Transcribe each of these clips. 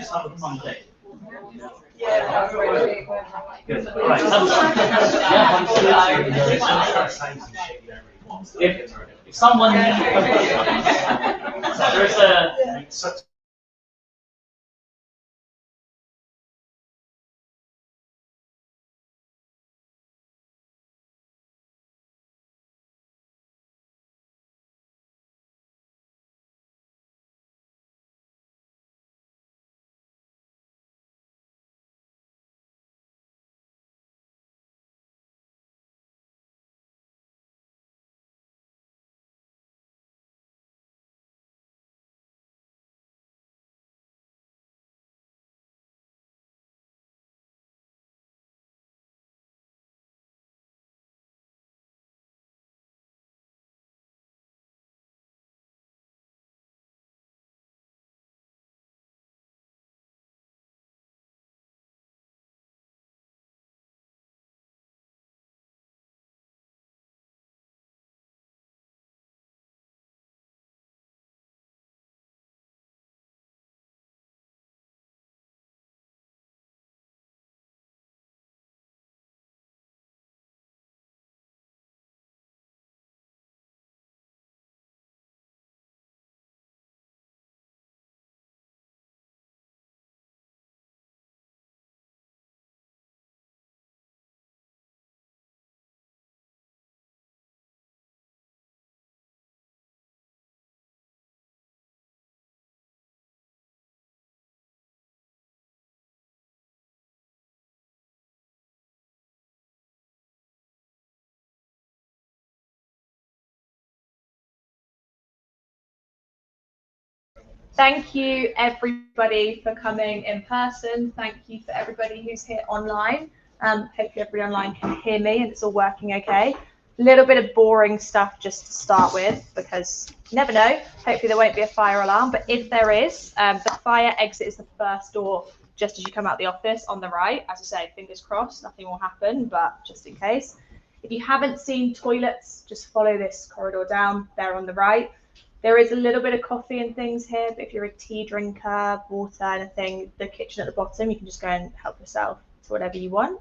just have a fun day. Yeah, that's really Good. All right. If someone there's a Thank you everybody for coming in person. Thank you for everybody who's here online. Hopefully everybody online can hear me and it's all working okay. A little bit of boring stuff just to start with, because you never know. Hopefully there won't be a fire alarm, but if there is, the fire exit is the first door just as you come out the office on the right. As I say, fingers crossed, nothing will happen, but just in case. If you haven't seen toilets, just follow this corridor down, they're on the right. There is a little bit of coffee and things here, but if you're a tea drinker, water, anything, the kitchen at the bottom, you can just go and help yourself to whatever you want.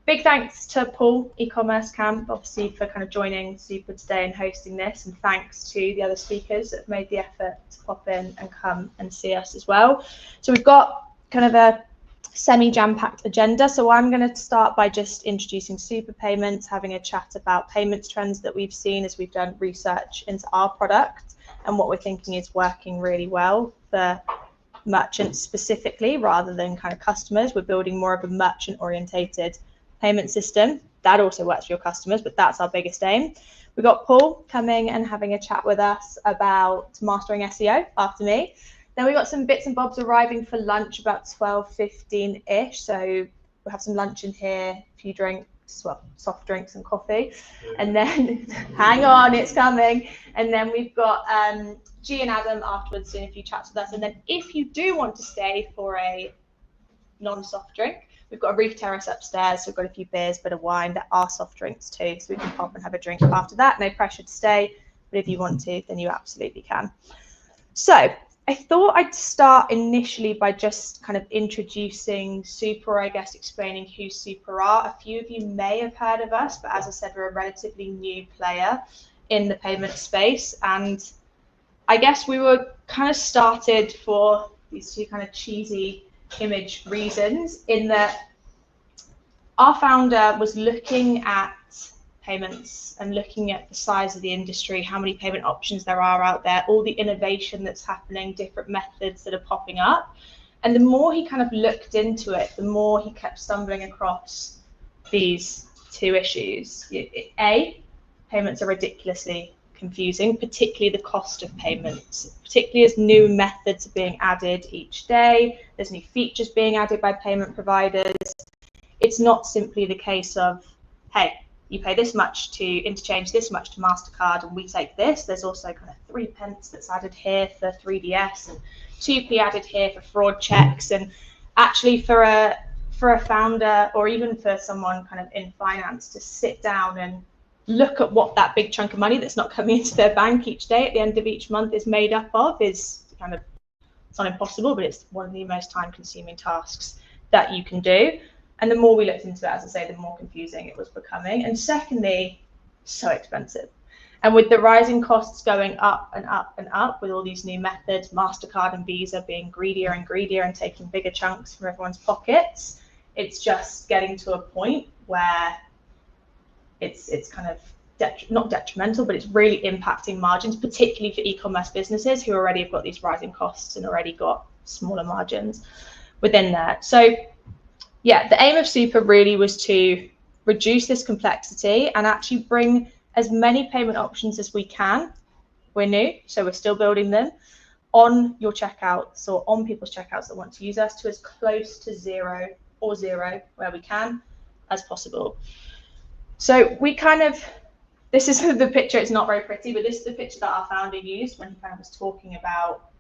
Big thanks to Paul, Ecommerce Camp, obviously for kind of joining Super today and hosting this, and thanks to the other speakers that have made the effort to pop in and come and see us as well. So we've got kind of a semi-jam-packed agenda. So I'm going to start by just introducing SuperPayments, having a chat about payments trends that we've seen as we've done research into our product and what we're thinking is working really well for merchants specifically rather than kind of customers. We're building more of a merchant-orientated payment system. That also works for your customers, but that's our biggest aim. We've got Paul coming and having a chat with us about mastering SEO after me. Then we got some bits and bobs arriving for lunch about 12:15-ish. So we'll have some lunch in here, a few drinks, well, soft drinks and coffee. And then, hang on, it's coming. And then we've got G and Adam afterwards doing a few chats with us. And then if you do want to stay for a non-soft drink, we've got a roof terrace upstairs. So we've got a few beers, bit of wine. There are soft drinks too. So we can pop and have a drink after that. No pressure to stay. But if you want to, then you absolutely can. So I thought I'd start initially by just kind of introducing Super, or I guess explaining who Super are. A few of you may have heard of us, but as I said, we're a relatively new player in the payment space. And I guess we were kind of started for these two kind of cheesy image reasons, in that our founder was looking at payments and looking at the size of the industry, how many payment options there are out there, all the innovation that's happening, different methods that are popping up. And the more he kind of looked into it, the more he kept stumbling across these two issues. A, payments are ridiculously confusing, particularly the cost of payments, particularly as new methods are being added each day, there's new features being added by payment providers. It's not simply the case of, hey, you pay this much to interchange, this much to MasterCard, and we take this. There's also kind of 3 pence that's added here for 3DS and 2p added here for fraud checks. And actually for a founder, or even for someone kind of in finance, to sit down and look at what that big chunk of money that's not coming into their bank each day at the end of each month is made up of, is kind of It's not impossible, but it's one of the most time-consuming tasks that you can do. And the more we looked into it, as I say, the more confusing it was becoming. And secondly, so expensive. And with the rising costs going up and up and up, with all these new methods, MasterCard and Visa being greedier and greedier and taking bigger chunks from everyone's pockets, it's just getting to a point where it's kind of not detrimental, but it's really impacting margins, particularly for e-commerce businesses who already have got these rising costs and already got smaller margins within there. So yeah, the aim of Super really was to reduce this complexity and actually bring as many payment options as we can. We're new, so we're still building them on your checkouts or on people's checkouts that want to use us, to as close to zero or zero where we can as possible. So we kind of, this is the picture, it's not very pretty, but this is the picture that our founder used when he kind of was talking about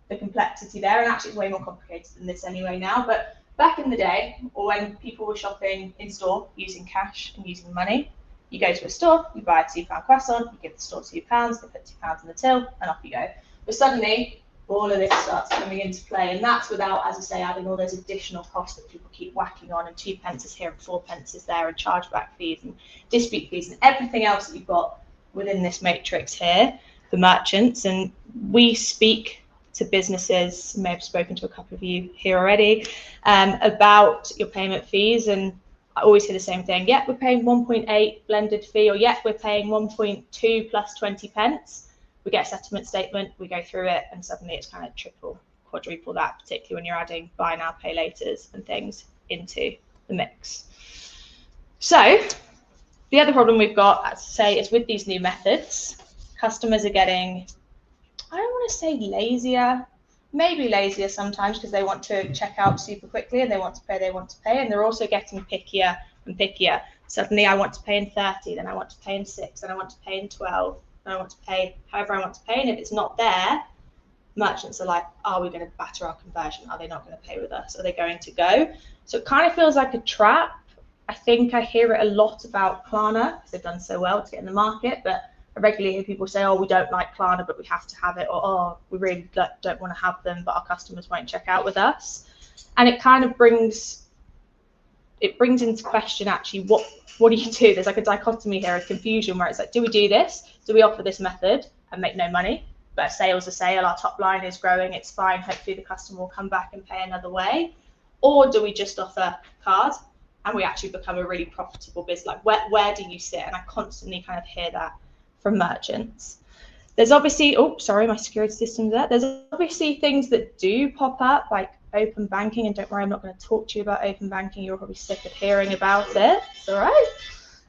the complexity there, and actually it's way more complicated than this anyway now, but back in the day, or when people were shopping in store using cash and using money, you go to a store, you buy a £2 croissant, you give the store £2, they put £2 in the till, and off you go. But suddenly, all of this starts coming into play, and that's without, as I say, adding all those additional costs that people keep whacking on, and 2 pence here and 4 pence there, and chargeback fees and dispute fees and everything else that you've got within this matrix here for merchants. And we speak to businesses, I may have spoken to a couple of you here already, about your payment fees, and I always hear the same thing. Yep, we're paying 1.8 blended fee, or yep, we're paying 1.2 plus 20 pence. We get a settlement statement, we go through it, and suddenly it's kind of triple, quadruple that, particularly when you're adding buy now, pay laters and things into the mix. So the other problem we've got, as I say, is with these new methods, customers are getting, I don't want to say lazier, maybe lazier sometimes because they want to check out super quickly and they want to pay, and they're also getting pickier and pickier. Suddenly I want to pay in 30, then I want to pay in 6, then I want to pay in 12, then I want to pay however I want to pay, and if it's not there, merchants are like, are we going to batter our conversion? Are they not going to pay with us? Are they going to go? So it kind of feels like a trap. I think I hear it a lot about Klarna because they've done so well to get in the market, but I regularly hear people say, oh, we don't like Klarna, but we have to have it, or oh, we really don't want to have them, but our customers won't check out with us. And it kind of brings into question actually what do you do? There's like a dichotomy here, a confusion where it's like, do we do this? Do we offer this method and make no money? But a sale's a sale, our top line is growing, it's fine, hopefully the customer will come back and pay another way. Or do we just offer card and we actually become a really profitable business? Like where do you sit? And I constantly kind of hear that from merchants. There's obviously, oh, sorry, my security system's there. There's obviously things that do pop up, like open banking, and don't worry, I'm not going to talk to you about open banking. You're probably sick of hearing about it. It's all right.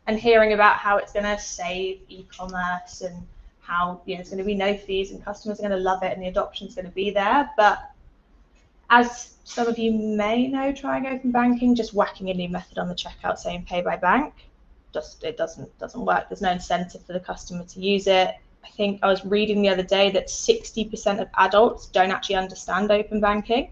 And hearing about how it's going to save e-commerce and how there's going to be no fees and customers are going to love it and the adoption is going to be there. But as some of you may know, trying open banking, just whacking a new method on the checkout saying pay by bank, it doesn't work. There's no incentive for the customer to use it. I think I was reading the other day that 60% of adults don't actually understand open banking.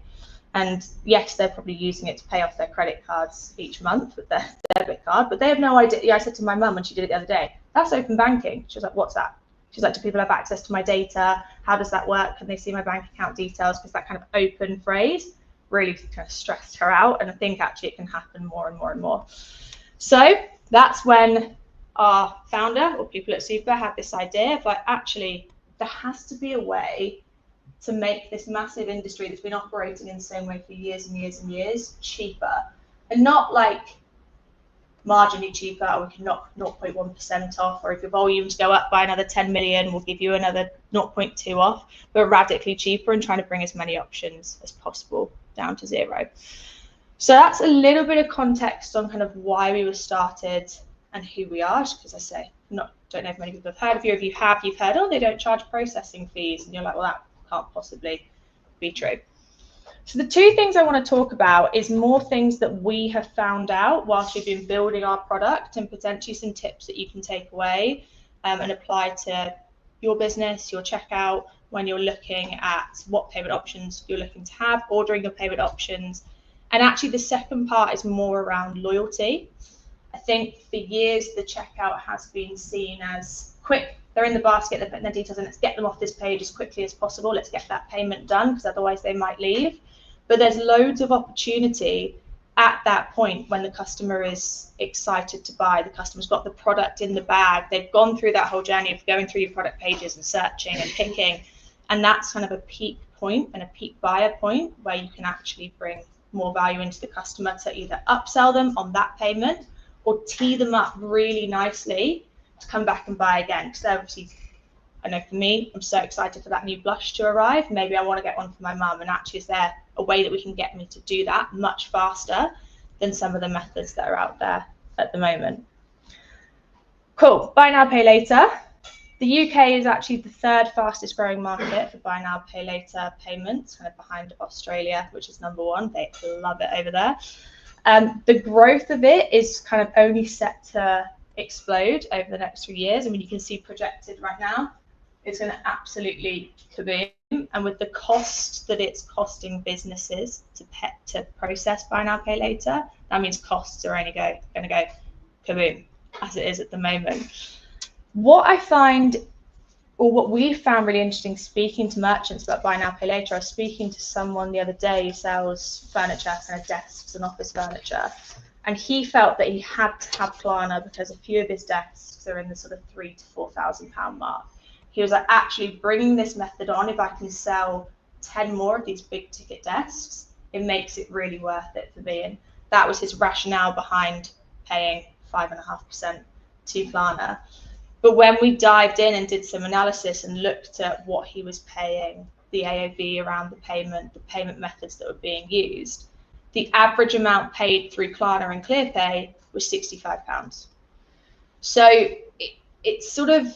And yes, they're probably using it to pay off their credit cards each month with their debit card, but they have no idea. Yeah, I said to my mum when she did it the other day, that's open banking. She was like, what's that? She's like, do people have access to my data? How does that work? Can they see my bank account details? Because that kind of open phrase really kind of stressed her out. And I think actually it can happen more and more and more. So that's when our founder or people at Super had this idea of like, actually, there has to be a way to make this massive industry that's been operating in the same way for years and years and years cheaper, and not like marginally cheaper, or we can knock 0.1% off, or if your volumes go up by another 10 million, we'll give you another 0.2 off, but radically cheaper, and trying to bring as many options as possible down to zero. So that's a little bit of context on kind of why we were started and who we are, because I say, don't know if many people have heard of you. If you have, you've heard, oh, they don't charge processing fees, and you're like, well, that can't possibly be true. So the two things I want to talk about is more things that we have found out whilst we've been building our product, and potentially some tips that you can take away and apply to your business, your checkout, when you're looking at what payment options you're looking to have, ordering your payment options. And actually the second part is more around loyalty. I think for years the checkout has been seen as quick, they're in the basket, they're putting their details in, let's get them off this page as quickly as possible, let's get that payment done, because otherwise they might leave. But there's loads of opportunity at that point when the customer is excited to buy, the customer's got the product in the bag, they've gone through that whole journey of going through your product pages and searching and picking, and that's kind of a peak point and a peak buyer point where you can actually bring more value into the customer to either upsell them on that payment or tee them up really nicely to come back and buy again. Because obviously, I know for me, I'm so excited for that new blush to arrive. Maybe I want to get one for my mum, and actually is there a way that we can get me to do that much faster than some of the methods that are out there at the moment. Cool, buy now, pay later. The UK is actually the third fastest growing market for buy now, pay later payments, kind of behind Australia, which is number one. They love it over there. The growth of it is kind of only set to explode over the next 3 years. I mean, you can see projected right now, it's going to absolutely kaboom. And with the cost that it's costing businesses to process buy now, pay later, that means costs are only going to go kaboom, as it is at the moment. What I find, or what we found really interesting speaking to merchants about buy now, pay later, I was speaking to someone the other day who sells furniture, kind of desks and office furniture, and he felt that he had to have Klarna because a few of his desks are in the sort of £3,000 to £4,000 mark. He was like, actually bringing this method on, if I can sell 10 more of these big ticket desks, it makes it really worth it for me. And that was his rationale behind paying 5.5% to Klarna. But when we dived in and did some analysis and looked at what he was paying, the AOV around the payment methods that were being used, the average amount paid through Klarna and ClearPay was £65. So it's sort of,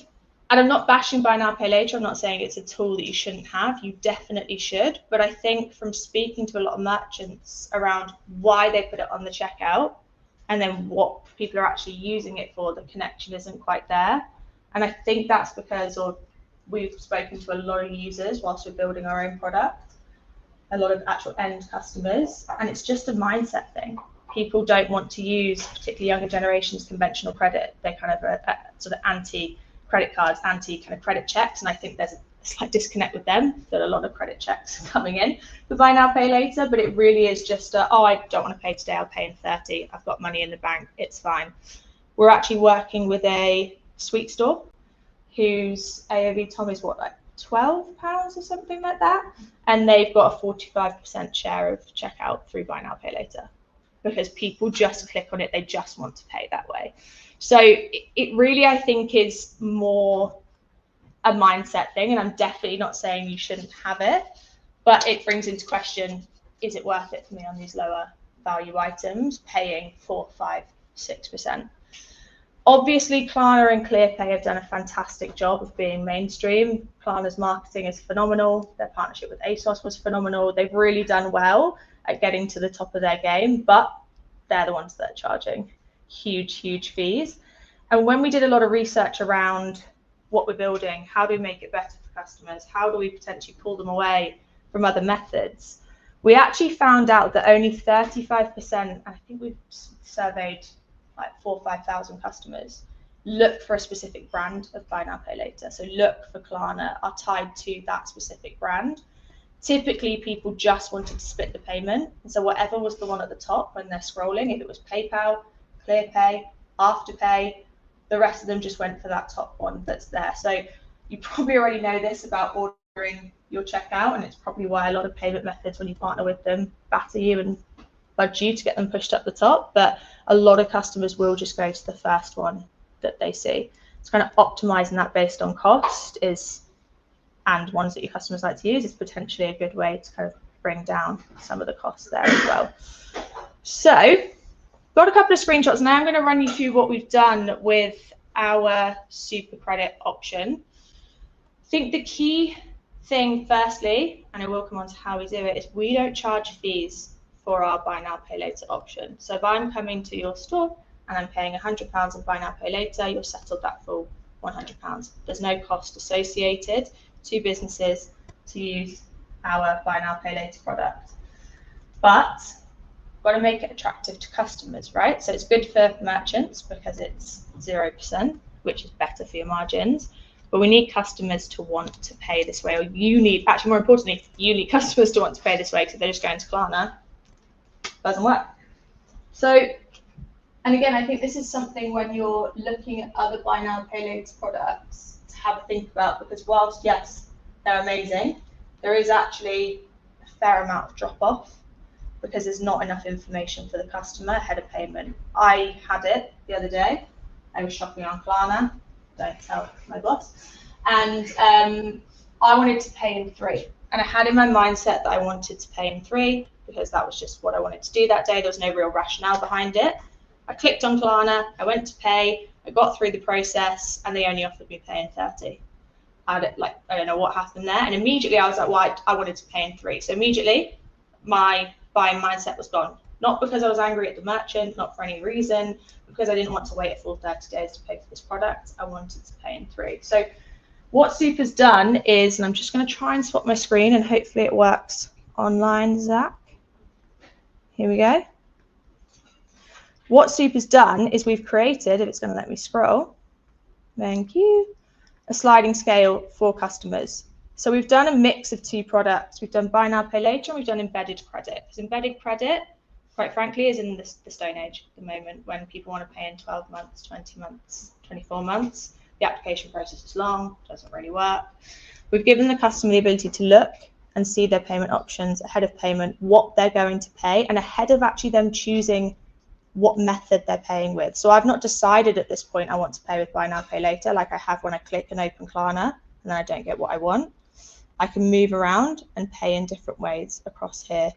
and I'm not bashing buy now, pay later. I'm not saying it's a tool that you shouldn't have. You definitely should. But I think from speaking to a lot of merchants around why they put it on the checkout and then what people are actually using it for, the connection isn't quite there. And I think that's because we've spoken to a lot of users whilst we're building our own product, a lot of actual end customers, and it's just a mindset thing. People don't want to use, particularly younger generations, conventional credit. They're kind of a sort of anti-credit cards, anti-kind of credit checks, and I think there's a slight disconnect with them, that a lot of credit checks are coming in for buy now, pay later, but it really is just, oh, I don't want to pay today, I'll pay in 30, I've got money in the bank, it's fine. We're actually working with a sweet store whose AOV, Tom, is what, like £12 or something like that, and they've got a 45% share of checkout through buy now, pay later, because people just click on it, they just want to pay that way. So it really, I think, is more a mindset thing, and I'm definitely not saying you shouldn't have it, but it brings into question, is it worth it for me on these lower value items, paying 4%, 5%, 6%? Obviously, Klarna and ClearPay have done a fantastic job of being mainstream. Klarna's marketing is phenomenal. Their partnership with ASOS was phenomenal. They've really done well at getting to the top of their game, but they're the ones that are charging huge, huge fees. And when we did a lot of research around what we're building, how do we make it better for customers, how do we potentially pull them away from other methods, we actually found out that only 35%, I think we've surveyed like 4,000 or 5,000 customers, look for a specific brand of buy now, pay later. So look for Klarna, are tied to that specific brand. Typically, people just wanted to split the payment. And so whatever was the one at the top when they're scrolling, if it was PayPal, ClearPay, Afterpay, the rest of them just went for that top one that's there. So you probably already know this about ordering your checkout, and it's probably why a lot of payment methods, when you partner with them, batter you and budge you to get them pushed up the top. But a lot of customers will just go to the first one that they see. It's kind of optimizing that based on cost and ones that your customers like to use is potentially a good way to kind of bring down some of the costs there as well. So got a couple of screenshots. Now I'm going to run you through what we've done with our super credit option. I think the key thing, firstly, and I will come on to how we do it, is we don't charge fees for our buy now, pay later option. So if I'm coming to your store and I'm paying £100 of buy now, pay later, you're settled that full £100. There's no cost associated to businesses to use our buy now, pay later product. But got to make it attractive to customers, right? So it's good for merchants because it's 0%, which is better for your margins. but we need customers to want to pay this way, or you need, actually more importantly, you need customers to want to pay this way, because they're just going to Klarna. Doesn't work. So, and again, I think this is something when you're looking at other buy now, pay later products to have a think about, because whilst, yes, they're amazing, there is actually a fair amount of drop off because there's not enough information for the customer ahead of payment. I had it the other day. I was shopping on Klarna, don't tell my boss, and I wanted to pay in 3. And I had in my mindset that I wanted to pay in 3 because that was just what I wanted to do that day. There was no real rationale behind it. I clicked on Klarna, I went to pay, I got through the process, and they only offered me pay in 30. I don't know what happened there. And immediately I was like, well, I wanted to pay in 3. So immediately my buying mindset was gone. Not because I was angry at the merchant, not for any reason, because I didn't want to wait a full 30 days to pay for this product. I wanted to pay in 3. So what Super's done is, and I'm just going to try and swap my screen and hopefully it works online, Zach. Here we go. What Super's done is we've created, if it's going to let me scroll, thank you, a sliding scale for customers. So we've done a mix of 2 products. We've done buy now, pay later, and we've done embedded credit. Because embedded credit, quite frankly, is in the stone age at the moment when people want to pay in 12 months, 20 months, 24 months. The application process is long, doesn't really work. We've given the customer the ability to look and see their payment options ahead of payment, what they're going to pay, and ahead of actually them choosing what method they're paying with. So I've not decided at this point I want to pay with buy now, pay later, like I have when I click and open Klarna, and then I don't get what I want. I can move around and pay in different ways across here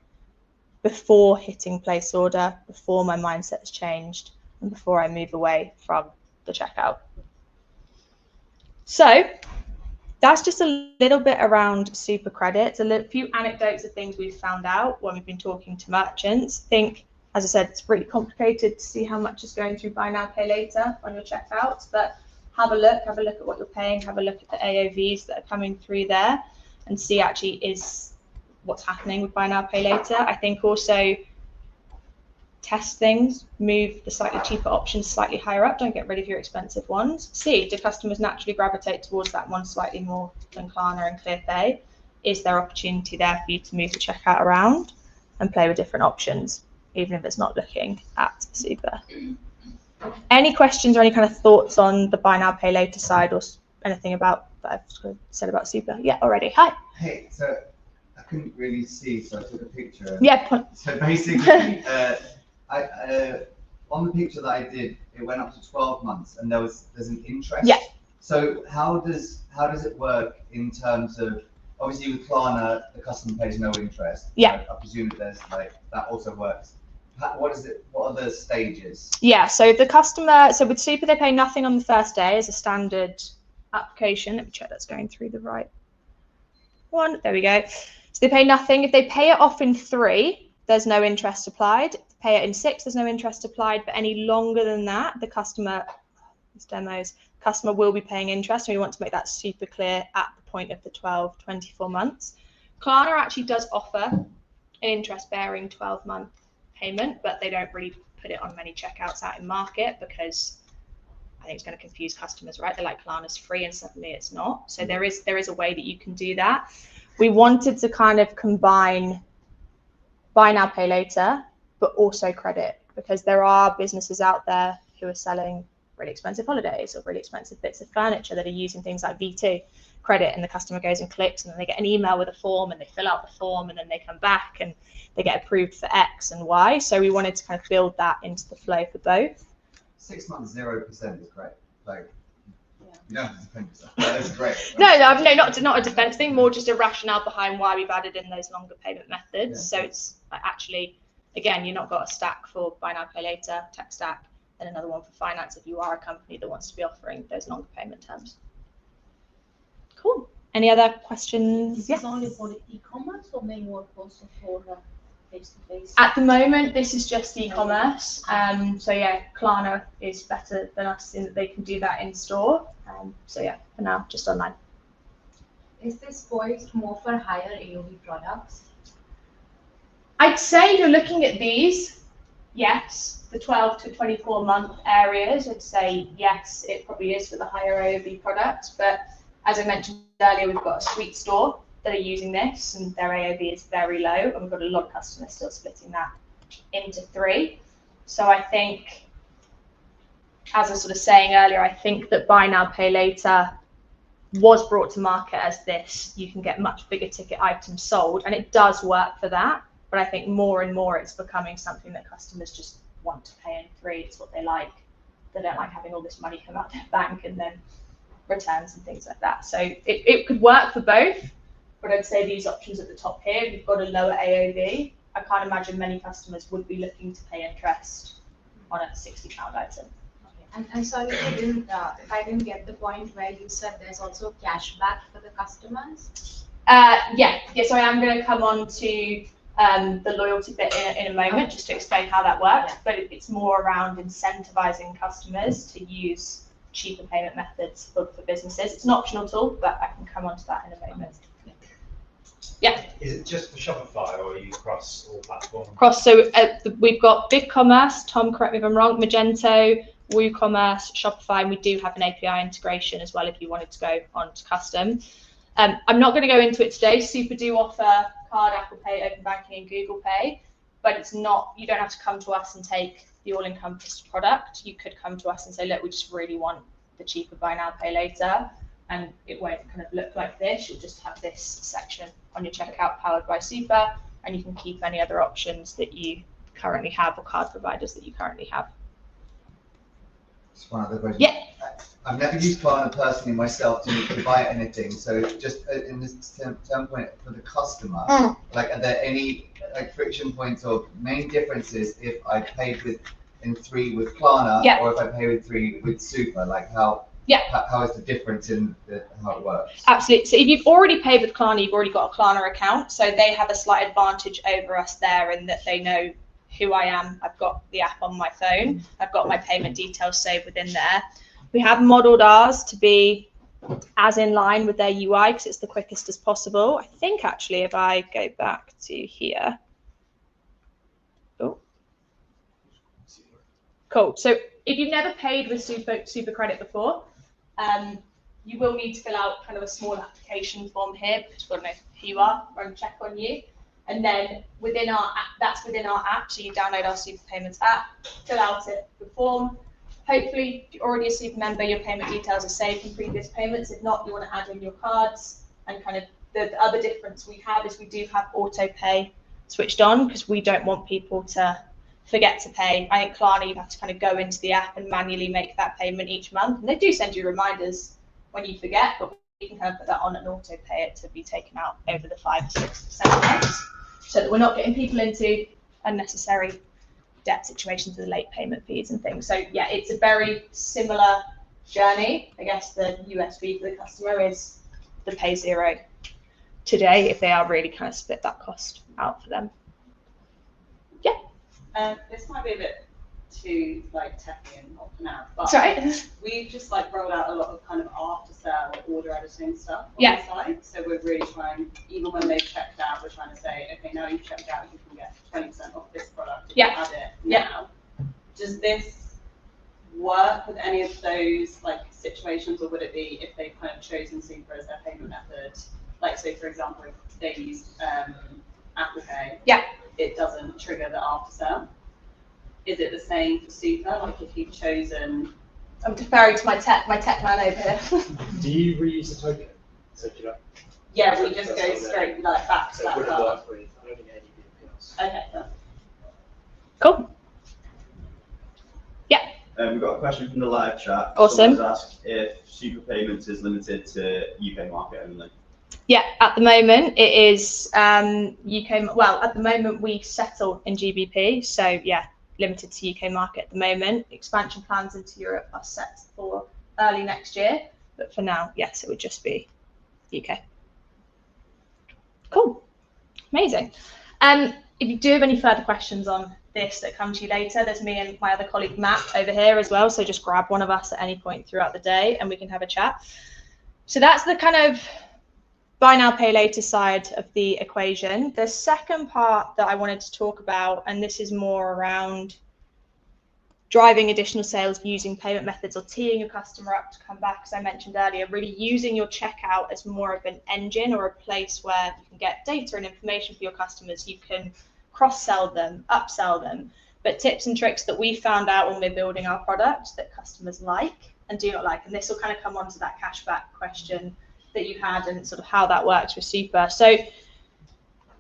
before hitting place order, before my mindset has changed, and before I move away from the checkout. So that's just a little bit around super credits, a few anecdotes of things we've found out when we've been talking to merchants. Think, as I said, it's really complicated to see how much is going through buy now, pay later on your checkouts, but have a look at what you're paying, have a look at the AOVs that are coming through there and see actually is what's happening with buy now, pay later. I think also test things, move the slightly cheaper options slightly higher up, don't get rid of your expensive ones. See, do customers naturally gravitate towards that one slightly more than Klarna and ClearPay? Is there opportunity there for you to move the checkout around and play with different options, even if it's not looking at Super? Any questions or any kind of thoughts on the buy now, pay later side, or anything about that I've said about Super? Yeah, already. Hi. Hey, so I couldn't really see, so I took a picture. Yeah. So basically, on the picture that I did, it went up to 12 months, and there's an interest. Yeah. So how does it work in terms of, obviously with Klarna, the customer pays no interest. Yeah. I presume that there's that also works. What are the stages? Yeah, so the customer, so with Super, they pay nothing on the first day as a standard application. Let me check that's going through the right one. There we go. So they pay nothing. If they pay it off in 3, there's no interest applied. If they pay it in 6, there's no interest applied. But any longer than that, the customer, these demos, customer will be paying interest. And we want to make that super clear at the point of the 12, 24 months. Klarna actually does offer an interest-bearing 12-month payment, but they don't really put it on many checkouts out in market because I think it's going to confuse customers, right? They're like, Klarna's free and suddenly it's not. So there is a way that you can do that. We wanted to kind of combine buy now, pay later, but also credit, because there are businesses out there who are selling really expensive holidays or really expensive bits of furniture that are using things like V2 credit, and the customer goes and clicks and then they get an email with a form and they fill out the form and then they come back and they get approved for X and Y. So we wanted to kind of build that into the flow for both. 6 months, 0% is great. Like, you don't have to defend yourself. That's great. No, not a defense thing, more just a rationale behind why we've added in those longer payment methods. Yeah. So it's actually, again, you've not got a stack for buy now, pay later, tech stack, and another one for finance if you are a company that wants to be offering those longer payment terms. Cool. Any other questions? Is this only for the e-commerce or may work also for face-to-face? At the moment, this is just e-commerce. So yeah, Klarna is better than us in that they can do that in store. So yeah, for now, just online. Is this poised more for higher AOV products? I'd say you're looking at these, yes, the 12 to 24 month areas. I'd say yes, it probably is for the higher AOV products, but As I mentioned earlier, we've got a sweet store that are using this, and their AOV is very low, and we've got a lot of customers still splitting that into 3. So I think, as I was sort of saying earlier, I think that buy now, pay later was brought to market as this. You can get much bigger ticket items sold, and it does work for that. But I think more and more it's becoming something that customers just want to pay in 3. It's what they like. They don't like having all this money come out their bank and then returns and things like that. So it could work for both, but I'd say these options at the top here, you've got a lower AOV. I can't imagine many customers would be looking to pay interest on a £60 item. And sorry, if I didn't get the point where you said there's also cash back for the customers. Yeah. So I am going to come on to the loyalty bit in a moment, just to explain how that works. Yeah. But it's more around incentivizing customers to use cheaper payment methods for businesses. It's an optional tool, but I can come on to that in a moment. Yeah. Is it just for Shopify, or are you across all platforms? Across. So we've got Ecommerce. Tom, correct me if I'm wrong. Magento, WooCommerce, Shopify, and we do have an API integration as well if you wanted to go on to custom. I'm not going to go into it today. Super do offer card, Apple Pay, Open Banking, and Google Pay, but it's not. You don't have to come to us and take the all-encompassed product. You could come to us and say, look, we just really want the cheaper buy now, pay later, and it won't kind of look like this. You'll just have this section on your checkout powered by Super, and you can keep any other options that you currently have or card providers that you currently have. Just one other question. Yeah. I've never used Klarna personally myself to buy anything. So just in this term point for the customer, like, are there any like friction points or main differences if I paid in 3 with Klarna or if I pay with 3 with Super? Like how is the difference in how it works? Absolutely. So if you've already paid with Klarna, you've already got a Klarna account. So they have a slight advantage over us there in that they know who I am. I've got the app on my phone. I've got my payment details saved within there. We have modeled ours to be as in line with their UI because it's the quickest as possible. I think actually if I go back to here. Oh. Cool. So if you've never paid with Super Credit before, you will need to fill out kind of a small application form here because we've got to know who you are, run a check on you. And then within our app, that's within our app. So you download our SuperPayments app, fill out the form. Hopefully, if you're already a Super member, your payment details are saved from previous payments. If not, you want to add in your cards. And kind of the other difference we have is we do have auto pay switched on because we don't want people to forget to pay. I think Klarna, you have to kind of go into the app and manually make that payment each month. And they do send you reminders when you forget, but we can kind of put that on and auto pay it to be taken out over the 5, 6, 7 months, so that we're not getting people into unnecessary debt situations with late payment fees and things. So yeah, it's a very similar journey. I guess the USP for the customer is the pay zero today if they are really kind of split that cost out for them. Yeah. This might be a bit too like techy and not for now, but we've just like rolled out a lot of kind of after sale order editing stuff on the site. So we're really trying, even when they've checked out, we're trying to say, okay, now you've checked out, you can get 20% off this product if you add it now. Does this work with any of those like situations, or would it be if they've kind of chosen Super as their payment method? Like, so for example, if they used Apple Pay, it doesn't trigger the after sale. Is it the same for Super? Like if you've chosen, I'm deferring to my tech man over here. Do you reuse the token? So do you like, yeah, we just go straight like back to that. It wouldn't work with, I don't think any else. Okay. Cool. Yeah. We've got a question from the live chat. Awesome. Someone's asked if SuperPayments is limited to UK market only. Yeah, at the moment it is UK. Well, at the moment we settle in GBP, so yeah, limited to UK market at the moment. Expansion plans into Europe are set for early next year, but for now, yes, it would just be UK. Cool, amazing. If you do have any further questions on this that come to you later, there's me and my other colleague Matt over here as well, so just grab one of us at any point throughout the day and we can have a chat. So that's the kind of buy now, pay later side of the equation. The second part that I wanted to talk about, and this is more around driving additional sales using payment methods, or teeing your customer up to come back, as I mentioned earlier, really using your checkout as more of an engine or a place where you can get data and information for your customers. You can cross-sell them, upsell them, but tips and tricks that we found out when we're building our product that customers like and do not like. And this will kind of come on to that cashback question that you had and sort of how that works with Super. So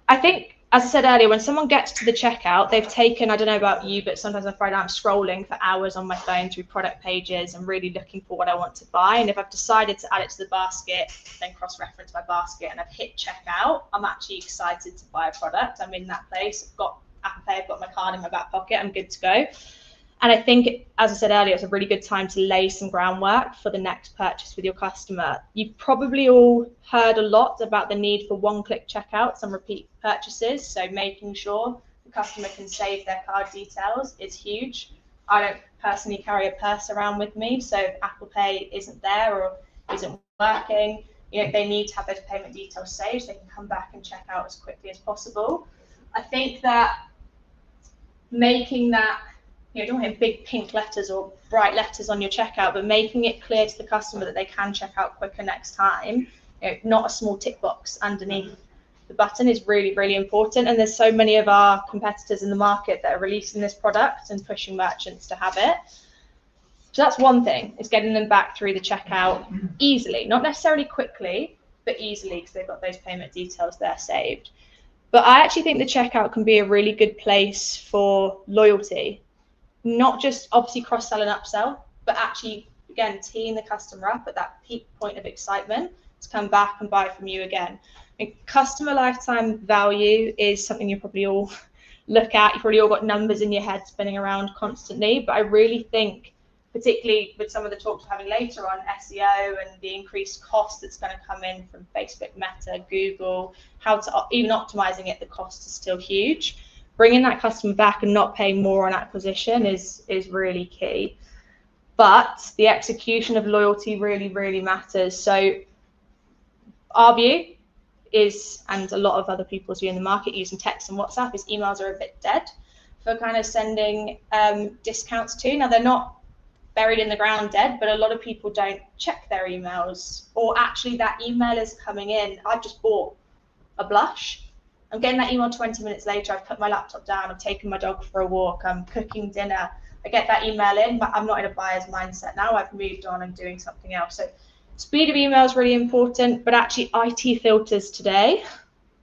I think, as I said earlier, when someone gets to the checkout, they've taken, I don't know about you, but sometimes I find I'm scrolling for hours on my phone through product pages and really looking for what I want to buy. And if I've decided to add it to the basket, then cross-reference my basket and I've hit checkout, I'm actually excited to buy a product. I'm in that place. I've got Apple Pay, I've got my card in my back pocket, I'm good to go. And I think, as I said earlier, it's a really good time to lay some groundwork for the next purchase with your customer. You've probably all heard a lot about the need for one-click checkouts and repeat purchases. So making sure the customer can save their card details is huge. I don't personally carry a purse around with me, so if Apple Pay isn't there or isn't working, they need to have those payment details saved so they can come back and check out as quickly as possible. I think that making that, you don't have big pink letters or bright letters on your checkout, but making it clear to the customer that they can check out quicker next time, not a small tick box underneath the button, is really, really important. And there's so many of our competitors in the market that are releasing this product and pushing merchants to have it. So that's one thing, is getting them back through the checkout easily, not necessarily quickly, but easily, because they've got those payment details there saved. But I actually think the checkout can be a really good place for loyalty. Not just obviously cross-sell and upsell, but actually, again, teeing the customer up at that peak point of excitement to come back and buy from you again. Customer lifetime value is something you probably all look at. You've probably all got numbers in your head spinning around constantly, but I really think, particularly with some of the talks we're having later on SEO and the increased cost that's going to come in from Facebook, Meta, Google, how to even optimizing it, the cost is still huge. Bringing that customer back and not paying more on acquisition is really key. But the execution of loyalty really, really matters. So our view is, and a lot of other people's view in the market using text and WhatsApp, is emails are a bit dead for kind of sending discounts to. Now, they're not buried in the ground dead, but a lot of people don't check their emails, or actually that email is coming in. I've just bought a blush. I'm getting that email 20 minutes later. I've put my laptop down. I've taken my dog for a walk. I'm cooking dinner. I get that email in, but I'm not in a buyer's mindset now. I've moved on and doing something else. So speed of email is really important, but actually IT filters today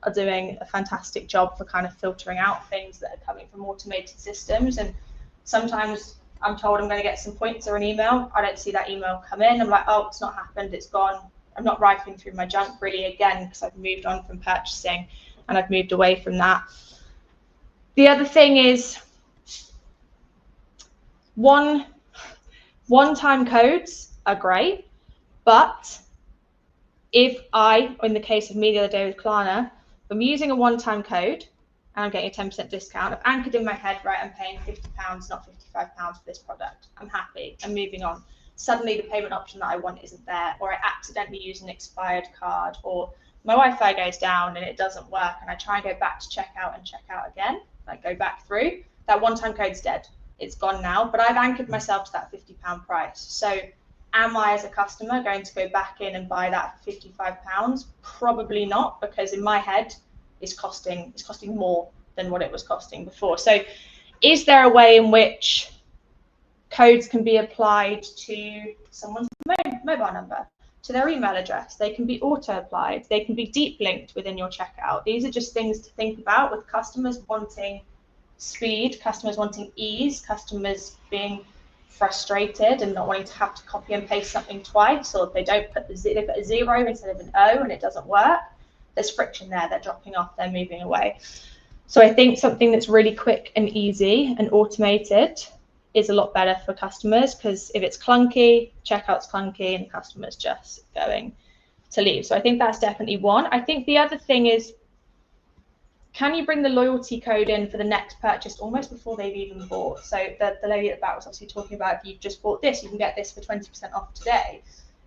are doing a fantastic job for kind of filtering out things that are coming from automated systems. And sometimes I'm told I'm going to get some points or an email. I don't see that email come in. I'm like, oh, it's not happened. It's gone. I'm not rifling through my junk really again, because I've moved on from purchasing and I've moved away from that. The other thing is one-time codes are great, but if in the case of me the other day with Klarna, if I'm using a one-time code and I'm getting a 10% discount, I've anchored in my head, right, I'm paying £50, not £55 for this product. I'm happy, I'm moving on. Suddenly the payment option that I want isn't there, or I accidentally use an expired card, or my Wi-Fi goes down and it doesn't work, and I try and go back to checkout and check out again, like go back through, that one-time code's dead. It's gone now, but I've anchored myself to that £50 price. So am I, as a customer, going to go back in and buy that for £55? Probably not, because in my head, it's costing more than what it was costing before. So is there a way in which codes can be applied to someone's mobile number, to their email address? They can be auto-applied. They can be deep linked within your checkout. These are just things to think about with customers wanting speed, customers wanting ease, customers being frustrated and not wanting to have to copy and paste something twice, or if they don't put they put a 0 instead of an O and it doesn't work, there's friction there. They're dropping off, they're moving away. So I think something that's really quick and easy and automated is a lot better for customers, because if it's clunky, checkout's clunky and the customer's just going to leave. So I think that's definitely one. I think the other thing is, can you bring the loyalty code in for the next purchase almost before they've even bought? So the lady at the back was obviously talking about, if you've just bought this, you can get this for 20% off today.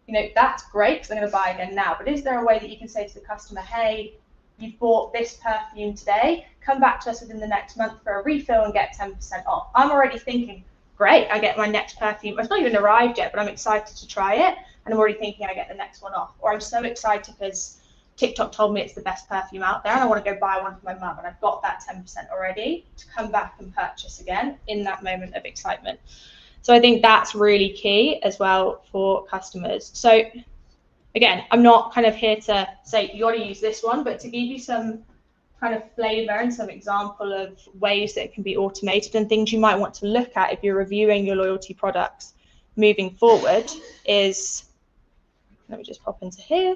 You know, that's great because I'm going to buy again now. But is there a way that you can say to the customer, hey, you've bought this perfume today, come back to us within the next month for a refill and get 10% off? I'm already thinking, great, I get my next perfume. It's not even arrived yet, but I'm excited to try it, and I'm already thinking I get the next one off. Or I'm so excited because TikTok told me it's the best perfume out there and I want to go buy one for my mum, and I've got that 10% already to come back and purchase again in that moment of excitement. So I think that's really key as well for customers. So again, I'm not kind of here to say you got to use this one, but to give you some kind of flavor and some example of ways that it can be automated and things you might want to look at if you're reviewing your loyalty products moving forward is, let me just pop into here.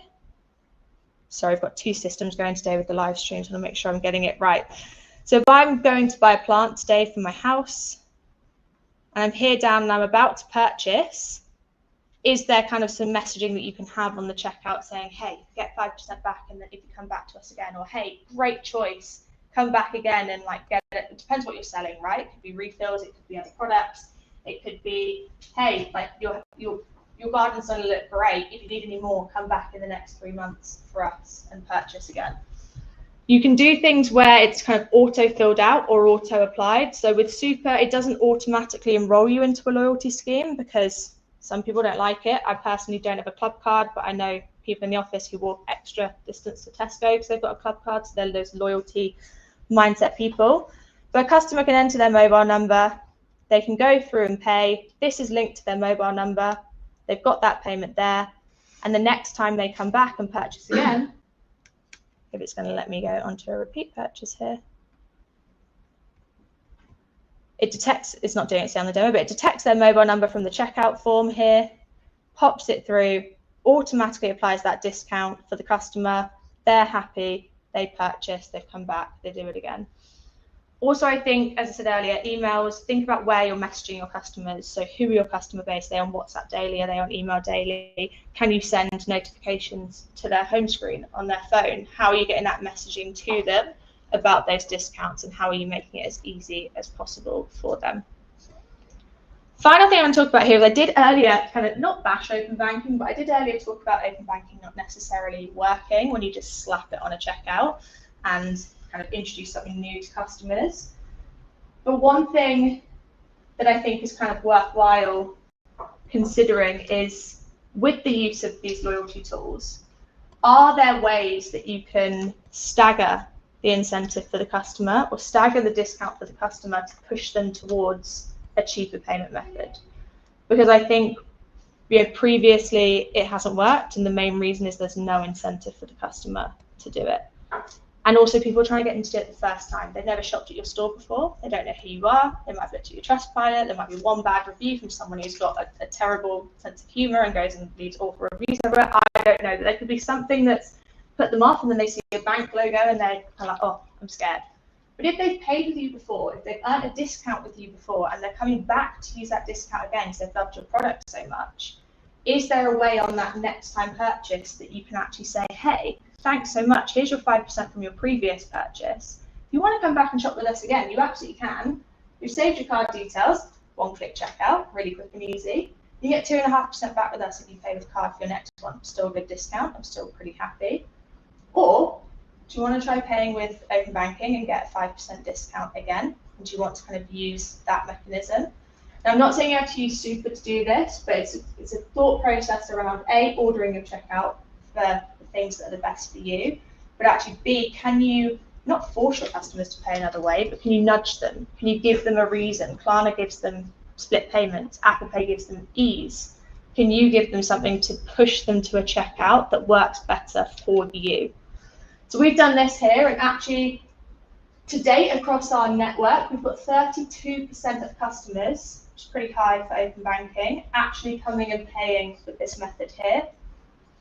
Sorry, I've got two systems going today with the live stream, so I want to make sure I'm getting it right. So if I'm going to buy a plant today for my house, and I'm here down and I'm about to purchase, is there kind of some messaging that you can have on the checkout saying, hey, get 5% back, and then if you come back to us again, or hey, great choice, come back again and like get it. It depends what you're selling, right? It could be refills, it could be other products, it could be, hey, like your garden's gonna look great. If you need any more, come back in the next 3 months for us and purchase again. You can do things where it's kind of auto filled out or auto applied. So with Super, it doesn't automatically enroll you into a loyalty scheme because some people don't like it. I personally don't have a club card, but I know people in the office who walk extra distance to Tesco because they've got a club card. So they're those loyalty mindset people. But a customer can enter their mobile number. They can go through and pay. This is linked to their mobile number. They've got that payment there. And the next time they come back and purchase again, if it's going to let me go onto a repeat purchase here, it detects, it's not doing it on the demo, but it detects their mobile number from the checkout form here, pops it through, automatically applies that discount for the customer. They're happy, they purchase, they've come back, they do it again. Also, I think, as I said earlier, emails, think about where you're messaging your customers. So who are your customer base? Are they on WhatsApp daily? Are they on email daily? Can you send notifications to their home screen on their phone? How are you getting that messaging to them about those discounts, and how are you making it as easy as possible for them? Final thing I want to talk about here is I did earlier kind of not bash open banking, but I did earlier talk about open banking not necessarily working when you just slap it on a checkout and kind of introduce something new to customers. But one thing that I think is kind of worthwhile considering is, with the use of these loyalty tools, are there ways that you can stagger the incentive for the customer or stagger the discount for the customer to push them towards a cheaper payment method? Because I think, you know, previously it hasn't worked, and the main reason is there's no incentive for the customer to do it. And also, people are trying to get into it the first time. They've never shopped at your store before. They don't know who you are. They might have looked at your Trustpilot. There might be one bad review from someone who's got a terrible sense of humour and goes and leaves awful reviews over it. I don't know. There could be something that's put them off, and then they see a bank logo and they're kind of like, oh, I'm scared. But if they've paid with you before, if they've earned a discount with you before, and they're coming back to use that discount again because they've loved your product so much, is there a way on that next time purchase that you can actually say, hey, thanks so much, here's your 5% from your previous purchase. If you want to come back and shop with us again, you absolutely can. You've saved your card details, one-click checkout, really quick and easy. You get 2.5% back with us if you pay with card for your next one. Still a good discount, I'm still pretty happy. Or do you want to try paying with open banking and get a 5% discount again? And do you want to kind of use that mechanism? Now, I'm not saying you have to use Super to do this, but it's a thought process around A, ordering your checkout for the things that are the best for you, but actually B, can you not force your customers to pay another way, but can you nudge them? Can you give them a reason? Klarna gives them split payments, Apple Pay gives them ease. Can you give them something to push them to a checkout that works better for you? So we've done this here, and actually to date across our network, we've got 32% of customers, which is pretty high for open banking, actually coming and paying with this method here.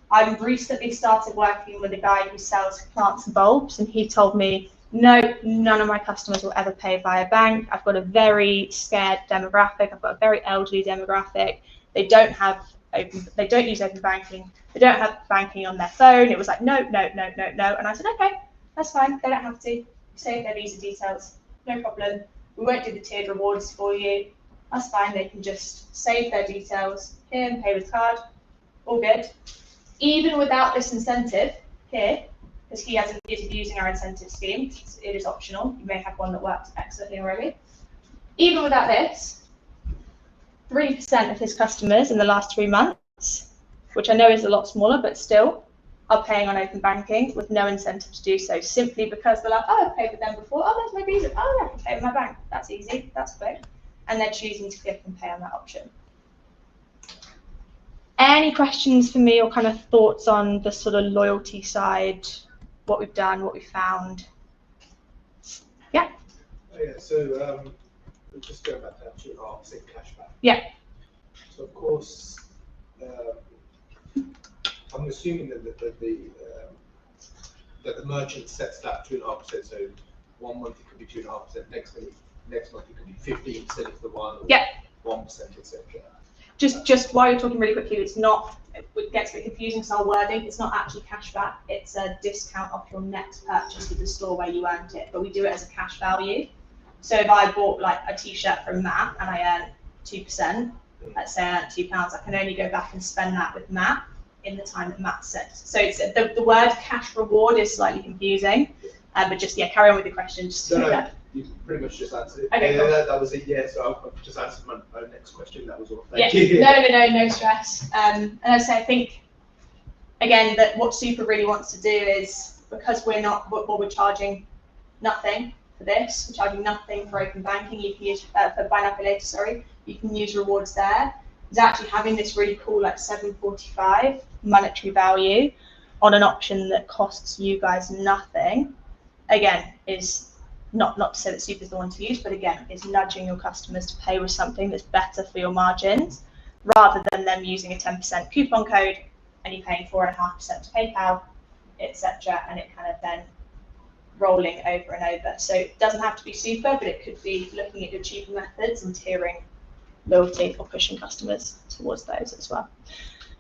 I've recently started working with a guy who sells plants and bulbs, and he told me, no, none of my customers will ever pay via bank. I've got a very scared demographic. I've got a very elderly demographic. They don't use open banking. They don't have banking on their phone. It was like, no, no, no, no, no. And I said, okay, that's fine. They don't have to. Save their visa details. No problem. We won't do the tiered rewards for you. That's fine. They can just save their details here and pay with card. All good. Even without this incentive here, because he isn't using our incentive scheme, it is optional. You may have one that works excellently already. Even without this, 3% of his customers in the last 3 months, which I know is a lot smaller, but still, are paying on open banking with no incentive to do so, simply because they're like, oh, I've paid with them before, oh, there's my Visa, oh, yeah, I can pay with my bank, that's easy, that's quick, and they're choosing to click and pay on that option. Any questions for me or kind of thoughts on the sort of loyalty side, what we've done, what we found? Yeah? Oh, yeah, so just going back to that 2.5% cashback. Yeah. So of course, I'm assuming that the merchant sets that 2.5%. So 1 month it could be 2.5%. Next month it could be 15% of the one. Or 1%, etc. Just while you're talking really quickly, it's not. It gets a bit confusing because our wording. It's not actually cashback. It's a discount off your next purchase with the store where you earned it. But we do it as a cash value. So if I bought like a T-shirt from Matt and I earned 2%, let's say I earned £2, I can only go back and spend that with Matt in the time that Matt said. So it's the word cash reward is slightly confusing, but just carry on with the question. Just no, you pretty much just answered it. Okay, cool. That was a yes. So I've just answered my next question. That was all. Thank you. No stress. And as I say, I think again that what Super really wants to do is, because we're charging nothing for this, we're charging nothing for open banking. You can use for buy now pay later. Sorry, you can use rewards there. Is actually having this really cool like 7.45 monetary value on an option that costs you guys nothing. Again, is not to say that Super is the one to use, but again, is nudging your customers to pay with something that's better for your margins, rather than them using a 10% coupon code and you paying 4.5% to PayPal, etc., and it kind of then rolling over and over. So it doesn't have to be Super, but it could be looking at your cheaper methods and tiering loyalty or pushing customers towards those as well.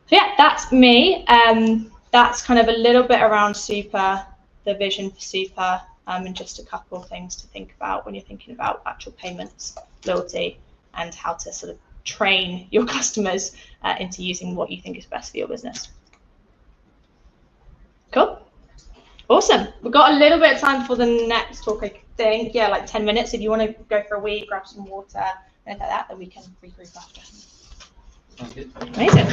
So yeah, that's me. That's kind of a little bit around Super, the vision for Super, and just a couple of things to think about when you're thinking about actual payments, loyalty, and how to sort of train your customers into using what you think is best for your business. Cool. Awesome. We've got a little bit of time for the next talk, I think. Yeah, like 10 minutes. If you want to go for a wee, grab some water, anything like that, then we can regroup after. Amazing.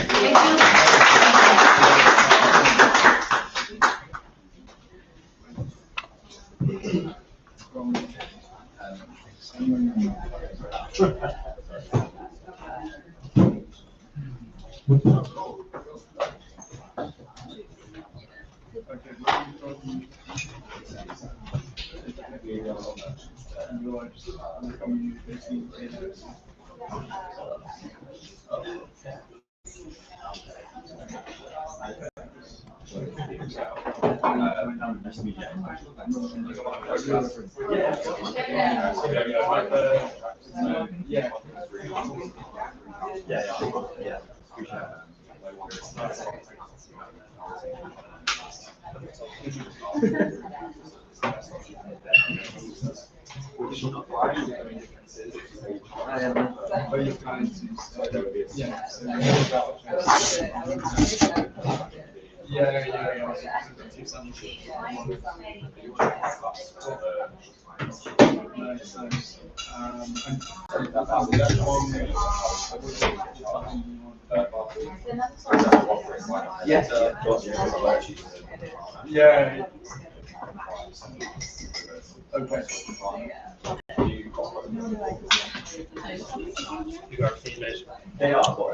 They are, but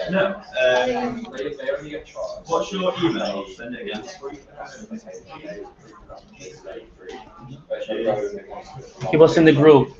no. What's your email? I'll send it again. He was in the group.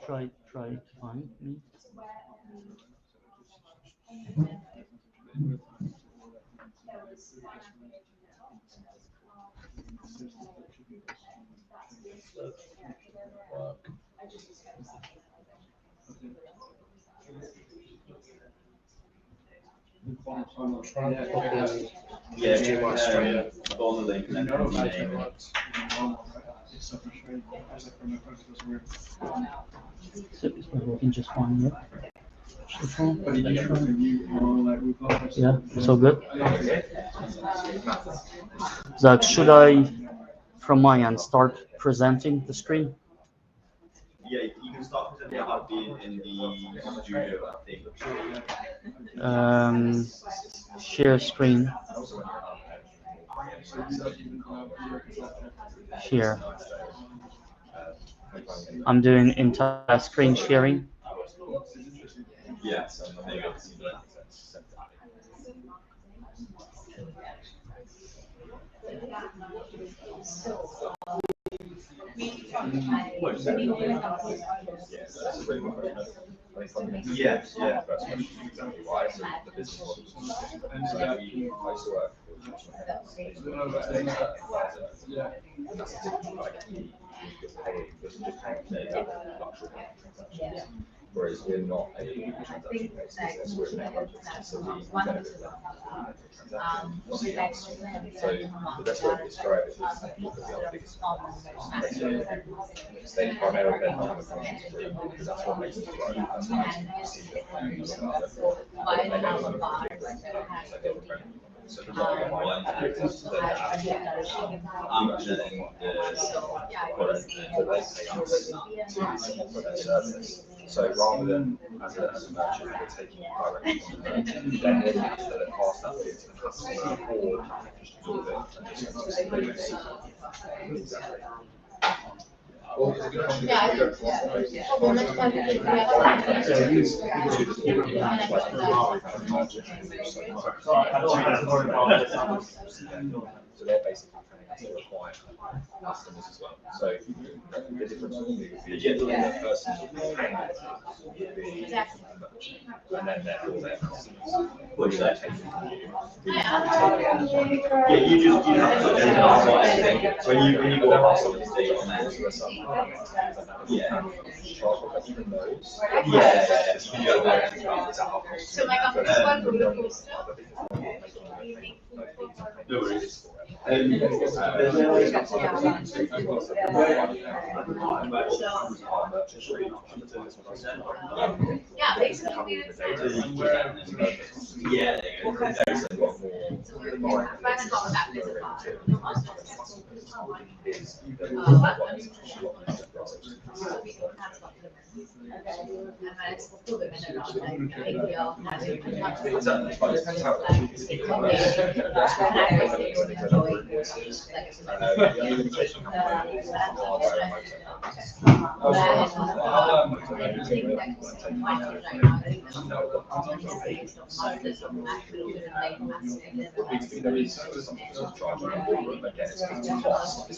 Try to find me. Yeah, go on the link and then rename it. So it's not working just fine yet. Yeah, so good. Zach, should I, from my end, start presenting the screen? Yeah, you can start presenting about being in the studio, I think. Share screen. Share. I'm doing entire screen sharing. Yeah, yeah, yeah. That's exactly why. So the business model is different. So I used to work with and that's a typical like just paying luxury transactions. Whereas we're not a transaction based business, we're a network business, so we benefit from transactions. So the best way to describe it is look at the other biggest they primarily then have a function because that's what makes them grow. That's what makes them see their plans. So the market one is that I'm presenting the product that they pay us to offer their service. So rather than as a merchant, we're taking it directly from the merchant, then we're going to pass that through to the customer or just absorb it and just exactly. So they're basically paying us to acquire customers as well. So the difference would be the person would be a merchant, and then therefore their customers, which they're taking from you. Yeah, you just when you go off somebody's data on that. But even those, So my company is no worries. yeah, basically Yeah, it's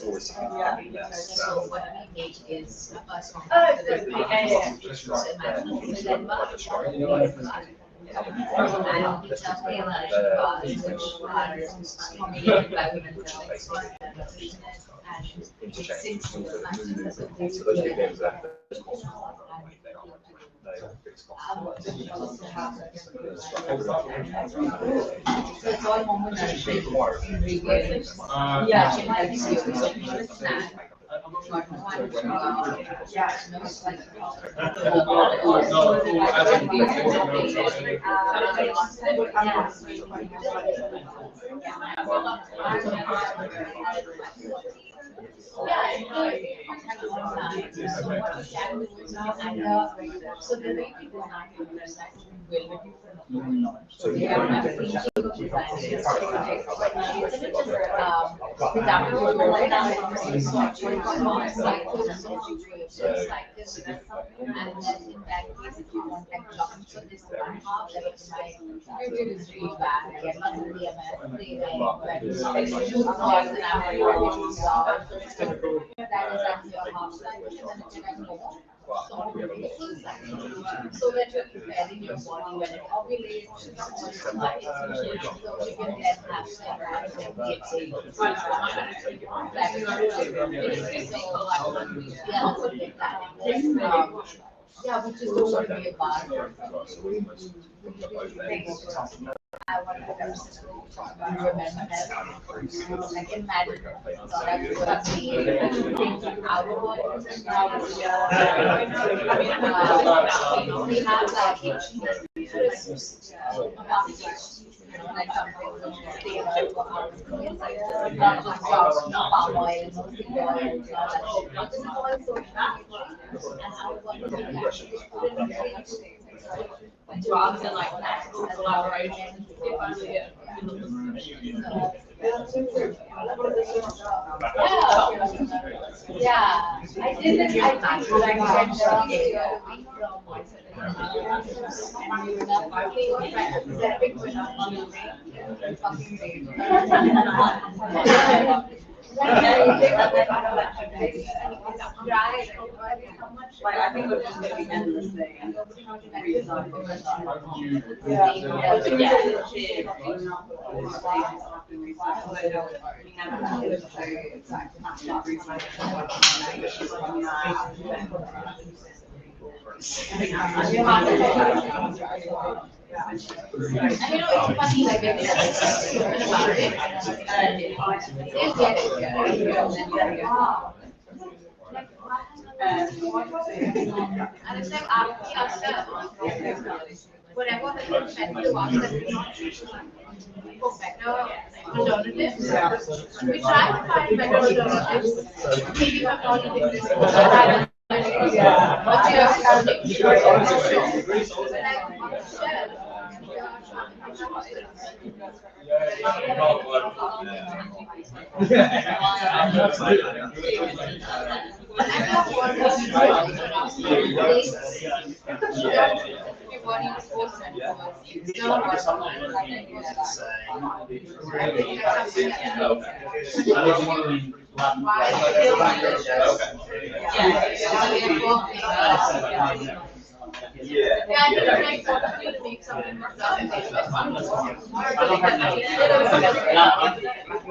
always significantly less so what we make is interchange. So those big names that they are fixed costs. it's all so the way we design it is actually well so we have and then in that case, if you want like blocking for this one half, that is my feedback. That is actually a half. but we have a lot of So when you're preparing your body, when it ovulates, so you can then have yeah, which is going to be a bar. I want to remember, I can imagine products we have like like something not just palm oil, mostly oil, not just oil, so drugs and like that collaboration. Yeah, I did it. Like, I think we're just going to be endless thing. And you know, it's funny, like, when you're about it, they get it, and it's like asking ourselves, whatever has been said to us that is not for better alternatives. We try to find better alternatives, maybe not all of this. But you have to sure.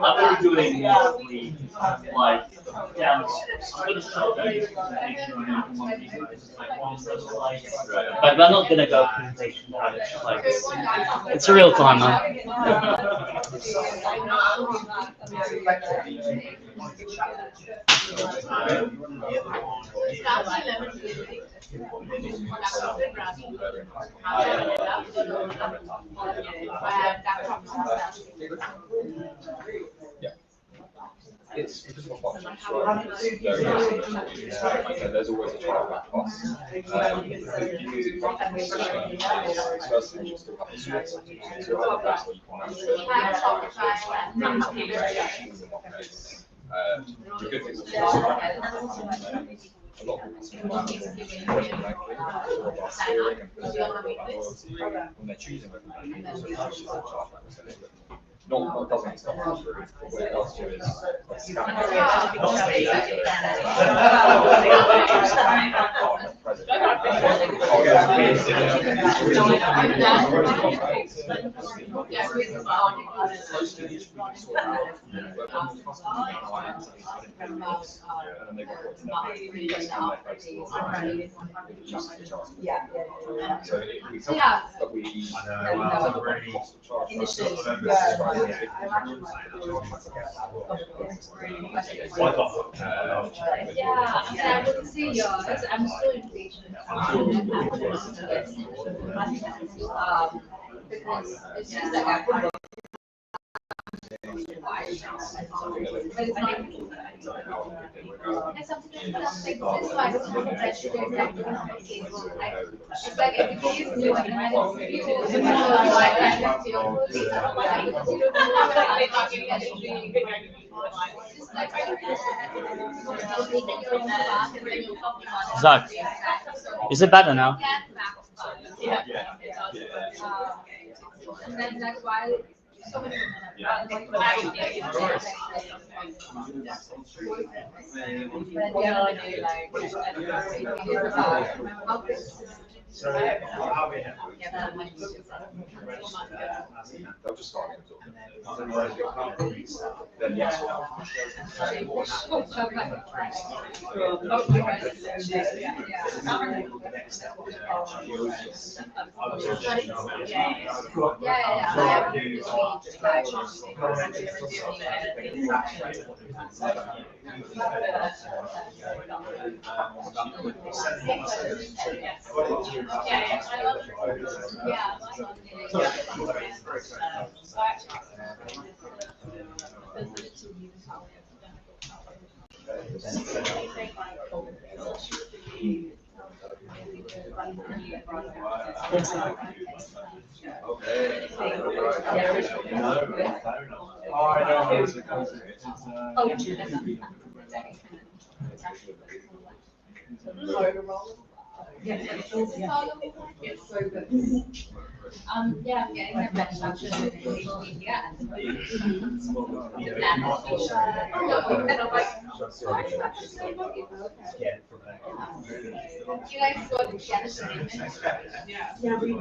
I'm doing like down. But we're not gonna go presentation mode. Like it's a real time now. It's because of a function, right? There's always a chargeback cost. First thing is to have the source. So you have the best you can the good thing is a lot of people when they're choosing not doesn't stop us through. What it does do is scan Yeah, I would say I'm so impatient. Because it's just like I put it's like everybody is new and Zach, is it better now? Yeah. And then that's why So how we have they'll just start then yes. It's so good. Yeah, I'm getting my reduction in social media and the you guys go to Yeah, we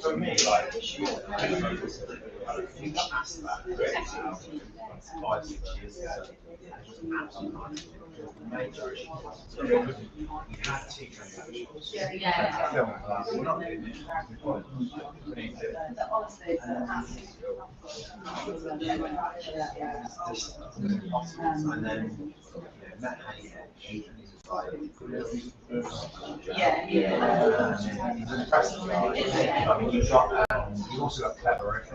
For me, like, you've also got clever,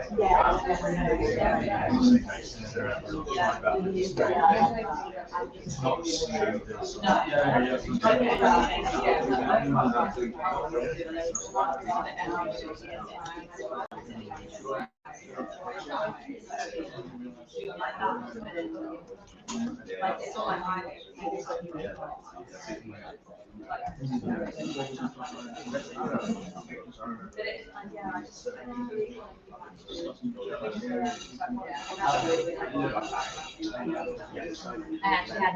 it's not smooth. I actually had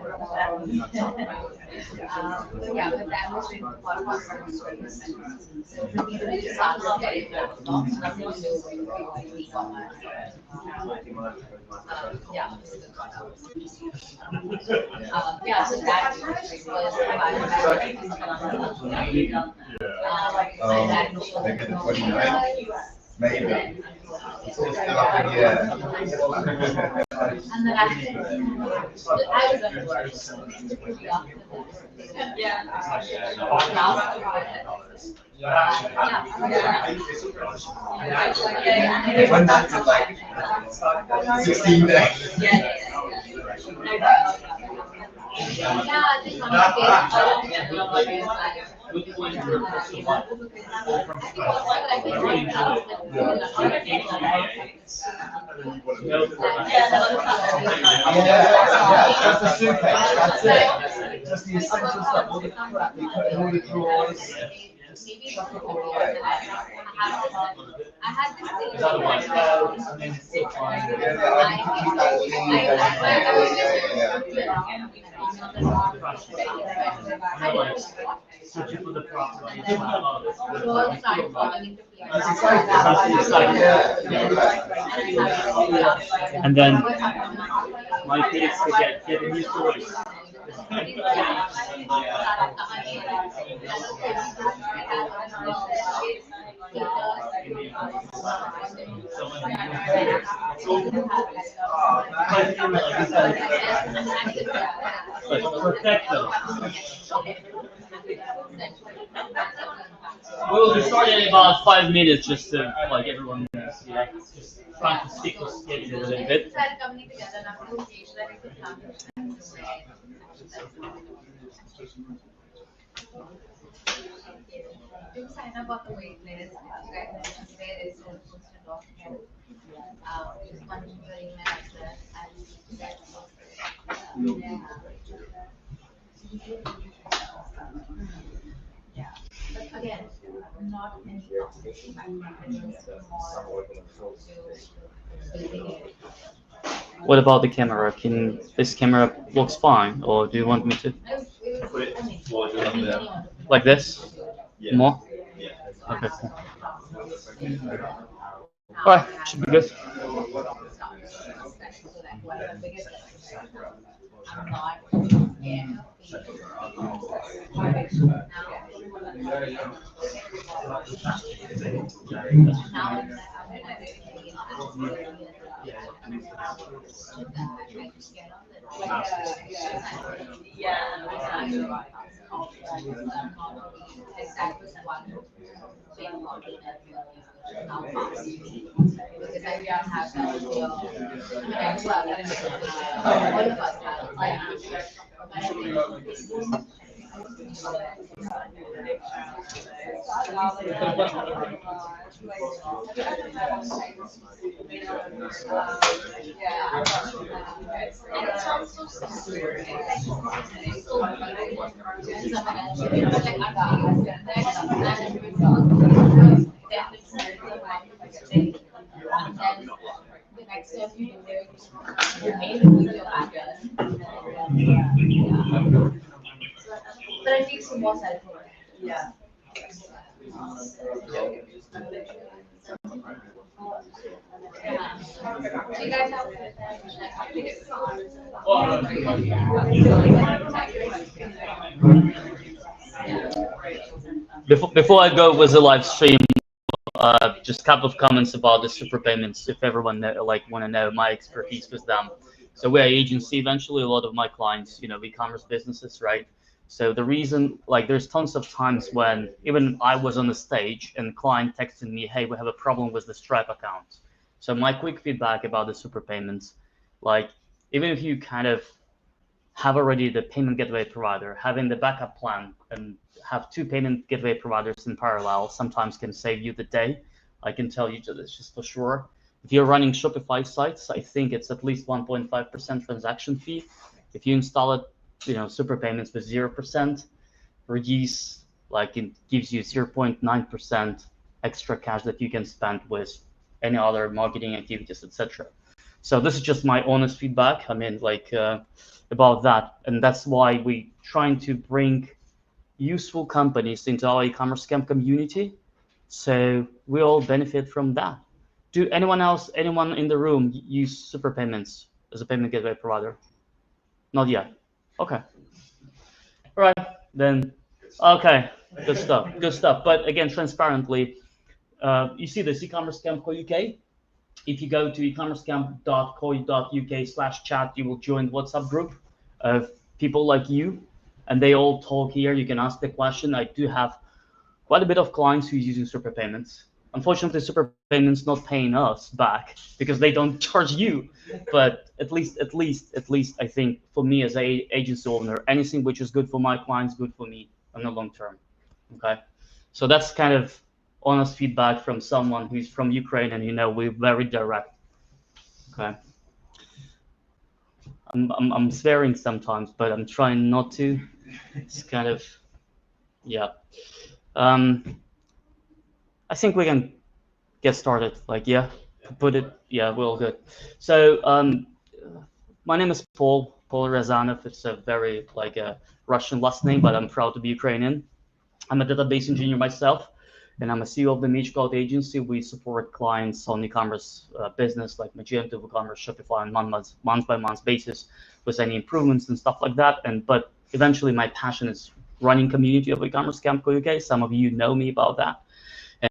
yeah, but that was in one of our yeah, so that Maybe the 29th, maybe. It's all still up in the air. And then I was It went down to like 16 days. Just the suitcase, that's it. Just the essential stuff, all the crap you put in all the drawers. Chuck it all away. I had this thing. I mean, it's still fine. And then my kids to get used to it. Protect them. We'll be starting in about 5 minutes, just to like everyone knows, yeah. Just trying to stick to schedule a little bit. Do sign up on the wait list. There is a posted document. Just punch your email address and yeah. But again, not in What about the camera? Can this camera looks fine, or do you want me to like this? Yeah. More? Yeah. Okay. All right, should be good. The next step you do there, you made a video pattern. But it takes some more self-work. Yeah. Do you guys have Before I go with the live stream, just a couple of comments about the SuperPayments. If everyone want to know my expertise with them. So we're an agency. Eventually, a lot of my clients, e-commerce businesses, right? So the reason, there's tons of times when even I was on the stage and client texted me, "Hey, we have a problem with the Stripe account." So my quick feedback about the SuperPayments, even if you kind of have already the payment gateway provider, having the backup plan and have 2 payment gateway providers in parallel sometimes can save you the day. I can tell you this just for sure. If you're running Shopify sites, I think it's at least 1.5% transaction fee. If you install it, SuperPayments with 0%, reduce, it gives you 0.9% extra cash that you can spend with any other marketing activities, etc. So this is just my honest feedback. I mean, about that, and that's why we trying to bring useful companies into our e-commerce scam community, so we all benefit from that. Do anyone in the room use SuperPayments as a payment gateway provider? Not yet. Okay. All right then. Okay. Good stuff. Good stuff. But again, transparently, you see this e-commerce scam UK. If you go to ecommercescam.co.uk/chat, you will join the WhatsApp group of people like you, and they all talk here. You can ask the question. I do have quite a bit of clients who are using SuperPayments. Unfortunately, SuperPayments not paying us back because they don't charge you. But at least, I think for me as a agency owner, anything which is good for my clients, good for me on the long term. Okay, so that's kind of honest feedback from someone who's from Ukraine, and we're very direct. Okay. I'm swearing sometimes, but I'm trying not to. It's kind of, yeah. I think we can get started. Yeah, we're all good. So my name is Paul Razanov. It's a very a Russian last name, but I'm proud to be Ukrainian. I'm a database engineer myself, and I'm a CEO of the Mage Cloud agency. We support clients on e-commerce business like Magento, WooCommerce, Shopify on month-by-month basis with any improvements and stuff like that. But eventually my passion is running community of e-commerce Camp UK. Some of you know me about that.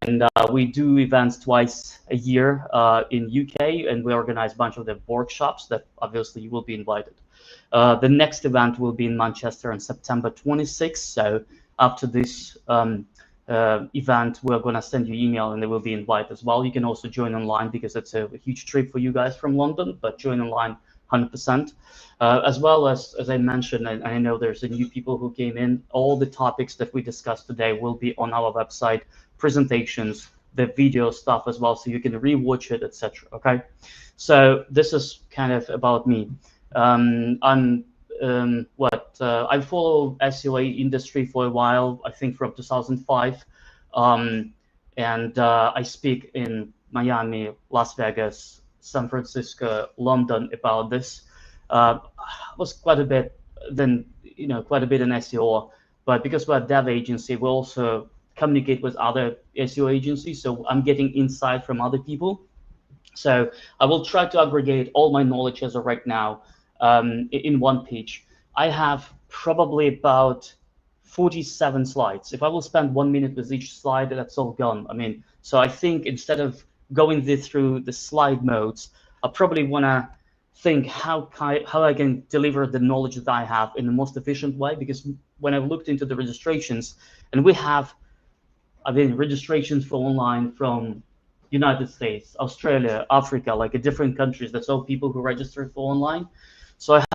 And we do events twice a year in UK, and we organize a bunch of the workshops that obviously you will be invited. The next event will be in Manchester on September 26th. So after this event, we're going to send you email and there will be invite as well. You can also join online because it's a huge trip for you guys from London, but join online 100%. As well as I mentioned, and I know there's a new people who came in, all the topics that we discussed today will be on our website, presentations, the video stuff as well, so you can rewatch it, etc. Okay, so this is kind of about me. I follow SEO industry for a while, I think from 2005, and I speak in Miami, Las Vegas, San Francisco, London about this. Was quite a bit in SEO, but because we're a dev agency, we also communicate with other SEO agencies, so I'm getting insight from other people. So I will try to aggregate all my knowledge as of right now in one page. I have probably about 47 slides. If I will spend 1 minute with each slide, that's all gone. I mean, so I think instead of going through the slide modes, I probably want to think how I can deliver the knowledge that I have in the most efficient way, because when I looked into the registrations, and we have, registrations for online from United States, Australia, Africa, like different countries, that's all people who registered for online. So I have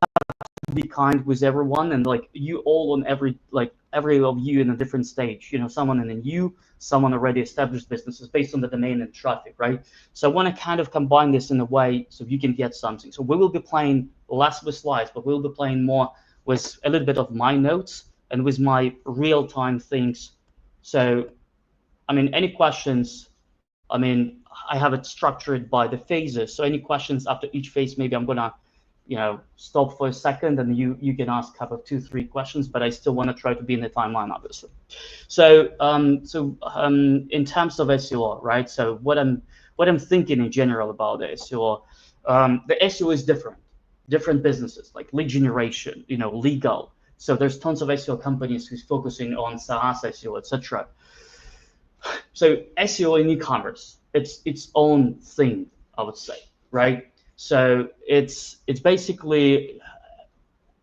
to be kind with everyone, and like you all on every of you in a different stage, someone in the new, someone already established businesses based on the domain and traffic, right? So I want to kind of combine this in a way so you can get something. So we will be playing less with slides, but we'll be playing more with a little bit of my notes and with my real-time things. So, any questions? I have it structured by the phases. So any questions after each phase, maybe I'm gonna stop for a second, and you can ask a couple of 2-3 questions, but I still want to try to be in the timeline, obviously. So in terms of SEO, right? So what I'm thinking in general about the SEO, the SEO is different businesses like lead generation, legal. So there's tons of SEO companies who's focusing on SaaS SEO, etc. So SEO in e-commerce, it's its own thing, I would say, right? So it's basically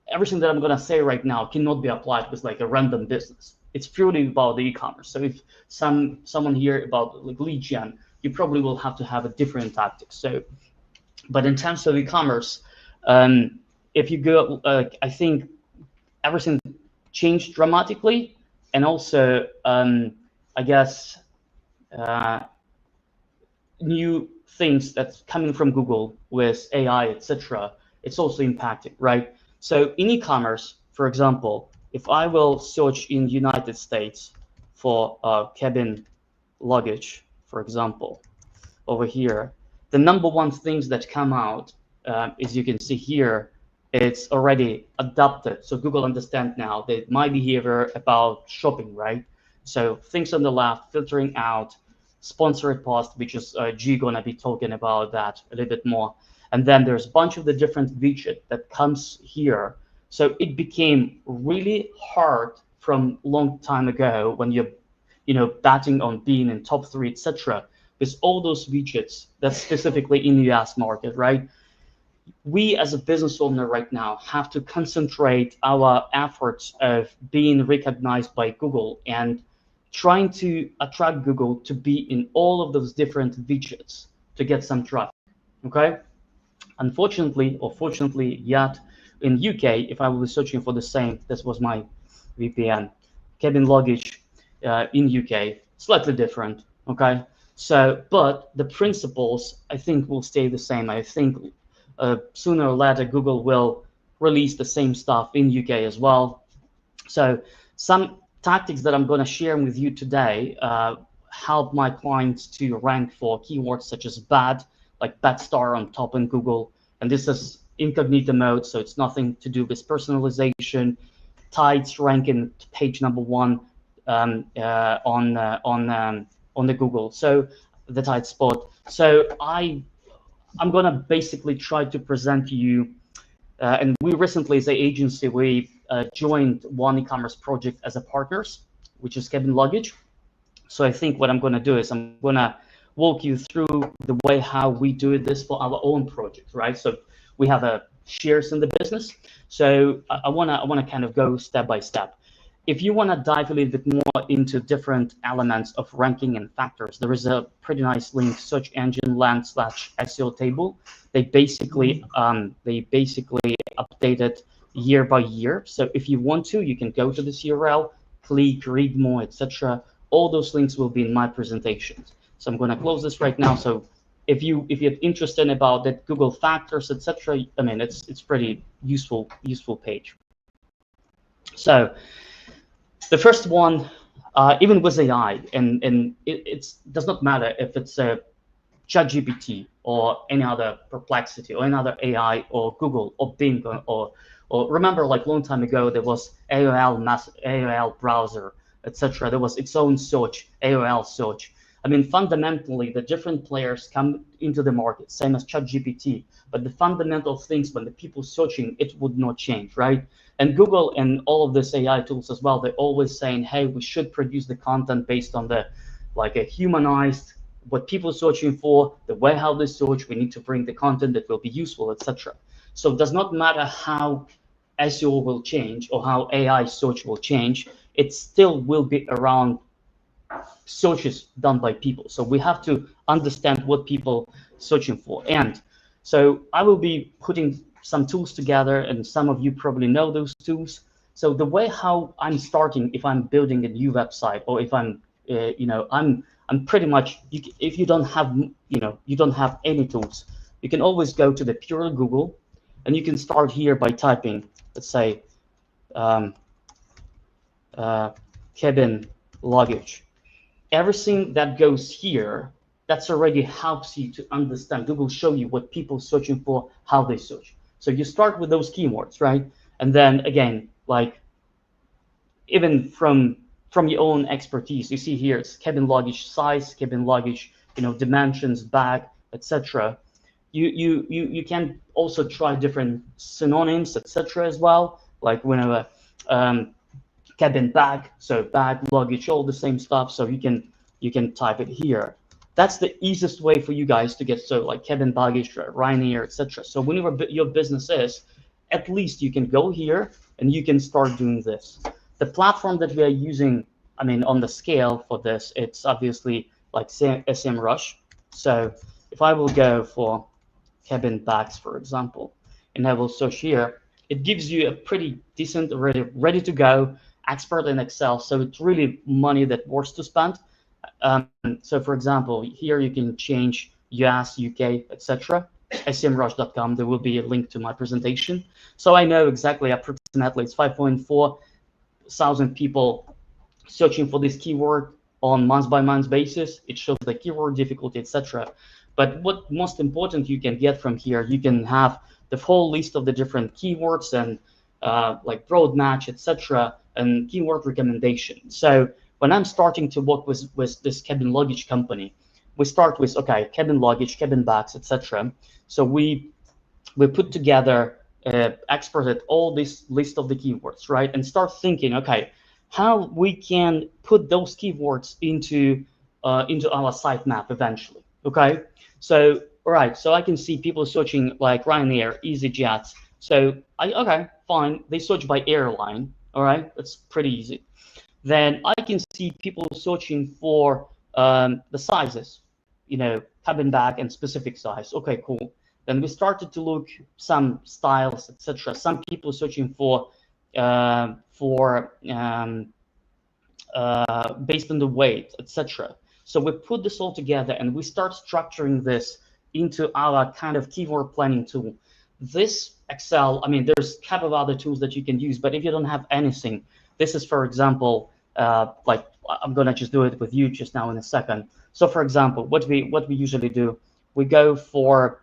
everything that I'm gonna say right now cannot be applied with like a random business. It's purely about the e-commerce. So if someone here about like lead gen, you probably will have to have a different tactics. So, but in terms of e-commerce, if you go, I think everything changed dramatically, and also I guess new things that's coming from Google with AI, etc. It's also impacting, right? So in e-commerce, for example, if I will search in United States for cabin luggage, for example, over here, the #1 things that come out, as you can see here, it's already adapted. So Google understands now that my behavior about shopping, right? So things on the left, filtering out, sponsored post, which is G gonna be talking about that a little bit more. And then there's a bunch of the different widget that comes here. So it became really hard from long time ago when you're, batting on being in top 3, etc. Because all those widgets, that's specifically in the US market, right? We as a business owner right now have to concentrate our efforts of being recognized by Google and trying to attract Google to be in all of those different widgets to get some traffic, okay? Unfortunately, or fortunately yet, in UK, if I will be searching for the same, this was my VPN, cabin luggage in UK, slightly different, okay? So, but the principles, I think, will stay the same. I think sooner or later, Google will release the same stuff in UK as well. So some tactics that I'm going to share with you today help my clients to rank for keywords such as bad, like bad star on top in Google. And this is incognito mode, so it's nothing to do with personalization. Tights ranking page #1 on the Google. So the tight spot. So I'm going to basically try to present to you, and we recently as an agency, we joined one e-commerce project as a partners, which is cabin luggage. So I think what I'm going to do is I'm going to walk you through the way how we do this for our own project, right? So we have shares in the business. So I want to kind of go step by step. If you want to dive a little bit more into different elements of ranking and factors, there is a pretty nice link, search engine land/SEO table. They basically update it year by year. So if you want to, you can go to this URL, click, read more, etc. All those links will be in my presentations. So I'm going to close this right now. So if you're interested about that Google factors, etc., I mean it's pretty useful page. So the first one, even with AI, and it does not matter if it's a ChatGPT or any other Perplexity or any other AI or Google or Bing or remember, like long time ago there was AOL browser, etc. There was its own search, AOL search. I mean, fundamentally, the different players come into the market, same as ChatGPT, but the fundamental things when the people searching, it would not change, right? And Google and all of this AI tools as well, they're always saying, hey, we should produce the content based on the, like a humanized, what people are searching for, the way how they search, we need to bring the content that will be useful, etc. So it does not matter how SEO will change or how AI search will change, it still will be around searches done by people. So we have to understand what people searching for. And so I will be putting some tools together, and some of you probably know those tools. So the way how I'm starting, if I'm building a new website, or if I'm, I'm pretty much, if you don't have, you don't have any tools, you can always go to the pure Google, and you can start here by typing, let's say, cabin luggage. Everything that goes here, that's already helps you to understand. Google show you what people searching for, how they search. So you start with those keywords, right? And then again, like even from your own expertise, you see here it's cabin luggage size, cabin luggage, dimensions, bag, etc. You can also try different synonyms, etc. as well. Like whenever cabin bag, so bag, luggage, all the same stuff. So you can type it here. That's the easiest way for you guys to get, so like cabin baggage, Ryanair, etc. So whenever your business is, at least you can go here and you can start doing this. The platform that we are using, I mean, on the scale for this, it's obviously like SEMrush. So if I will go for cabin bags, for example, and I will search here, it gives you a pretty decent, ready to go, expert in Excel. So it's really money that worth to spend. So for example, here you can change US, UK, etc. SEMrush.com. There will be a link to my presentation. So I know exactly, approximately, it's 5.4 thousand people searching for this keyword on month-by-month basis. It shows the keyword difficulty, etc. But what most important you can get from here, you can have the whole list of the different keywords and like broad match, etc. and keyword recommendation. So when I'm starting to work with this cabin luggage company, we start with, okay, cabin luggage, cabin bags, etc. So we put together, exported all this list of the keywords, right, and start thinking, okay, how we can put those keywords into our sitemap eventually. Okay, so all right, so I can see people searching like Ryanair, EasyJet. So okay, fine, they search by airline. All right, that's pretty easy. Then I can see people searching for the sizes, cabin bag and specific size. Okay, cool. Then we started to look some styles, etc. Some people searching for based on the weight, etc. So we put this all together and we start structuring this into our kind of keyword planning tool. This Excel, I mean, there's a couple of other tools that you can use, but if you don't have anything, this is, for example, like I'm gonna just do it with you just now in a second. So for example, what we usually do, we go for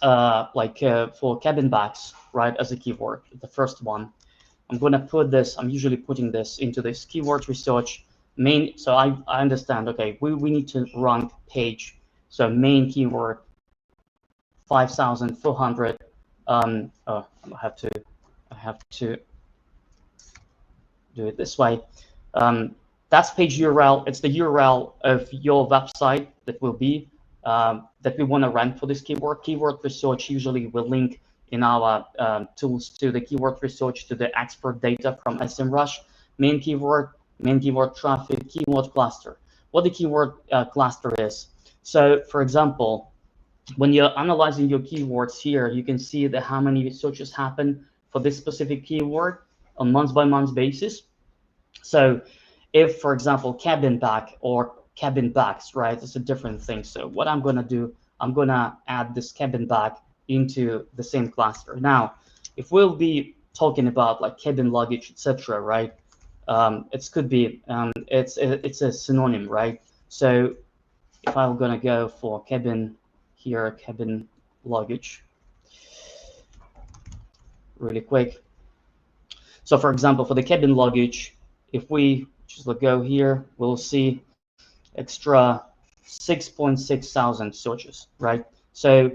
for cabin bags, right, as a keyword, the first one. I'm gonna put this, I'm usually putting this into this keyword research main. So I understand, okay, we need to rank page. So main keyword 5,400. Oh, I have to do it this way. That's page URL. It's the URL of your website that will be that we want to rank for this keyword. Keyword research usually will link in our tools to the keyword research, to the expert data from SEMrush, main keyword traffic, keyword cluster. What the keyword cluster is. So, for example, when you're analyzing your keywords here, you can see that how many searches happen for this specific keyword on month-by-month basis. So if, for example, cabin back or cabin backs, right, it's a different thing. So what I'm going to do, I'm going to add this cabin back into the same cluster. Now, if we'll be talking about like cabin luggage, etc., right, it could be, it's a synonym, right? So if I'm going to go for cabin here, cabin luggage, really quick. So for example, for the cabin luggage, if we just go here, we'll see extra 6.6 thousand searches, right? So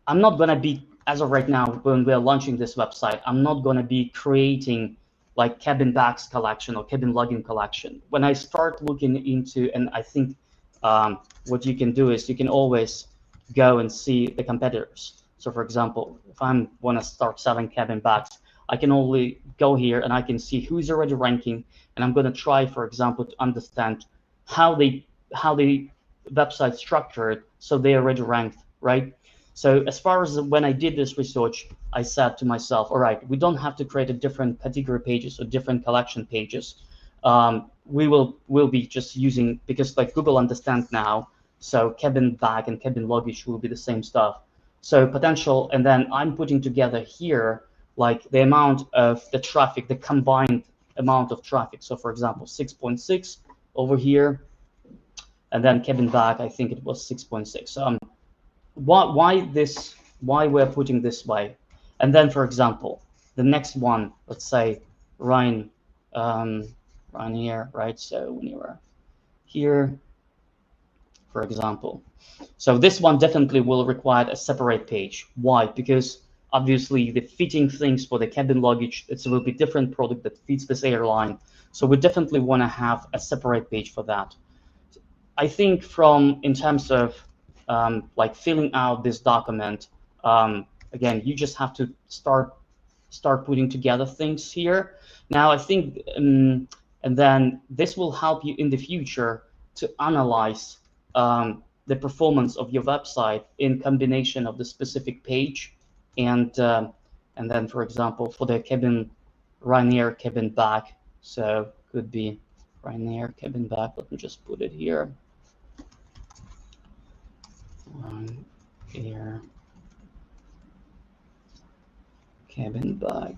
I'm not going to be, as of right now, when we're launching this website, I'm not going to be creating like cabin bags collection or cabin lugging collection. When I start looking into, and I think what you can do is you can always go and see the competitors. So for example, if I want to start selling cabin bags, I can only go here and I can see who's already ranking, and I'm going to try, for example, to understand how the website structured so they already ranked, right? So as far as when I did this research, I said to myself, all right, we don't have to create a different category pages or different collection pages. We'll be just using, because like Google understands now, so cabin bag and cabin luggage will be the same stuff. So potential, and then I'm putting together here like the amount of the traffic, the combined amount of traffic. So for example, 6.6 over here, and then cabin bag, I think it was 6.6. Why we're putting this way? And then, for example, the next one, let's say Ryan here, right? So when you are here, for example, so this one definitely will require a separate page. Why? Because obviously the fitting things for the cabin luggage, it's a little bit different product that fits this airline. So we definitely want to have a separate page for that. I think in terms of like filling out this document, again, you just have to start putting together things here. Now, I think, and then this will help you in the future to analyze the performance of your website in combination of the specific page and then, for example, for the cabin Ryanair cabin bag, so could be Ryanair cabin bag. Let me just put it here. Ryanair cabin bag.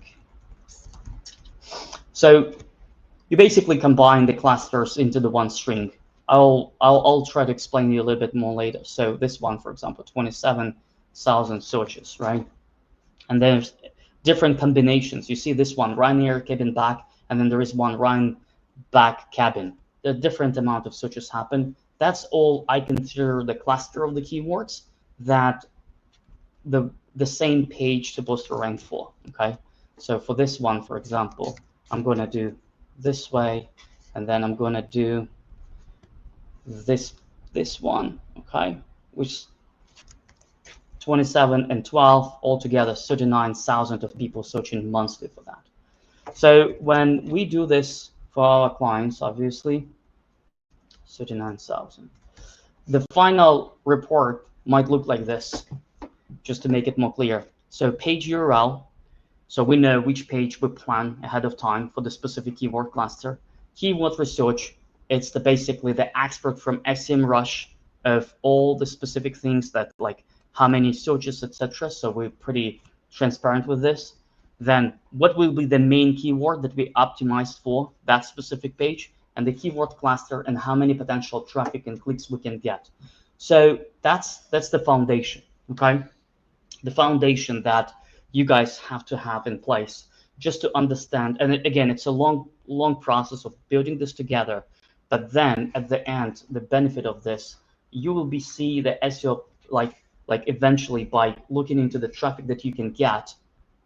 So you basically combine the clusters into the one string. I'll try to explain you a little bit more later. So this one, for example, 27,000 searches, right? And there's different combinations. You see this one, Ryanair cabin bag, and then there is one Ryan back cabin. The different amount of searches happen. That's all I consider the cluster of the keywords that the same page supposed to rank for. Okay, so for this one, for example, I'm going to do this way, and then I'm going to do this one. Okay, which 27 and 12 altogether, 39,000 of people searching monthly for that. So when we do this for our clients, obviously 39,000. The final report might look like this, just to make it more clear. So page URL, so we know which page we plan ahead of time for the specific keyword cluster. Keyword research, it's basically the expert from SEMrush of all the specific things that like how many searches, etc. So we're pretty transparent with this. Then what will be the main keyword that we optimized for that specific page, and the keyword cluster, and how many potential traffic and clicks we can get. So that's the foundation, okay? The foundation that you guys have to have in place just to understand. And again, it's a long process of building this together. But then at the end, the benefit of this, you will be see the SEO like eventually by looking into the traffic that you can get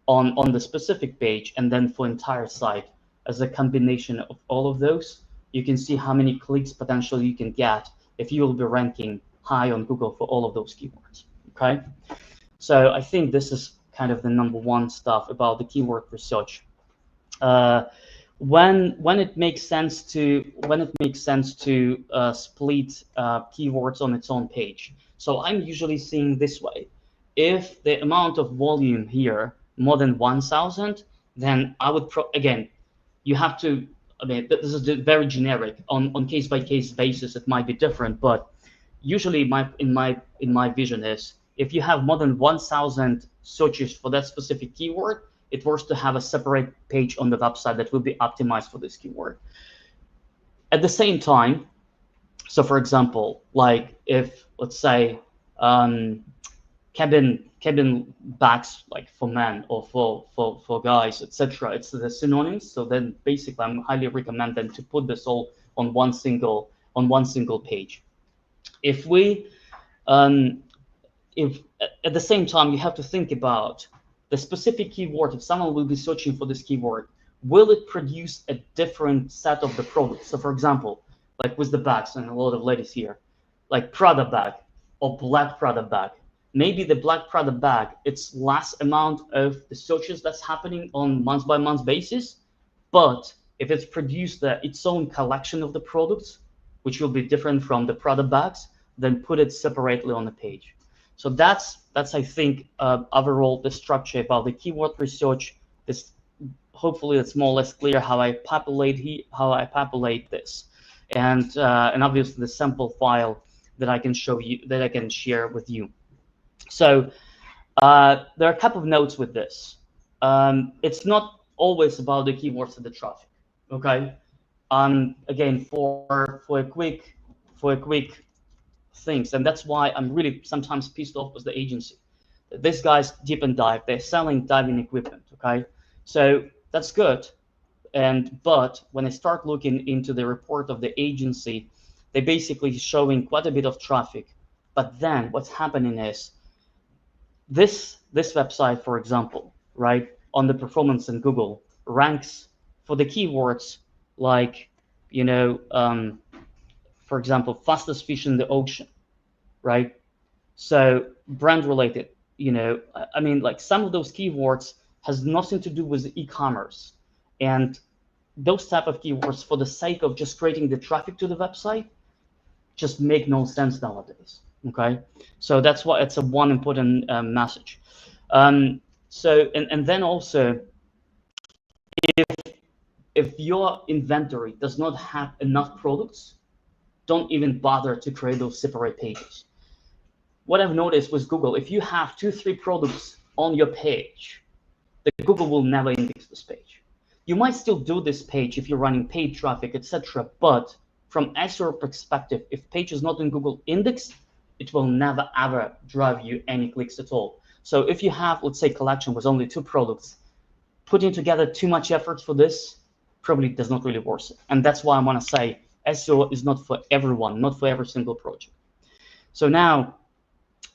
on the specific page, and then for entire site, as a combination of all of those, you can see how many clicks potentially you can get if you will be ranking high on Google for all of those keywords. Okay, so I think this is kind of the #1 stuff about the keyword research. When it makes sense to split keywords on its own page. So I'm usually seeing this way: if the amount of volume here more than 1,000, then I would again, you have to. I mean, this is very generic. On case-by-case basis, it might be different, but usually in my vision is, if you have more than 1,000 searches for that specific keyword, it works to have a separate page on the website that will be optimized for this keyword. At the same time, so for example, like if, let's say, cabin bags, like for men or for guys, etc., it's the synonyms. So then basically I'm highly recommend them to put this all on one single page. If at the same time you have to think about the specific keyword. If someone will be searching for this keyword, will it produce a different set of the products? So for example, like with the bags, and a lot of ladies here, like Prada bag or black Prada bag. Maybe the black Prada bag, it's less amount of the searches that's happening on month-by-month basis, but if it's produced its own collection of the products, which will be different from the Prada bags, then put it separately on the page. So that's I think overall the structure about the keyword research. Is hopefully it's more or less clear how I populate this, and obviously the sample file that I can show you, that I can share with you. So there are a couple of notes with this. It's not always about the keywords and the traffic. Okay. Again, for a quick things, and that's why I'm really sometimes pissed off with the agency. These guys dip and dive. They're selling diving equipment. Okay, so that's good. But when I start looking into the report of the agency, they're basically showing quite a bit of traffic. But then what's happening is this website, for example, right, on the performance in Google ranks for the keywords like, for example, fastest fish in the ocean, right? So brand related, I mean, like some of those keywords has nothing to do with e-commerce, and those type of keywords, for the sake of just creating the traffic to the website, just make no sense nowadays. Okay, so that's why it's a one important message. So and then also, if your inventory does not have enough products, don't even bother to create those separate pages. What I've noticed with Google, if you have 2-3 products on your page, the Google will never index this page. You might still do this page if you're running paid traffic, etc. But from SEO perspective, if page is not in Google index, it will never ever drive you any clicks at all. So if you have, let's say, collection with only 2 products, putting together too much effort for this probably does not really worth it. And that's why I want to say SEO is not for everyone, not for every single project. So now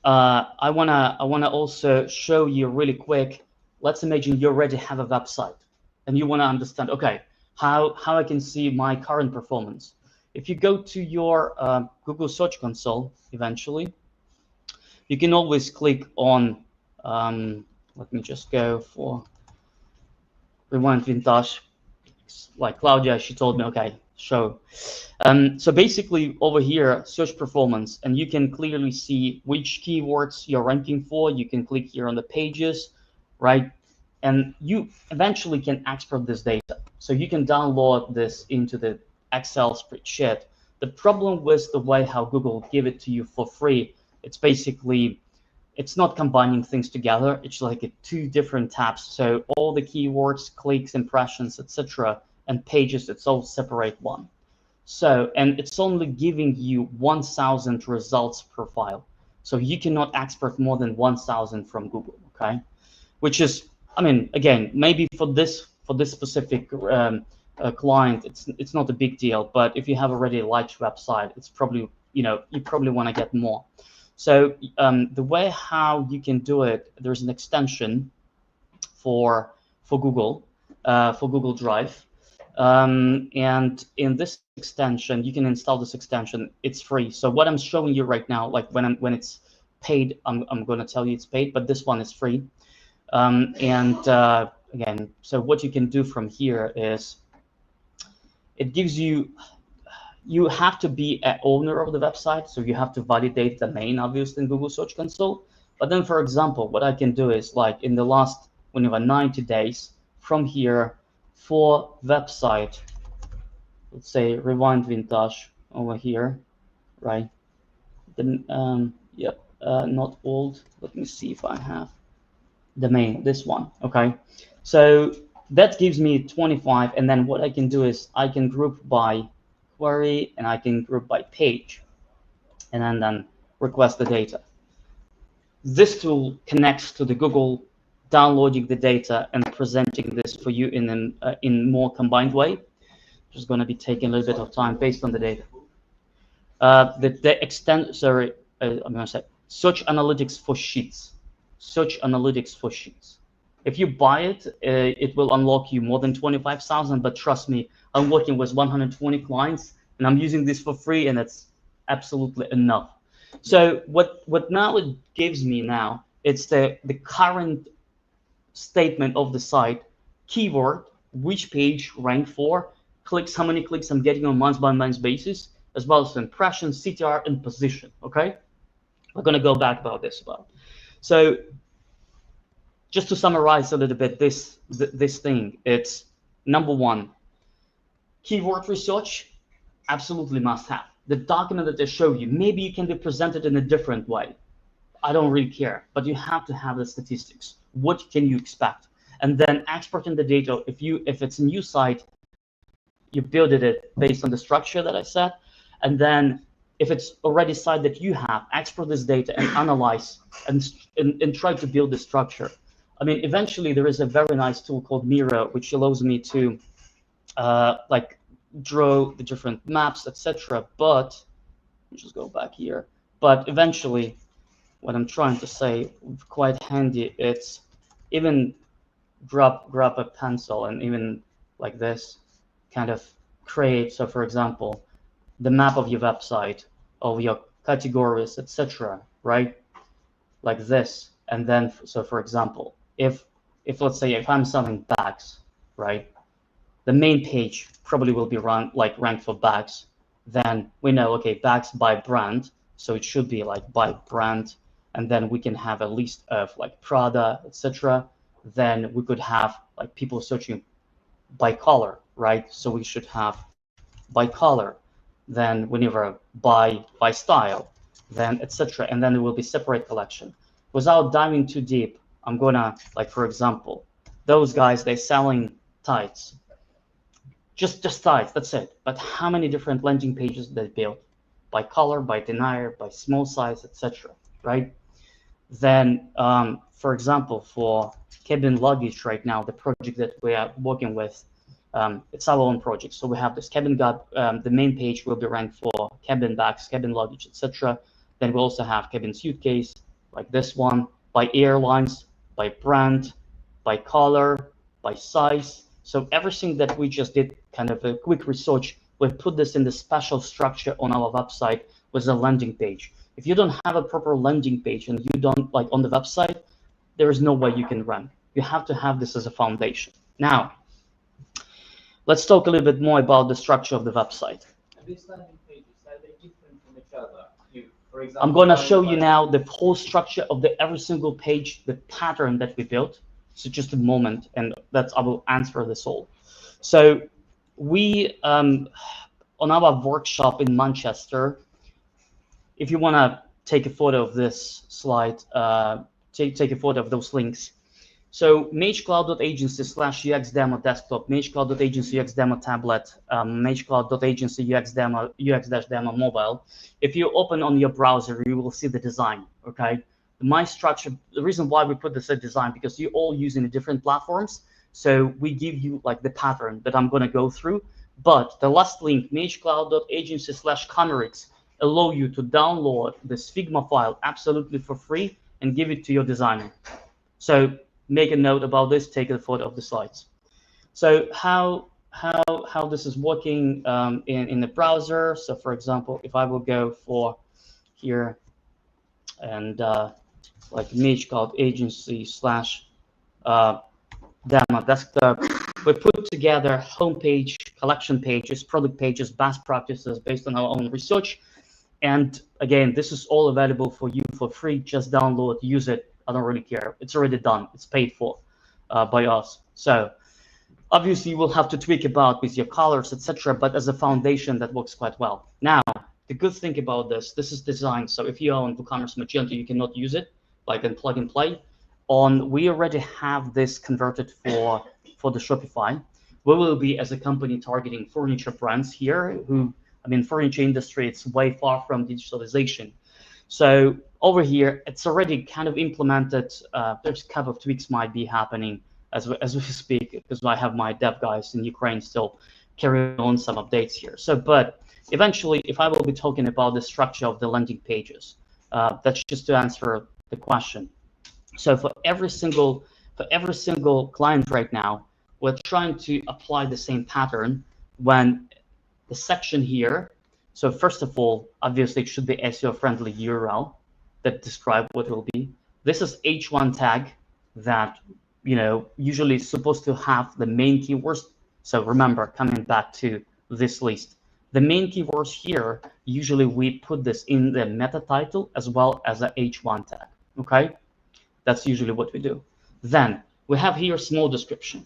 I wanna also show you really quick. Let's imagine you already have a website and you want to understand, okay, how I can see my current performance. If you go to your Google Search Console, eventually, you can always click on. Let me just go for Rewind Vintage. Like Claudia, she told me, okay, show. So basically over here, search performance, and you can clearly see which keywords you're ranking for. You can click here on the pages, right? And you eventually can export this data. So you can download this into the Excel spreadsheet. The problem with the way how Google give it to you for free, it's basically, it's not combining things together. It's like 2 different tabs. So all the keywords, clicks, impressions, etc., and pages, it's all separate one. So, and it's only giving you 1,000 results per file. So you cannot export more than 1,000 from Google, okay? Which is, I mean, again, maybe for this specific client, it's not a big deal. But if you have already a large website, it's probably, you probably want to get more. So the way how you can do it, there's an extension for Google Drive, And in this extension, you can install this extension. It's free. So what I'm showing you right now, like when it's paid, I'm going to tell you it's paid, but this one is free. Again, so what you can do from here is it gives you, you have to be an owner of the website, so you have to validate the domain, obviously, in Google Search Console. But then, for example, what I can do is, like in the last, whenever 90 days, from here, for website, let's say Rewind Vintage over here, right? Then, yep, not old. Let me see if I have domain, this one, okay? So that gives me 25, and then what I can do is I can group by query, and I can group by page, and then request the data. This tool connects to the Google, downloading the data and presenting this for you in more combined way. Just going to be taking a little bit of time based on the data. I'm going to say search analytics for sheets. Search analytics for sheets. If you buy it, it will unlock you more than 25,000. But trust me, I'm working with 120 clients, and I'm using this for free, and it's absolutely enough. So what now it gives me now, it's the current statement of the site, keyword, which page ranked for, clicks, how many clicks I'm getting on month-by-month basis, as well as impressions, CTR, and position. Okay, we're going to go back about this. So just to summarize a little bit, this thing, it's number one, keyword research, absolutely must have. The document that they show you, maybe you can be presented in a different way. I don't really care, but you have to have the statistics. What can you expect? And then exporting the data. If it's a new site, you build it based on the structure that I said. And then if it's already a site that you have, export this data and analyze and try to build the structure. I mean, eventually there is a very nice tool called Miro, which allows me to like draw the different maps, etc. But let me just go back here. But eventually, what I'm trying to say, quite handy, it's even grab a pencil and even like this, kind of create. So for example, the map of your website, of your categories, etc. Right, like this. And then, so for example, if let's say if I'm selling bags, right, the main page probably will be ranked for bags. Then we know, okay, bags by brand, so it should be like by brand, and then we can have a list of like Prada, etc. Then we could have like people searching by color, right? So we should have by color. Then whenever by style, then etc. And then there will be separate collection. Without diving too deep, I'm gonna, like, for example, those guys, they're selling tights. Just tights, that's it. But how many different landing pages they built? By color, by denier, by small size, etc. Right? Then, for example, for cabin luggage right now, the project that we are working with, it's our own project. So we have this cabin guide. The main page will be ranked for cabin bags, cabin luggage, etc. Then we also have cabin suitcase, like this one, by airlines, by brand, by color, by size. So everything that we just did, kind of a quick research, we put this in the special structure on our website with a landing page. If you don't have a proper landing page and you don't, like, on the website, there is no way you can run. You have to have this as a foundation. Now, let's talk a little bit more about the structure of the website. And these landing pages, are they different from each other? For example, I'm going to show you now the whole structure of every single page, the pattern that we built. So just a moment, and I will answer this all. So we, on our workshop in Manchester, if you want to take a photo of this slide, take a photo of those links. So magecloud.agency/UX-demo desktop, magecloud.agency UX-demo tablet, magecloud.agency UX-demo mobile. If you open on your browser, you will see the design, okay? My structure, the reason why we put this as design, because you're all using different platforms. So we give you like the pattern that I'm going to go through. But the last link, magecloud.agency/Comerix, allow you to download this Figma file absolutely for free and give it to your designer. So make a note about this, take a photo of the slides. So how how this is working in the browser. So for example, if I will go for here and like image called agency slash demo desktop, we put together homepage, collection pages, product pages, best practices based on our own research. And again, this is all available for you for free. Just download, use it. I don't really care. It's already done. It's paid for by us. So obviously, you will have to tweak about with your colors, etc. But as a foundation, that works quite well. Now, the good thing about this is designed. So if you are on WooCommerce Magento, you cannot use it like in plug and play. We already have this converted for the Shopify. We will be, as a company, targeting furniture brands here who, I mean, furniture industry, it's way far from digitalization. So over here, it's already kind of implemented. There's a couple of tweaks might be happening as we speak, because I have my dev guys in Ukraine still carrying on some updates here. So, but eventually, if I will be talking about the structure of the landing pages, that's just to answer the question. So for every single client right now, we're trying to apply the same pattern when the section here. So first of all, obviously it should be SEO friendly URL that describe what it will be. This is H1 tag that, you know, usually is supposed to have the main keywords. So remember, coming back to this list, the main keywords here, usually we put this in the meta title as well as a H1 tag, okay? That's usually what we do. Then we have here small description.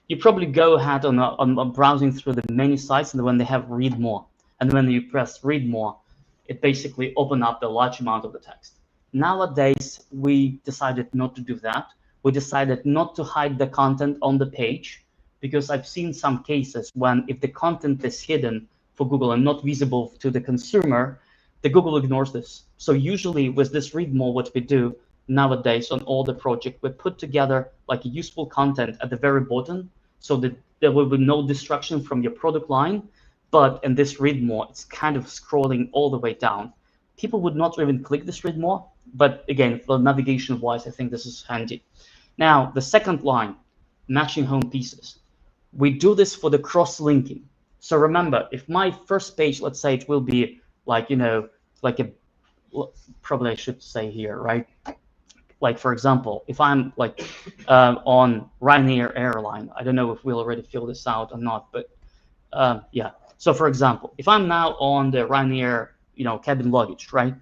You probably go ahead on browsing through the many sites, and when they have read more, and when you press read more, it basically open up the large amount of the text. Nowadays, we decided not to do that. We decided not to hide the content on the page, because I've seen some cases when if the content is hidden for Google and not visible to the consumer, the Google ignores this. So usually with this read more, what we do nowadays on all the project, we put together like a useful content at the very bottom, so that there will be no distraction from your product line. But in this read more, it's kind of scrolling all the way down. People would not even click this read more, but again, for navigation wise, I think this is handy. Now, the second line, matching home pieces. We do this for the cross-linking. So remember, if my first page, let's say it will be like, you know, like a, probably I should say here, right? Like, for example, if I'm like on Ryanair airline, I don't know if we'll already fill this out or not, but yeah. So for example, if I'm now on the Ryanair, you know, cabin luggage, right?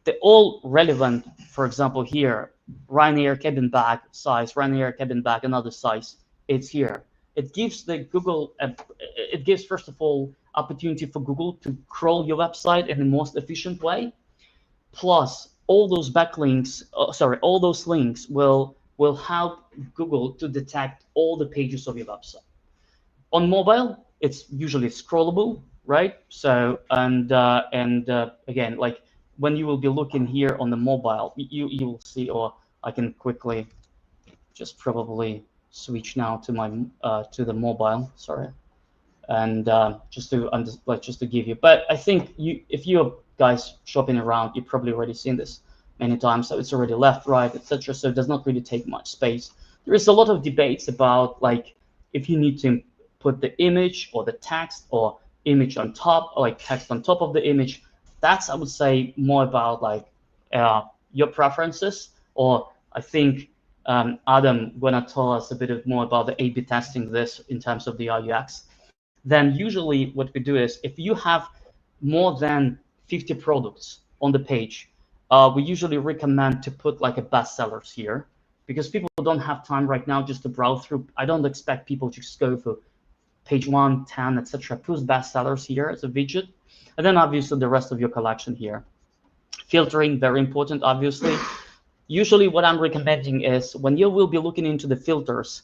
They're all relevant, for example, here, Ryanair cabin bag size, Ryanair cabin bag, another size, it's here. It gives the Google, it gives, first of all, opportunity for Google to crawl your website in the most efficient way. Plus, all those backlinks, all those links will help Google to detect all the pages of your website. On mobile, it's usually scrollable, right? So, and again, like when you will be looking here on the mobile, you will see, or I can quickly just probably switch now to my to the mobile, sorry, and just to give you. But I think if you're guys shopping around, you've probably already seen this many times. So it's already left, right, etc. So it does not really take much space. There is a lot of debates about like if you need to put the image or the text or image on top, or like text on top of the image. That's, I would say, more about like your preferences. Or I think Adam gonna tell us a bit more about the A/B testing this in terms of the UX. Then usually what we do is if you have more than 50 products on the page, we usually recommend to put like a bestsellers here, because people don't have time right now just to browse through. I don't expect people to just go for page 1, 10, etc. Put bestsellers here as a widget, and then obviously the rest of your collection here. Filtering, very important, obviously. Usually what I'm recommending is when you will be looking into the filters,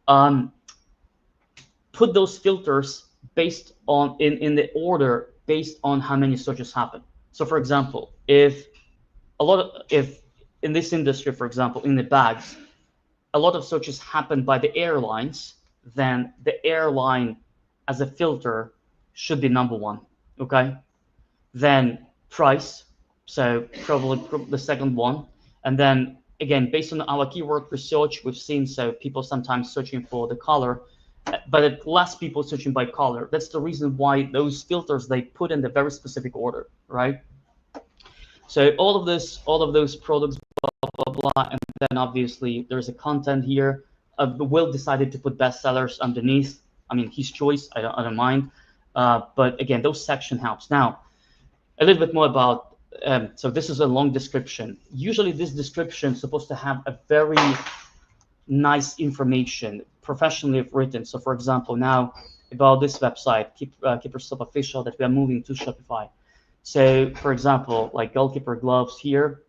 put those filters based on in the order based on how many searches happen. So for example, if in this industry, for example, in the bags, a lot of searches happen by the airlines, then the airline as a filter should be number 1, okay? Then price, so probably the second one. And then again, based on our keyword research, we've seen so people sometimes searching for the color. but less people searching by color. That's the reason why those filters they put in the very specific order, right? So all of those products, blah blah blah, and then obviously there's a content here. Will decided to put bestsellers underneath. I mean, his choice. I don't mind. But again, those section helps. Now, a little bit more about. So this is a long description. Usually, this description is supposed to have a very nice information, professionally written. So, for example, now about this website, Keeper Stop Official, that we are moving to Shopify. So, for example, like goalkeeper gloves here,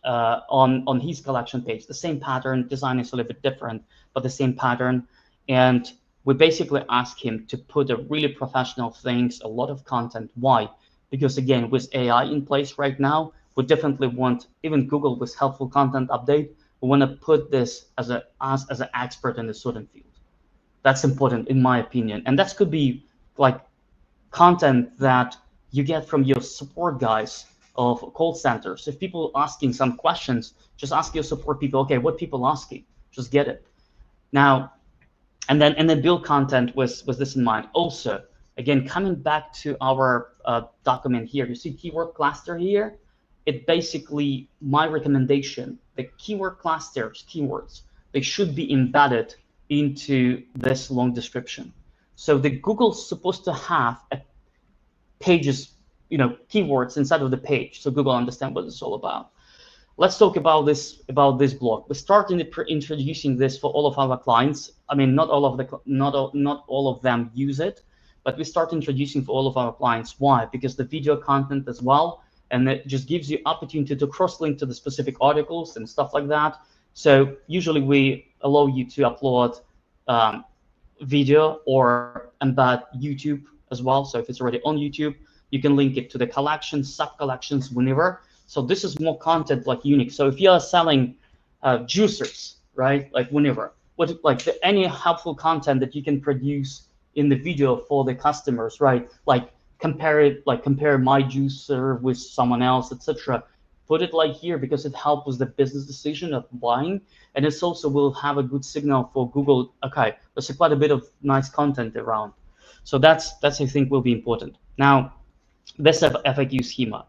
on his collection page, the same pattern, design is a little bit different, but the same pattern. And we basically ask him to put a really professional things, a lot of content. Why? Because again, with AI in place right now, we definitely want, even Google with helpful content update, we want to put this as an expert in a certain field. That's important in my opinion. And that could be like content that you get from your support guys of call centers. If people asking some questions, just ask your support people, okay, what people asking? Just get it. Now, and then build content with this in mind. Also, again, coming back to our document here, you see keyword cluster here? It basically, my recommendation, the keyword clusters, keywords, they should be embedded into this long description. So the Google's supposed to have a pages, keywords inside of the page, so Google understand what it's all about. Let's talk about this block. We're starting introducing this for all of our clients. I mean, not all of them use it, but we start introducing for all of our clients. Why? Because the video content as well, and it just gives you opportunity to cross-link to the specific articles and stuff like that. So usually we allow you to upload video or embed YouTube as well. So if it's already on YouTube, you can link it to the collections, sub-collections, whenever. So this is more content like unique. So if you are selling juicers, right, like whenever, any helpful content that you can produce in the video for the customers, right, like compare my juicer with someone else, etc. Put it like here because it helps with the business decision of buying, and it's also will have a good signal for Google. Okay, there's quite a bit of nice content around, so that's I think will be important. Now, this FAQ schema.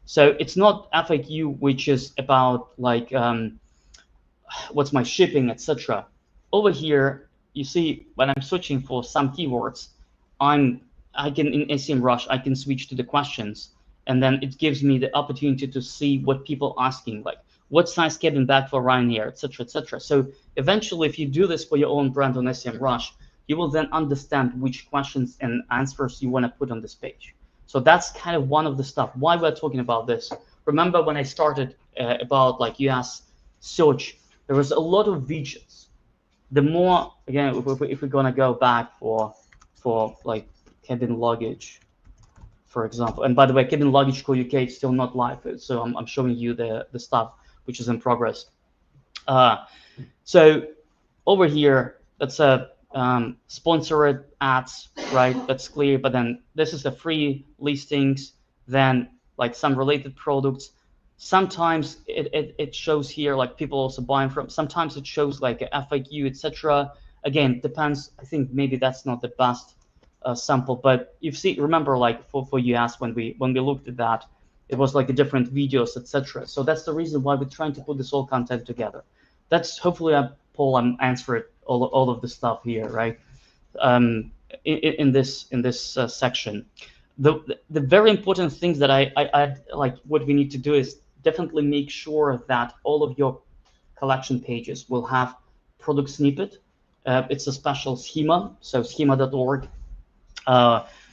So it's not FAQ which is about like what's my shipping, etc. Over here, you see when I'm searching for some keywords, I can in SEMrush I can switch to the questions, and then it gives me the opportunity to see what people asking, like what size cabin bag for Ryanair, etc., etc. So eventually, if you do this for your own brand on SEMrush, you will then understand which questions and answers you want to put on this page. So that's kind of one of the stuff why we're talking about this. Remember when I started about like US search, there was a lot of widgets. The more, again, if we're gonna go back for like cabin luggage, for example, and by the way, cabin luggage co UK is still not live, so I'm showing you the stuff which is in progress. So over here, that's a sponsored ads, right? That's clear. But then this is the free listings, then like some related products. Sometimes it shows here like people also buying from. Sometimes it shows like a FAQ, etc. Again, depends. I think maybe that's not the best sample, but you see, remember like for US when we looked at that, it was like a different videos, etc. So that's the reason why we're trying to put this all content together. That's hopefully Paul, I'm answering all of the stuff here, right? In this section, the very important things that I like what we need to do is definitely make sure that all of your collection pages will have product snippet. It's a special schema, so schema.org.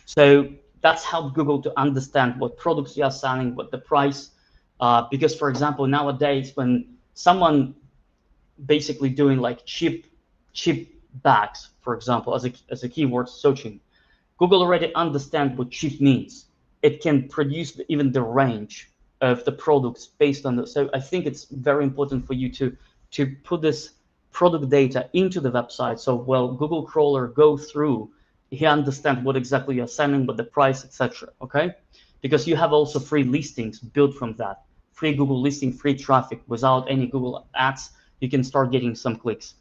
So that's helped Google to understand what products you are selling, what the price. Because for example, nowadays when someone basically doing like cheap bags, for example, as a keyword searching, Google already understands what cheap means. It can produce even the range of the products based on this. So I think it's very important for you to put this product data into the website. So while Google crawler go through, he understands what exactly you're selling, what the price, etc. Okay, because you have also free listings built from that. Free Google listing, free traffic without any Google ads. You can start getting some clicks.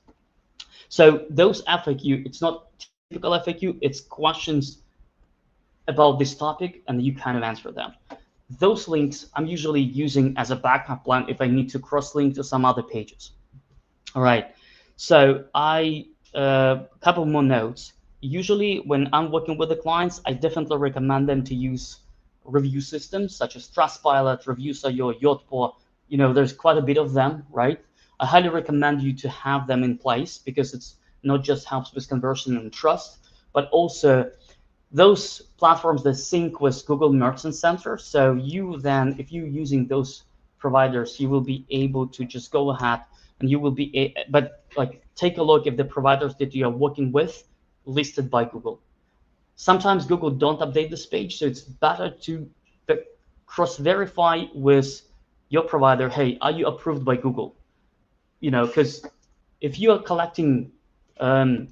So those FAQ, it's not typical FAQ. It's questions about this topic, and you kind of answer them. Those links I'm usually using as a backup plan if I need to cross-link to some other pages. All right, so couple more notes. Usually when I'm working with the clients, I definitely recommend them to use review systems such as Trustpilot, Reviews.io, Yotpo. You know, there's quite a bit of them, right? I highly recommend you to have them in place because it's not just helps with conversion and trust, but also those platforms that sync with Google Merchant Center. So you then, if you're using those providers, you will be able to just go ahead and you will be, but like take a look if the providers that you are working with listed by Google. Sometimes Google don't update this page, so it's better to cross-verify with your provider. Hey, are you approved by Google? You know, because if you are collecting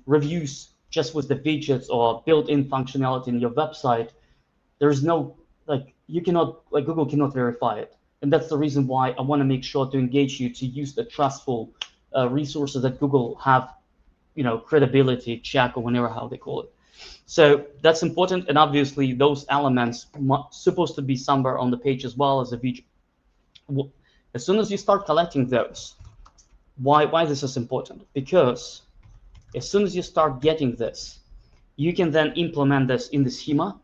reviews just with the widgets or built-in functionality in your website, there's no, like, you cannot, like, Google cannot verify it. And that's the reason why I want to make sure to engage you to use the trustful resources that Google have, you know, credibility check or whatever how they call it. So that's important, and obviously those elements supposed to be somewhere on the page as well as a widget. As soon as you start collecting those, why this is important? Because as soon as you start getting this, you can then implement this in the schema.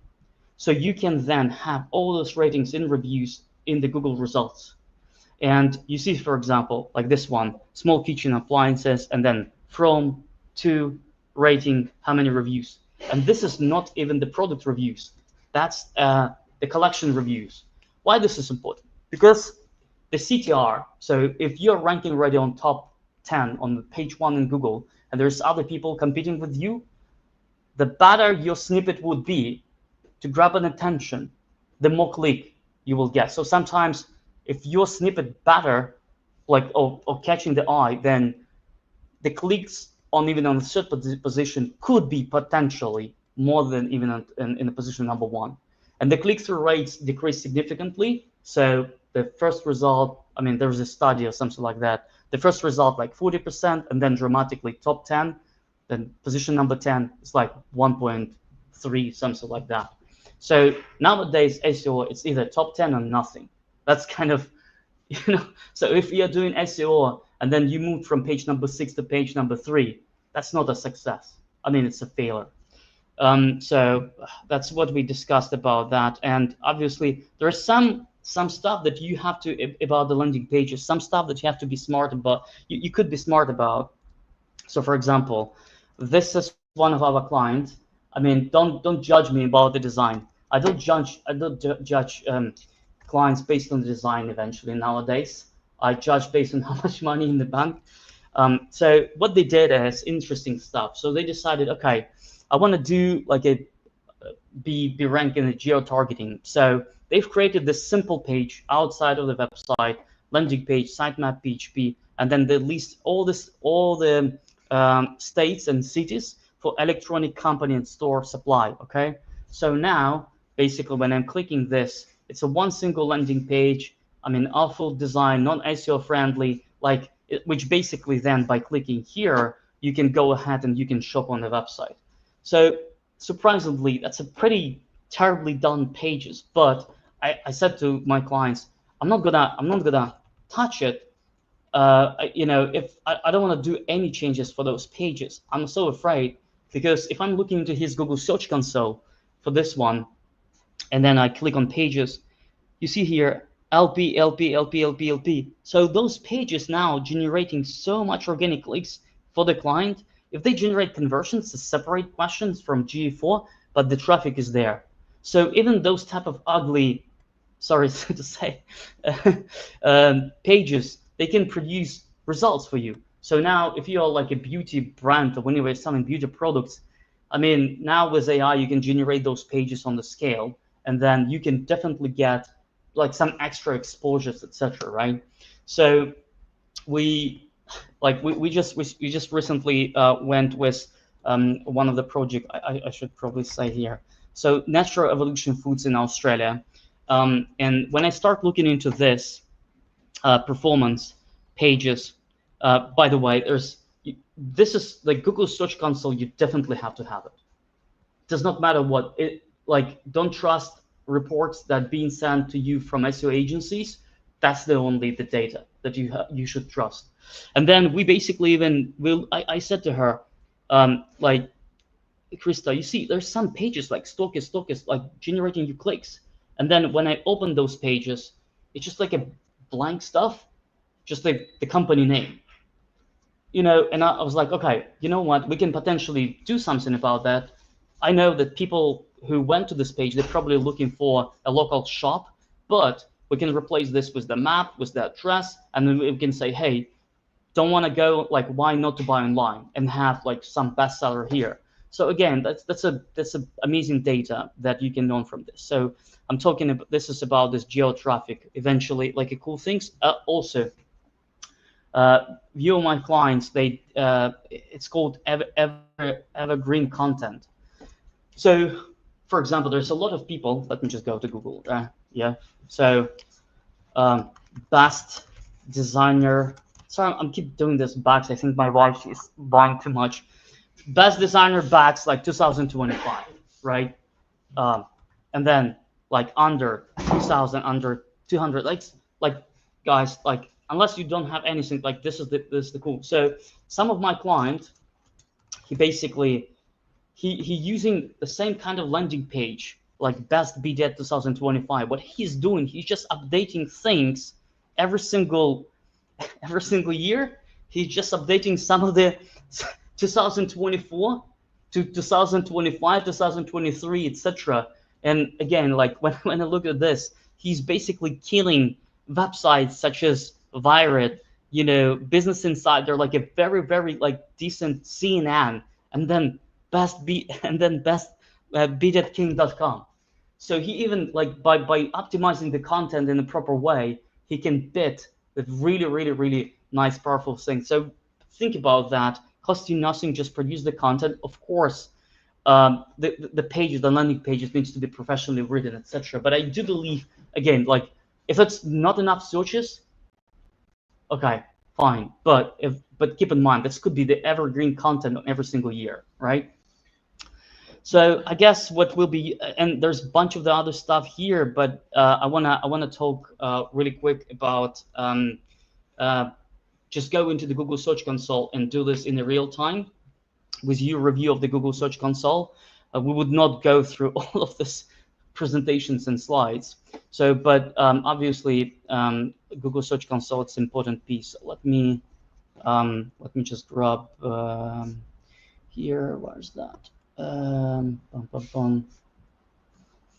So you can then have all those ratings in reviews in the Google results. And you see, for example, like this one, small kitchen appliances, and then from to rating how many reviews. And this is not even the product reviews. That's the collection reviews. Why this is important? Because the CTR, so if you're ranking already on top 10 on page 1 in Google, and there's other people competing with you, the better your snippet would be to grab an attention, the more click you will get. So sometimes if your snippet better, like or catching the eye, then the clicks on even on the third position could be potentially more than even in the position number 1. And the click-through rates decrease significantly. So the first result, I mean, there's a study or something like that. The first result like 40%, and then dramatically top 10. Then position number 10 is like 1.3, something like that. So nowadays SEO, it's either top 10 or nothing. That's kind of, you know, so if you're doing SEO and then you move from page number 6 to page number 3, that's not a success. I mean, it's a failure. So that's what we discussed about that. And obviously there is some stuff that you have to, about the landing pages, some stuff that you have to be smart about, you could be smart about. So for example, this is one of our clients. I mean, don't judge me about the design. I don't judge clients based on the design eventually nowadays. I judge based on how much money in the bank. So what they did is interesting stuff. So they decided, okay, I want to do like a be ranked in the geo-targeting. So they've created this simple page outside of the website, landing page, sitemap PHP, and then they list all the states and cities for electronic company and store supply. Okay, so now basically when I'm clicking this, it's a one single landing page. I mean, awful design, non-SEO friendly, like which basically then by clicking here, you can go ahead and you can shop on the website. So surprisingly, that's a pretty terribly done pages. But I said to my clients, I'm not gonna touch it. You know, if I don't want to do any changes for those pages. I'm so afraid, because if I'm looking into his Google Search Console for this one, and then I click on pages, you see here LP, LP, LP, LP, LP. So those pages now generating so much organic clicks for the client. If they generate conversions, to separate questions from GA4, but the traffic is there. So even those type of ugly, sorry to say, pages, they can produce results for you. So now if you're like a beauty brand or when you're selling beauty products, I mean, now with AI, you can generate those pages on the scale, and then you can definitely get like some extra exposures, etc. Right? So we just recently went with one of the project. I should probably say here. So Natural Evolution Foods in Australia, and when I start looking into this performance pages, by the way, this is like Google Search Console. You definitely have to have it. Does not matter what it like. Don't trust reports that being sent to you from SEO agencies. That's the only the data that you should trust. And then we basically even I said to her, like, Krista, you see, there's some pages like Stockist, like generating you clicks. And then when I open those pages, it's just like a blank stuff, just like the company name. You know, and I was like, okay, you know what? We can potentially do something about that. I know that people who went to this page, they're probably looking for a local shop, but we can replace this with the map, with the address, and then we can say, hey, don't want to go, like, why not to buy online and have like some bestseller here. So again, that's a amazing data that you can learn from this. So I'm talking about, this is about this geo traffic eventually, like a cool things. Also, few of my clients, they it's called evergreen content. So for example, there's a lot of people, let me just go to Google, yeah. So best designer, sorry, I'm keep doing this bags. I think my wife is buying too much. Best designer bags like 2025, right? And then like under 2000, under 200, like guys, like unless you don't have anything, like this is the cool. So some of my clients, he basically he using the same kind of landing page like best BDET 2025. What he's doing, he's just updating things every single year. He's just updating some of the 2024 to 2025, 2023, etc. And again, like when I look at this, he's basically killing websites such as Virid, you know, Business Insider, like a very like decent CNN, and then best BDETking.com. So he even like by optimizing the content in a proper way, he can bid with really nice, powerful things. So think about that. Costs you nothing, just produce the content. Of course, the pages, the landing pages needs to be professionally written, etc. But I do believe, again, like if it's not enough searches, okay, fine. But keep in mind, this could be the evergreen content every single year, right? So I guess what will be, and there's a bunch of the other stuff here, but I wanna talk really quick about just go into the Google Search Console and do this in the real time with your review of the Google Search Console. We would not go through all of this presentations and slides. So, but obviously, Google Search Console, it's an important piece. Let me just grab here. Where's that?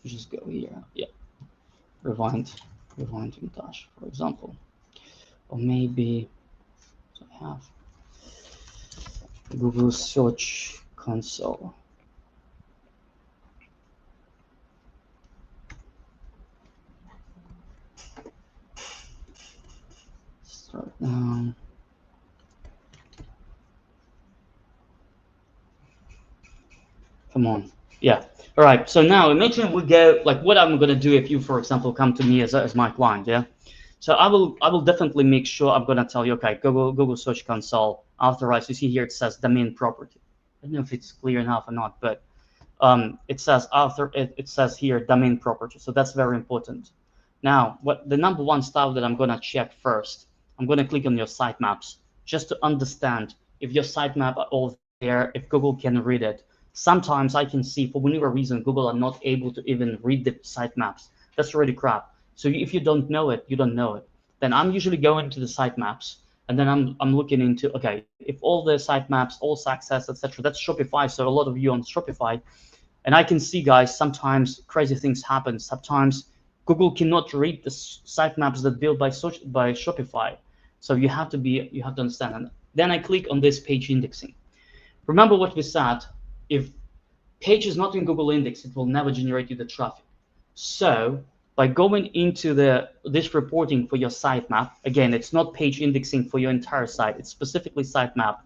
Just go here. Yeah. Rewind Montage, for example, or maybe I have Google Search Console. Start now. Come on. Yeah. All right. So now imagine we go, like what I'm going to do if you, for example, come to me as my client. Yeah. So I will definitely make sure I'm going to tell you, okay, Google Search Console authorized. You see here it says domain property. I don't know if it's clear enough or not, but it says it says here domain property. So that's very important. Now, what the number one stuff that I'm going to check first, I'm going to click on your sitemaps just to understand if your sitemap are all there, if Google can read it. Sometimes I can see for whatever reason Google are not able to even read the sitemaps. That's already crap. So if you don't know it, you don't know it. Then I'm usually going to the sitemaps, and then I'm looking into, okay, if all the sitemaps, all success, etc. That's Shopify. So a lot of you on Shopify, and I can see, guys, sometimes crazy things happen. Sometimes Google cannot read the sitemaps that built by Shopify. So you have to understand. And then I click on this page indexing. Remember what we said. If page is not in Google Index, it will never generate you the traffic. So by going into this reporting for your sitemap, again, it's not page indexing for your entire site. It's specifically sitemap.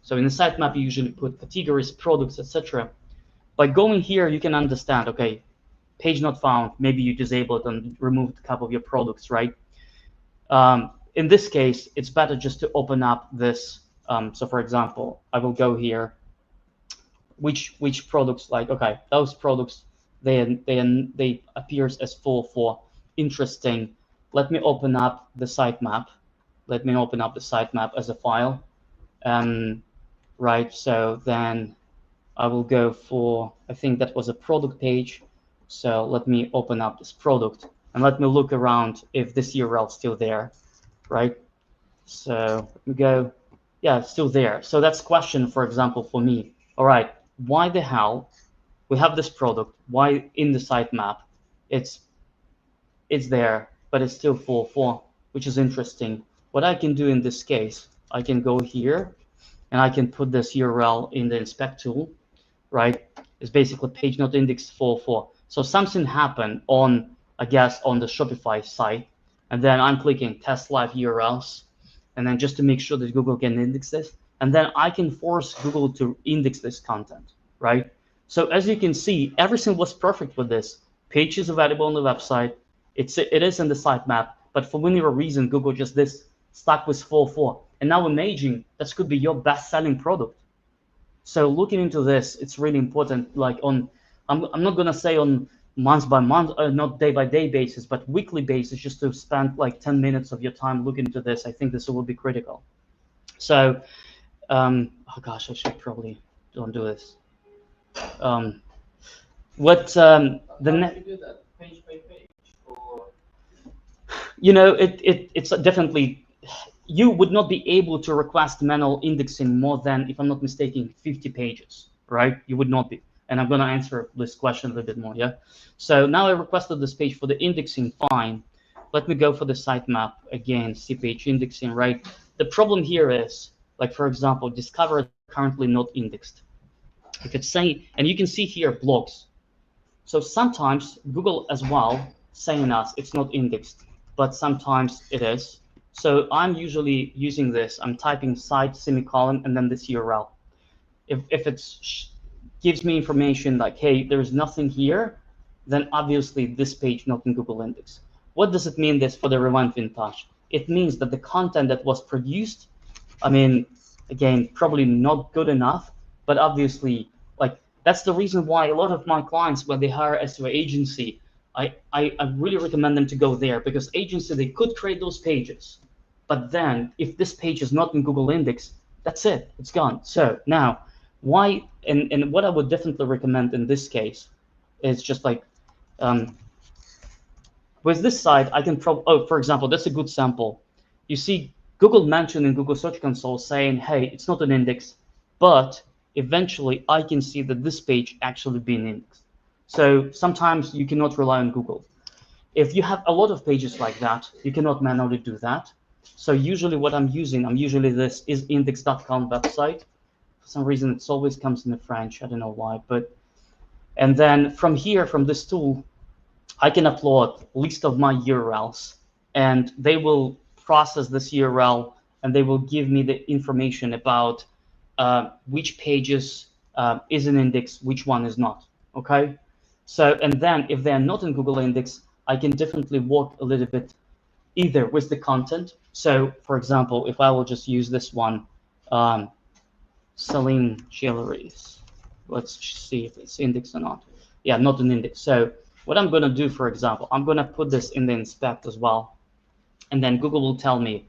So in the sitemap, you usually put categories, products, etc. By going here, you can understand, okay, page not found. Maybe you disabled and removed a couple of your products, right? In this case, it's better just to open up this So for example, I will go here. Which products, like, okay, those products, they appears as full for interesting. Let me open up the sitemap. Let me open up the sitemap as a file. Right, so then I will go for, I think that was a product page. So let me open up this product and let me look around if this URL is still there, right? So let me go, yeah, it's still there. So that's question, for example, for me. All right, why the hell we have this product? Why in the sitemap it's there, but it's still full for, which is interesting. What I can do in this case, I can go here and I can put this URL in the inspect tool, right? It's basically page not indexed full for. So something happened on, I guess, on the Shopify site, and then I'm clicking test live URLs, and then just to make sure that Google can index this, and then I can force Google to index this content, right? So as you can see, everything was perfect with this. Page is available on the website. It is in the sitemap, but for whatever reason, Google just stuck with full for. And now imagine that could be your best-selling product. So looking into this, it's really important. Like I'm not gonna say on month by month, not day by day basis, but weekly basis, just to spend like 10 minutes of your time looking into this. I think this will be critical. So, oh gosh, I should probably don't do this. The next? Page by page, or You know, it's definitely. You would not be able to request manual indexing more than, if I'm not mistaken, 50 pages, right? You would not be. And I'm going to answer this question a little bit more, yeah? So now I requested this page for the indexing, fine. Let me go for the sitemap again, see page indexing, right? The problem here is, like, for example, discover currently not indexed. If it's saying, and you can see here blogs. So sometimes Google as well saying us it's not indexed, but sometimes it is. So I'm usually using this. I'm typing site semicolon and then this URL. If it gives me information like, hey, there's nothing here, then obviously this page not in Google Index. What does it mean this for the Rewind Vintage? It means that the content that was produced, I mean, again, probably not good enough, but obviously, like, that's the reason why a lot of my clients, when they hire SEO agency, I really recommend them to go there, because agency, they could create those pages. But then if this page is not in Google Index, that's it, it's gone. So now, why, and what I would definitely recommend in this case is just like, with this site, I can for example, that's a good sample. You see Google mentioned in Google Search Console saying, hey, it's not an index, but eventually I can see that this page actually being indexed. So sometimes you cannot rely on Google. If you have a lot of pages like that, you cannot manually do that. So usually what I'm usually this is index.com website. For some reason, it always comes in the French. I don't know why, but, and then from here, from this tool, I can upload a list of my URLs, and they will process this URL, and they will give me the information about which pages is an index, which one is not, okay? So, and then if they're not in Google Index, I can definitely work a little bit either with the content. So, for example, if I will just use this one, selling jewelries. Let's see if it's indexed or not. Yeah, not an index. So what I'm going to do, for example, I'm going to put this in the inspect as well. And then Google will tell me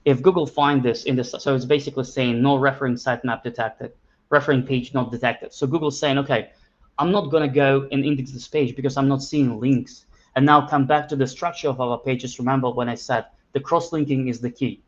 if Google find this in this. So it's basically saying no referring sitemap detected, referring page not detected. So Google's saying, okay, I'm not going to go and index this page because I'm not seeing links. And now come back to the structure of our pages. Remember when I said the cross-linking is the key.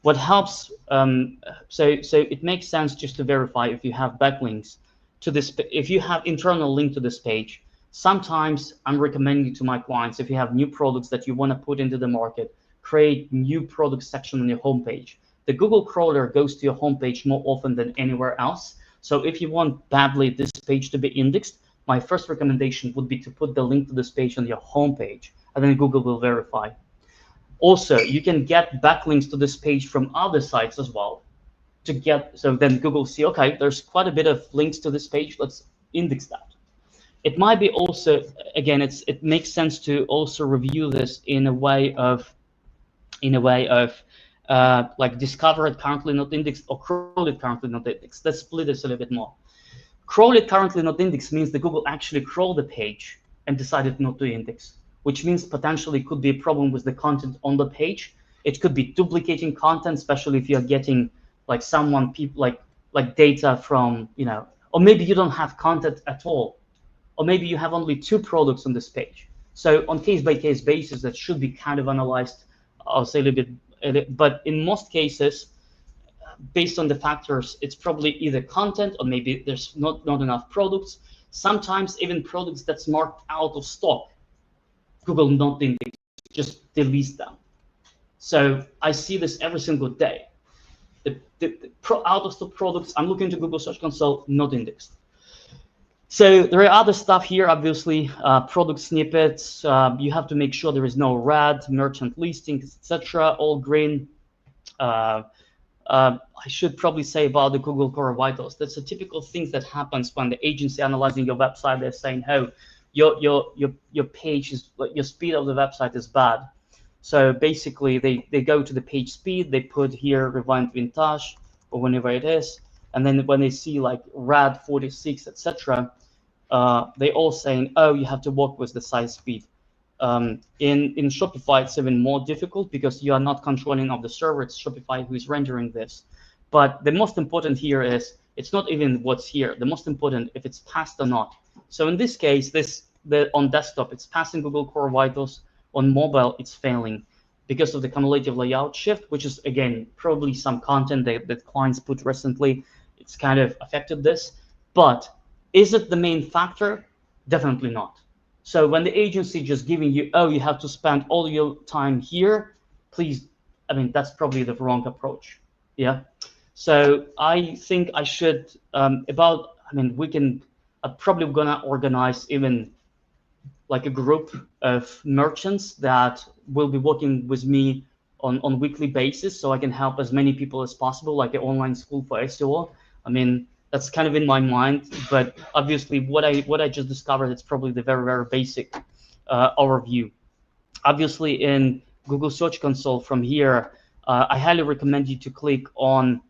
What helps, so it makes sense just to verify if you have backlinks to this, if you have internal link to this page. Sometimes I'm recommending to my clients, if you have new products that you want to put into the market, create new product section on your homepage. The Google crawler goes to your homepage more often than anywhere else. So if you want badly this page to be indexed, my first recommendation would be to put the link to this page on your homepage, and then Google will verify. Also, you can get backlinks to this page from other sites as well. So then Google see, okay, there's quite a bit of links to this page. Let's index that. It might be also, again, it makes sense to also review this in a way of like discovered currently not indexed or crawled currently not indexed. Let's split this a little bit more. Crawled currently not indexed means that Google actually crawled the page and decided not to index, which means potentially could be a problem with the content on the page. It could be duplicating content, especially if you're getting like like data from, you know, or maybe you don't have content at all, or maybe you have only 2 products on this page. So on case-by-case basis, that should be kind of analyzed, I'll say a little bit, but in most cases, based on the factors, it's probably either content or maybe there's not enough products. Sometimes even products that's marked out of stock, Google not index, just deletes them. So I see this every single day. The out of stock products, I'm looking to Google Search Console, not indexed. So there are other stuff here, obviously, product snippets. You have to make sure there is no red, merchant listings, etc. All green. I should probably say about the Google Core Vitals. That's a typical thing that happens when the agency analyzing your website. They're saying, "Oh, your page is, your speed of the website is bad." So basically, they go to the page speed. They put here rewind vintage or whenever it is, and then when they see like red 46, etc., they all saying, "Oh, you have to work with the site speed." In Shopify, it's even more difficult because you are not controlling of the server. It's Shopify who is rendering this. But the most important here is it's not even what's here. The most important if it's passed or not. So in this case, on desktop, it's passing Google Core Vitals. On mobile, it's failing because of the cumulative layout shift, which is, again, probably some content that clients put recently. It's kind of affected this. But is it the main factor? Definitely not. So when the agency just giving you, oh, you have to spend all your time here, please, I mean, that's probably the wrong approach. Yeah. So I think I should, I'm probably gonna organize even like a group of merchants that will be working with me on weekly basis, so I can help as many people as possible, like an online school for SEO. I mean, that's kind of in my mind, but obviously what I just discovered, it's probably the very, very basic overview. Obviously in Google Search Console from here, I highly recommend you to click on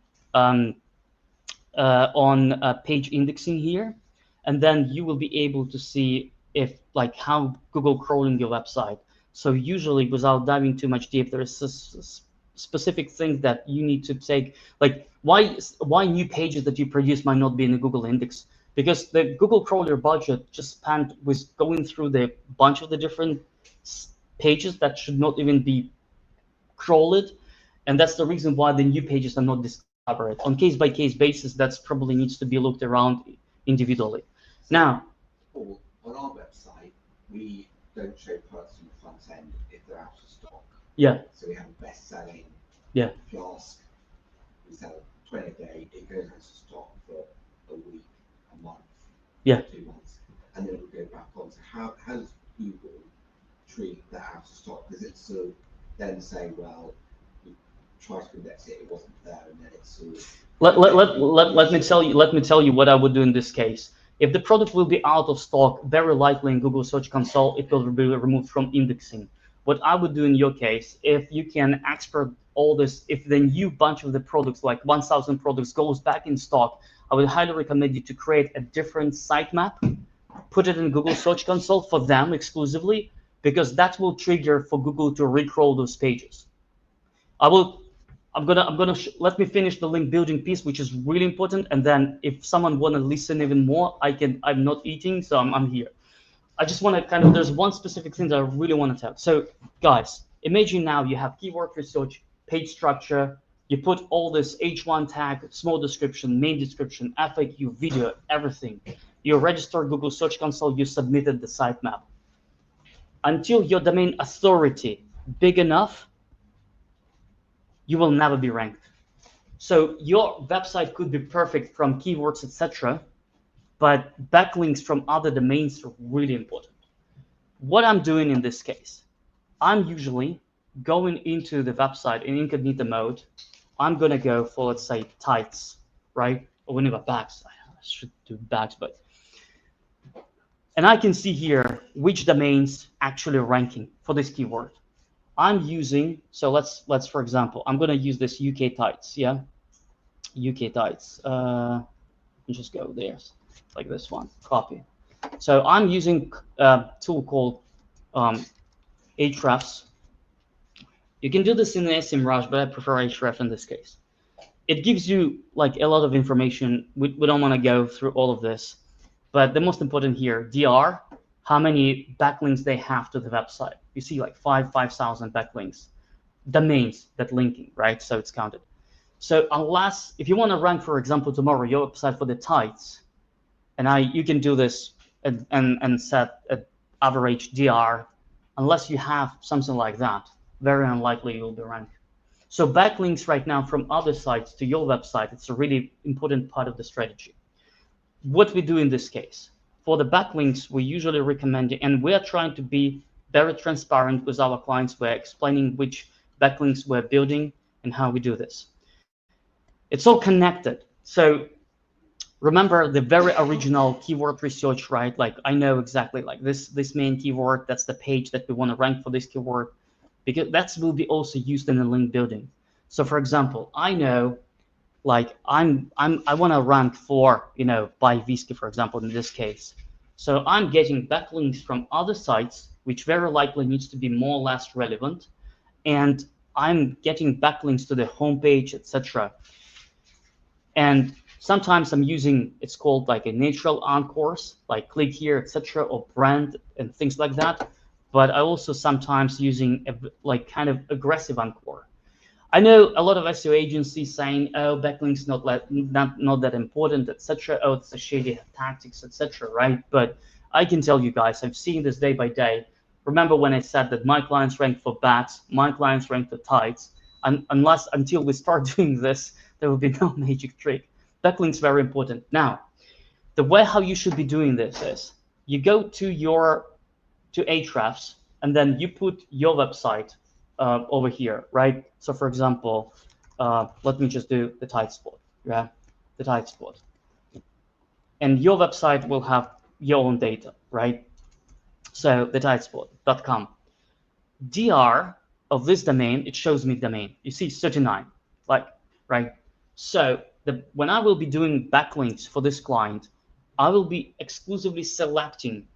page indexing here, and then you will be able to see if like how Google crawling your website. So usually, without diving too much deep, there is specific things that you need to take, like why new pages that you produce might not be in the Google index, because the Google crawler budget just spent with going through the bunch of the different pages that should not even be crawled, and that's the reason why the new pages are not discovered. On case-by-case basis, that's probably needs to be looked around individually. Now, on our website, we don't show products on the front end if they're out of stock. Yeah. So we have a best-selling flask. We sell 20 a day. It goes out of stock for a week, a month, 2 months, and then it will go back on. So how does Google treat that out of stock? Does it sort of then say, well, we tried to index it, it wasn't there, and then it's sort of... Let me tell you what I would do in this case. If the product will be out of stock, very likely in Google Search Console, it will be removed from indexing. What I would do in your case, if you can export all this, if the new bunch of the products, like 1,000 products, goes back in stock, I would highly recommend you to create a different sitemap, put it in Google Search Console for them exclusively, because that will trigger for Google to recrawl those pages. Let me finish the link building piece, which is really important, and then if someone want to listen even more, I'm not eating, so I'm here. I just want to there's one specific thing that I really want to tell. So guys, imagine now you have keyword research, page structure, you put all this H1 tag, small description, main description, FAQ, video, everything. You register Google Search Console, you submitted the sitemap. Until your domain authority big enough, you will never be ranked. So your website could be perfect from keywords, etc., but backlinks from other domains are really important. What I'm doing in this case, I'm usually going into the website in incognito mode. I'm gonna go for, let's say, tights, right? Or whenever bags, I should do bags, but. And I can see here which domains actually ranking for this keyword. I'm using, so let's for example, I'm gonna use this UK tights, yeah, UK tights. Let me just go there, like this one, copy. So I'm using a tool called Ahrefs. You can do this in the SEMrush, but I prefer Ahrefs in this case. It gives you like a lot of information. We don't want to go through all of this, but the most important here, DR, how many backlinks they have to the website. You see like 5,000 backlinks, domains that linking, right? So it's counted. So unless, if you want to rank, for example, tomorrow your website for the tights, and you can do this and set an average DR, unless you have something like that, very unlikely you'll be ranked. So backlinks right now from other sites to your website, it's a really important part of the strategy. What we do in this case, for the backlinks, we usually recommend, and we're trying to be very transparent with our clients. We're explaining which backlinks we're building and how we do this. It's all connected. So remember the very original keyword research, right? Like I know exactly like this main keyword, that's the page that we want to rank for this keyword, because that will be also used in the link building. So for example, I know like I want to rank for, you know, buy whiskey, for example, in this case. So I'm getting backlinks from other sites, which very likely needs to be more or less relevant, and I'm getting backlinks to the homepage, etc. And sometimes I'm using, it's called like a natural encores, like click here, etc., or brand and things like that. But I also sometimes using a, like kind of aggressive encore. I know a lot of SEO agencies saying, oh, backlinks not that important, etc. Oh, it's a shady tactics, etc. Right? But I can tell you guys, I've seen this day by day. Remember when I said that my clients rank for backs, my clients rank for tights, and until we start doing this, there will be no magic trick. Backlinks very important. Now, the way how you should be doing this is you go to Ahrefs, and then you put your website over here, right? So for example, let me just do the tight spot, yeah, the tight spot. And your website will have your own data, right? So the tightspot.com. DR of this domain, it shows me domain. You see 39, like, right? So when I will be doing backlinks for this client, I will be exclusively selecting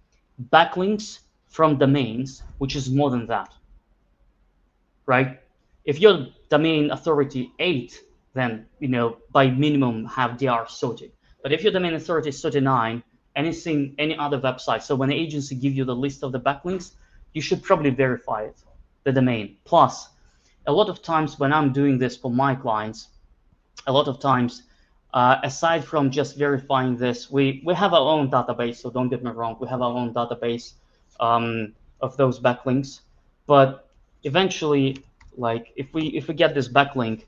backlinks from domains, which is more than that, right? If your domain authority 8, then, you know, by minimum have DR sorted. But if your domain authority is 39, any other website, so when the agency give you the list of the backlinks, you should probably verify it, the domain. Plus, a lot of times when I'm doing this for my clients, a lot of times, aside from just verifying this, we have our own database, so don't get me wrong, we have our own database of those backlinks. But eventually, like if we get this backlink,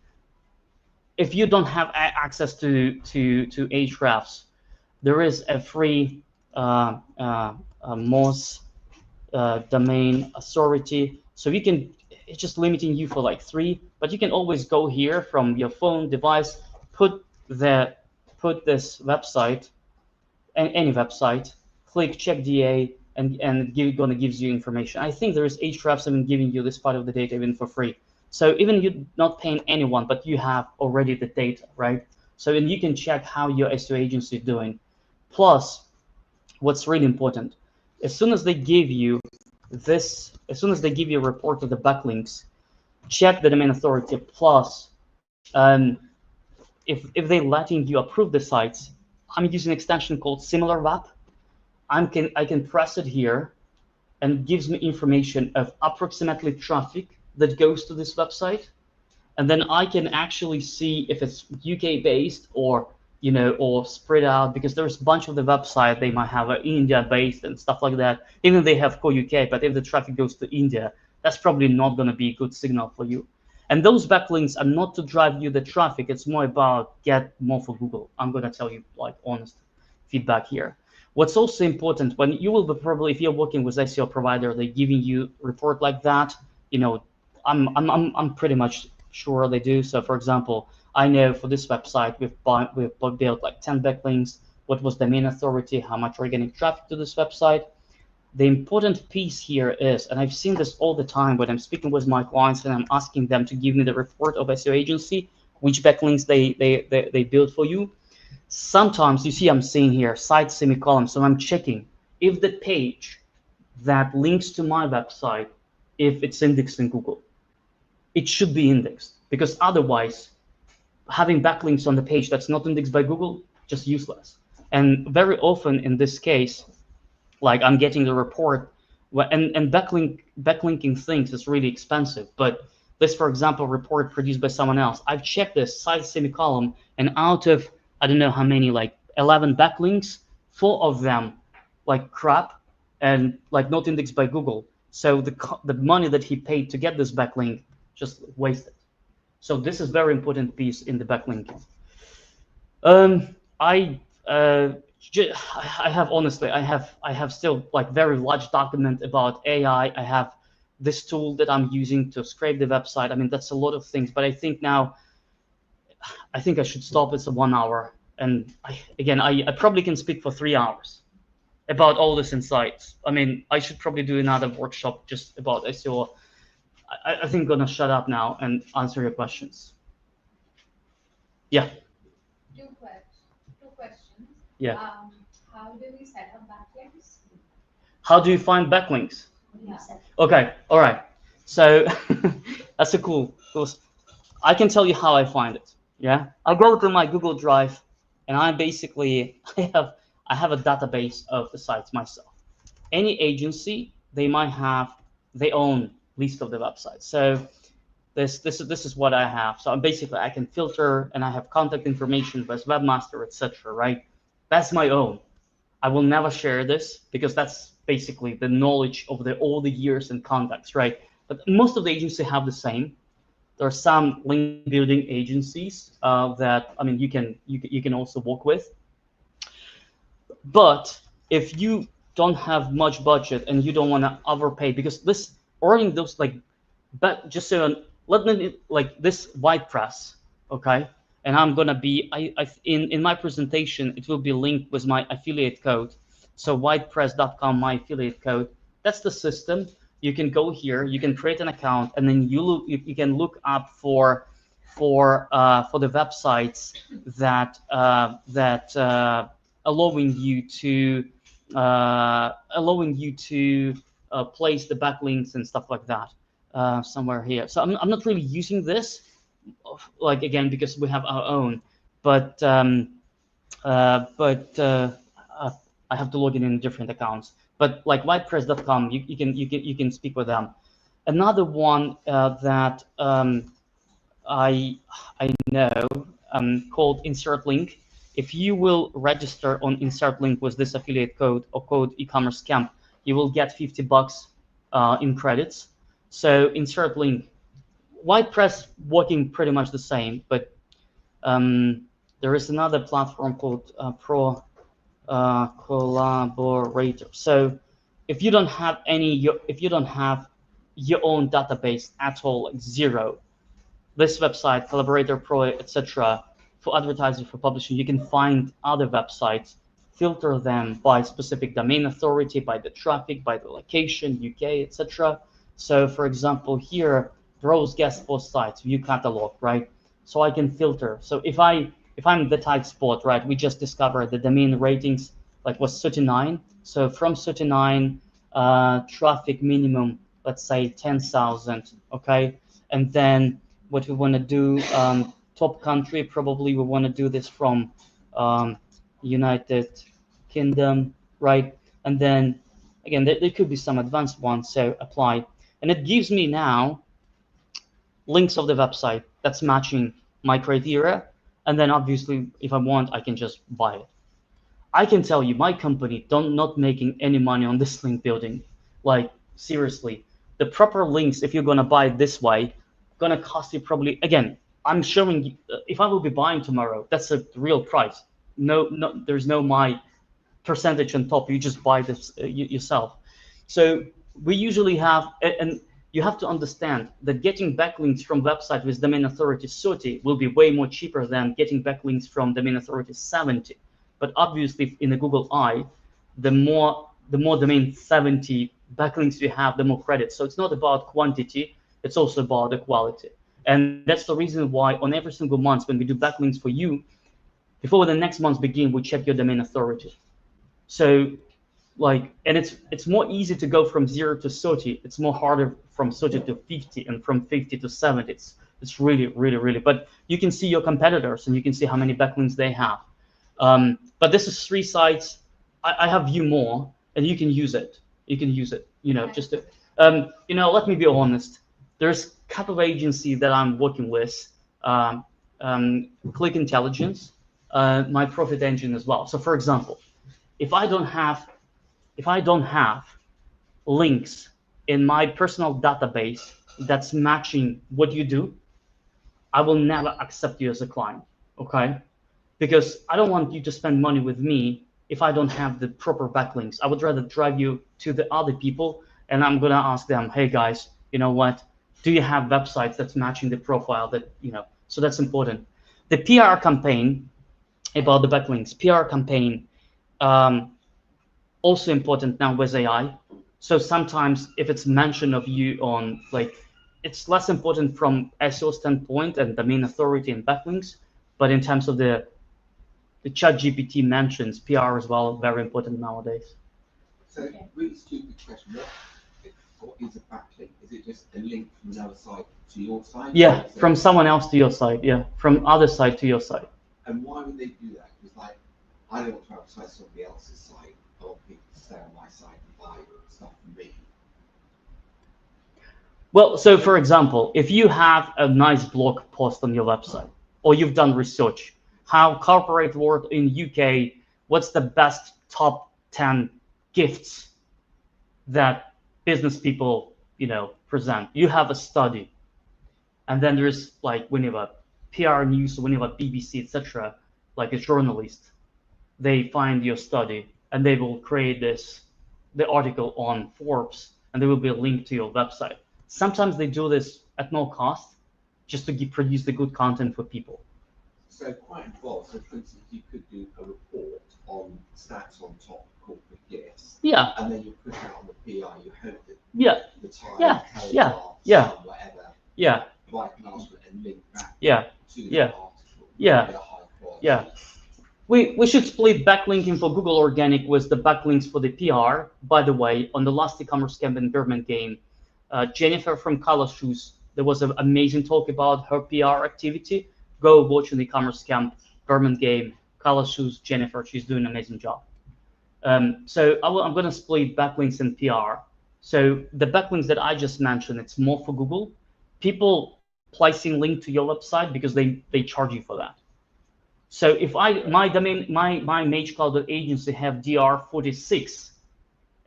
if you don't have access to Ahrefs, there is a free MOS domain authority. So you can, it's just limiting you for like 3, but you can always go here from your phone device, put this website, any website, click check DA, and gonna gives you information. I think there is Ahrefs even giving you this part of the data even for free. So even you're not paying anyone, but you have already the data, right? So then you can check how your SEO agency is doing. Plus, what's really important, as soon as they give you this, as soon as they give you a report of the backlinks, check the domain authority. Plus, if they letting you approve the sites, I'm using an extension called SimilarWeb. I can press it here, and it gives me information of approximately traffic that goes to this website, and then I can actually see if it's UK based or, you know, or spread out, because there's a bunch of the website they might have India based and stuff like that. Even they have core UK, but if the traffic goes to India, that's probably not going to be a good signal for you. And those backlinks are not to drive you the traffic. It's more about get more for Google. I'm going to tell you like honest feedback here. What's also important, when you will be probably, if you're working with SEO provider, they're giving you report like that, you know, I'm pretty much sure they do. So for example, I know for this website, we've built like 10 backlinks. What was the main authority? How much organic traffic to this website? the important piece here is, and I've seen this all the time when I'm speaking with my clients and I'm asking them to give me the report of SEO agency, which backlinks they build for you. Sometimes you see I'm saying here site semicolon, so I'm checking if the page that links to my website, if it's indexed in Google. It should be indexed, because otherwise having backlinks on the page that's not indexed by Google, just useless. And very often in this case, like I'm getting the report, and backlinking things is really expensive, but this, for example, report produced by someone else, I've checked this site semicolon, and out of, I don't know how many, like 11 backlinks, 4 of them like crap and like not indexed by Google. So the money that he paid to get this backlink just wasted. So this is very important piece in the backlinking. I have honestly, I have still like very large document about AI. I have this tool that I'm using to scrape the website. I mean, that's a lot of things, but I think now, I think I should stop. It's a 1 hour. And I probably can speak for 3 hours about all these insights. I mean, I should probably do another workshop just about SEO. I think I'm gonna shut up now and answer your questions. Yeah. Two questions. Yeah. How do we set up backlinks? How do you find backlinks? Yeah. Okay. All right. So that's a cool. I can tell you how I find it. Yeah. I go to my Google Drive, and I basically I have a database of the sites myself. Any agency, they might have their own list of the websites. So this is what I have. So basically I can filter, and I have contact information with webmaster, etc. Right? That's my own. I will never share this because that's basically the knowledge of all the years and contacts, right? But most of the agencies have the same. There are some link building agencies that, I mean, you can also work with. But if you don't have much budget and you don't want to overpay, because this earning those like, but just so let me like this WordPress, okay? And I'm gonna be in my presentation, it will be linked with my affiliate code. So WordPress.com, my affiliate code. That's the system. You can go here, you can create an account, and then you can look up for the websites that allowing you to place the backlinks and stuff like that somewhere here. So I'm not really using this, like again, because we have our own, but I have to log in different accounts. But like WordPress.com, you can speak with them. Another one that I know called Insert Link. If you will register on Insert Link with this affiliate code or code Ecommerce Camp, you will get $50 in credits. So Insert Link, WordPress working pretty much the same, but there is another platform called Collaborator. So if you don't have your own database at all, like zero, this website, Collaborator Pro, etc., for advertising, for publishing, you can find other websites, filter them by specific domain authority, by the traffic, by the location, UK, etc. So for example, here, browse guest post sites, view catalog, right? So I can filter. So if I'm the tight spot, right, we just discovered the domain ratings like was 39. So from 39, traffic minimum, let's say 10,000, okay? And then what we want to do, top country, probably we want to do this from United Kingdom, right? And then again, there could be some advanced ones, so apply. And it gives me now links of the website that's matching my criteria. And then obviously, if I want, I can just buy it. I can tell you, my company not making any money on this link building. Like seriously, the proper links, if you're gonna buy it this way, gonna cost you probably, again, I'm showing you, if I will be buying tomorrow, that's a real price. No, there's no my percentage on top. You just buy this yourself. So we usually have, and you have to understand that getting backlinks from website with domain authority 30 will be way more cheaper than getting backlinks from domain authority 70. But obviously, in the Google Eye, the the more domain 70 backlinks you have, the more credits. So it's not about quantity, it's also about the quality. And that's the reason why on every single month when we do backlinks for you, before the next month begin, we check your domain authority. So like, and it's more easy to go from 0 to 30. It's more harder from 30 to 50 and from 50 to 70. It's really, but you can see your competitors and you can see how many backlinks they have. But this is 3 sites. I have view more, and you can use it. You can use it, you know, just to, you know, let me be honest. There's a couple of agencies that I'm working with, Click Intelligence, my profit engine as well. So for example, if I don't have links in my personal database that's matching what you do, I will never accept you as a client, okay? Because I don't want you to spend money with me if I don't have the proper backlinks. I would rather drive you to the other people, and I'm gonna ask them, hey guys, you know what? Do you have websites that's matching the profile that, you know? So that's important. The PR campaign about the backlinks, PR campaign, also important now with AI. So sometimes if it's mention of you on, like, it's less important from SEO standpoint and domain authority and backlinks, but in terms of the ChatGPT mentions, PR as well, very important nowadays. So, really stupid question. What is a backlink? Is it just a link from another site to your site? Yeah, from someone else to your site. Yeah, from other site to your site. And why would they do that? Because, like, I don't want to advertise somebody else's site. I want people to stay on my site and buy stuff from me. Well, so for example, if you have a nice blog post on your website, or you've done research, how corporate world in UK, what's the best top 10 gifts that business people, you know, present. You have a study, and then there's like when you have a PR news, when you have a BBC, etc., like a journalist, they find your study and they will create the article on Forbes, and there will be a link to your website. Sometimes they do this at no cost, just to produce the good content for people. So quite involved. So for instance, you could do a report on stats on top corporate gifts. Yeah. And then you put out on the PR. You hope that the time, whatever. Yeah. Write an article and link back to the article. Yeah. We should split backlinking for Google Organic with the backlinks for the PR. By the way, on the last e-commerce camp in Birmingham game, Jennifer from Color Shoes, there was an amazing talk about her PR activity. Go watch an e-commerce camp, Birmingham game, Color Shoes, Jennifer. She's doing an amazing job. So I'm going to split backlinks and PR. So the backlinks that I just mentioned, it's more for Google. People placing link to your website because they charge you for that. So if my domain, my Mage Cloud agency have DR46,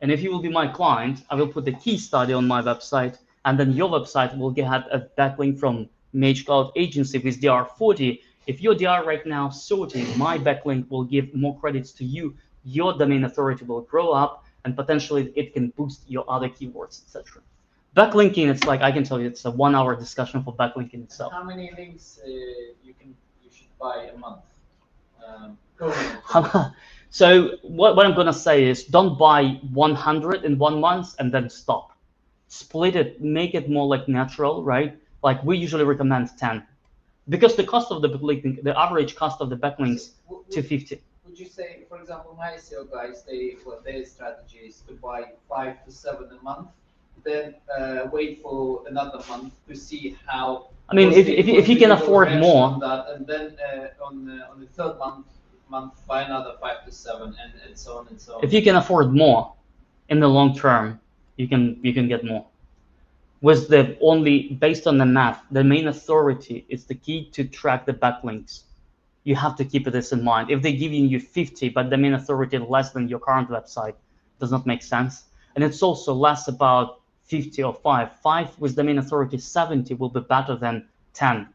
and if you will be my client, I will put the key study on my website, and then your website will get a backlink from Mage Cloud agency with DR40. If your DR right now 30, my backlink will give more credits to you. Your domain authority will grow up, and potentially it can boost your other keywords, etc. Backlinking, it's like, I can tell you, it's a 1-hour discussion for backlinking itself. How many links you should buy a month? So what I'm gonna say is, don't buy 100 in 1 month and then stop. Split it, make it more like natural, right? Like we usually recommend 10, because the cost of the backlink, the average cost of the backlinks, $250. Would you say, for example, my SEO guys, their strategy is to buy 5 to 7 a month, then wait for another month to see how. I mean, if you can afford more, and then on the third month buy another 5 to 7, and so on and so on. If you can afford more in the long term, you can get more. With the only based on the math, the main authority is the key to track the backlinks. You have to keep this in mind. If they're giving you 50, but the main authority less than your current website, does not make sense. And it's also less about 50 or 5. 5 with the main authority 70 will be better than 10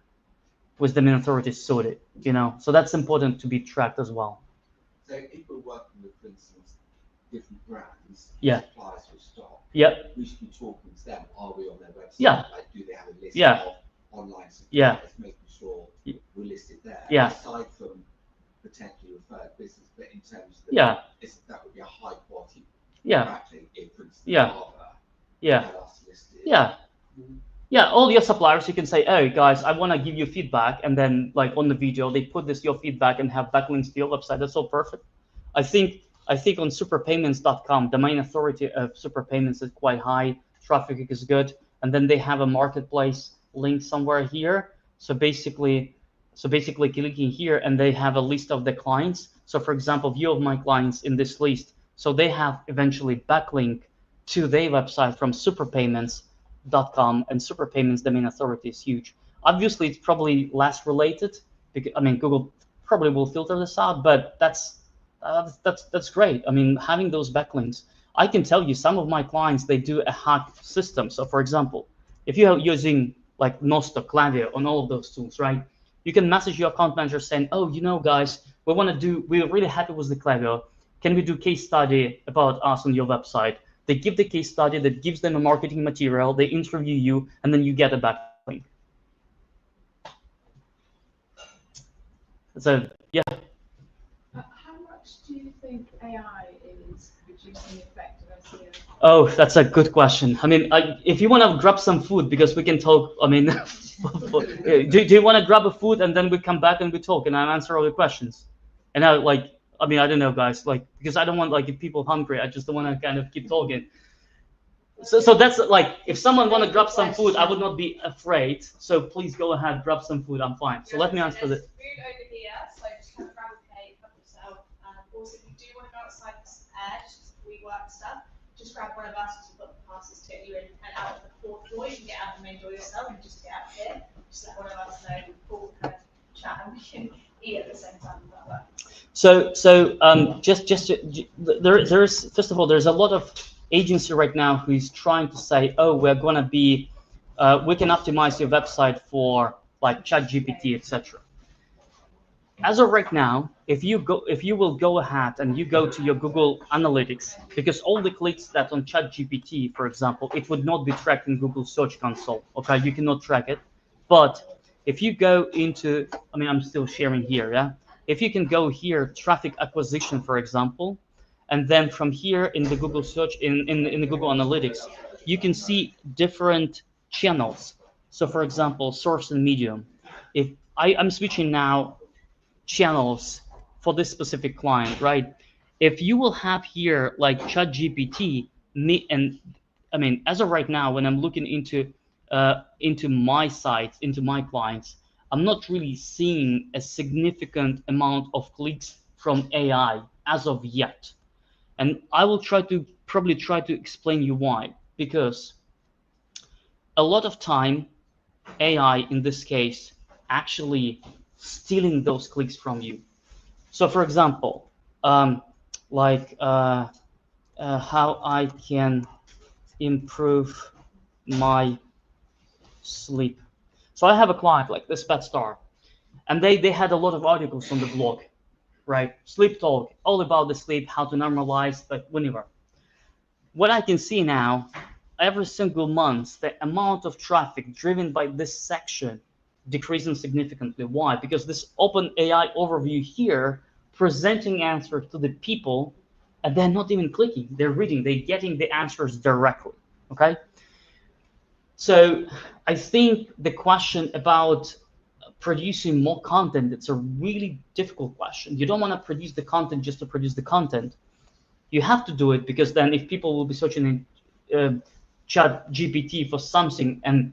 with the main authority 30. You know, so that's important to be tracked as well. So if we're working with, for instance, different brands, suppliers for stock, we should be talking to them. Are we on their website? Like, do they have a list of online suppliers? Making sure we're listed there. Aside from potentially referred business, but in terms of that would be a high quality Yeah. It puts Yeah. Java Yeah. plus listed. Yeah. Yeah, all your suppliers, you can say, oh, guys, I want to give you feedback. And then, like, on the video, they put this, your feedback, and have backlinks to your website. That's all perfect. I think on SuperPayments.com, the main authority of SuperPayments is quite high. Traffic is good. And then they have a marketplace link somewhere here. So basically clicking here, and they have a list of the clients. So, for example, view of my clients in this list. So they have eventually backlink to their website from SuperPayments.com, and SuperPayments, the main authority, is huge. Obviously, it's probably less related, because, I mean, Google probably will filter this out, but that's great. I mean, having those backlinks, I can tell you some of my clients, they do a hack system. So, for example, if you're using like Nosto, Klaviyo, on all of those tools, right? You can message your account manager saying, oh, you know, guys, we're really happy with the Klaviyo. Can we do case study about us on your website? They give the case study that gives them a marketing material, they interview you, and then you get a backlink. So, yeah. How much do you think AI is reducing the effect of SEO? Oh, that's a good question. I mean, if you want to grab some food, because we can talk, I mean, do you want to grab a food and then we come back and we talk and I answer all your questions? And I don't know, guys, like, because I don't want, like, if people hungry, I just don't want to kind of keep talking. So that's like, if someone want to grab some food, I would not be afraid. So please go ahead, grab some food. I'm fine. So let me answer this. Food over here, so just kind of grab a plate, help yourself. Also, if you do want to go outside this edge, rework stuff, just grab one of us, because we've got the passes to get you in and out of the fourth floor. You can get out of the main door yourself and just get out here. Just let one of us know before we kind of chat, and we can eat at the same time. There's first of all, there's a lot of agency right now who's trying to say, oh, we're gonna be, we can optimize your website for like ChatGPT, etc. As of right now, if you will go ahead and you go to your Google Analytics, because all the clicks that on ChatGPT, for example, it would not be tracked in Google Search Console. Okay, you cannot track it. But if you go into, I mean, I'm still sharing here, yeah. If you can go here, traffic acquisition, for example, and then from here in the Google search, in the Google Analytics, you can see different channels. So, for example, source and medium. If I'm switching now channels for this specific client, right? If you will have here like ChatGPT, and I mean, as of right now, when I'm looking into my sites, into my clients, I'm not really seeing a significant amount of clicks from AI as of yet. And I will probably try to explain you why. Because a lot of time, AI in this case, actually stealing those clicks from you. So, for example, how I can improve my sleep. So I have a client like this Pet Star, and they had a lot of articles on the blog, right? Sleep talk, all about the sleep, how to normalize, but whenever. What I can see now, every single month, the amount of traffic driven by this section decreasing significantly. Why? Because this open AI overview here, presenting answers to the people, and they're not even clicking, they're reading, they're getting the answers directly, okay? So I think the question about producing more content, it's a really difficult question. You don't want to produce the content just to produce the content. You have to do it because then if people will be searching in ChatGPT for something, and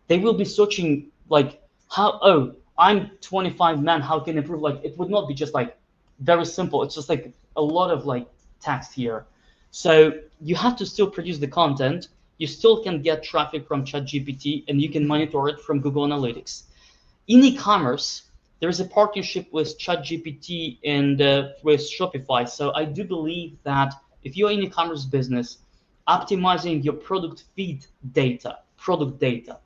they will be searching like, I'm 25 man, how can I improve? Like, it would not be just like very simple. It's just like a lot of like text here. So you have to still produce the content. You still can get traffic from ChatGPT, and you can monitor it from Google Analytics. In e-commerce, there's a partnership with ChatGPT and with Shopify. So I do believe that if you're in e-commerce business, optimizing your product feed data, product data,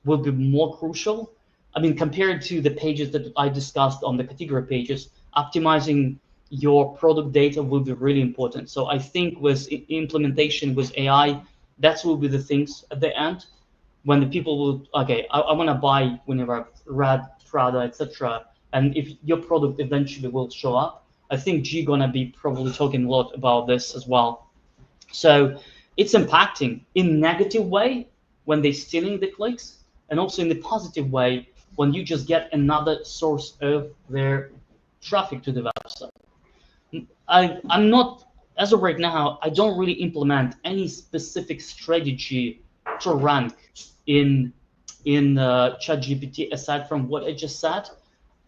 will be more crucial. I mean, compared to the pages that I discussed on the category pages, optimizing your product data will be really important. So I think with implementation with AI, that will be the things at the end when the people will, okay, I want to buy whenever Red, Prada, etc. And if your product eventually will show up, I think G gonna be probably talking a lot about this as well. So it's impacting in negative way when they're stealing the clicks, and also in the positive way when you just get another source of their traffic to the website. I'm not, as of right now, I don't really implement any specific strategy to rank in ChatGPT aside from what I just said.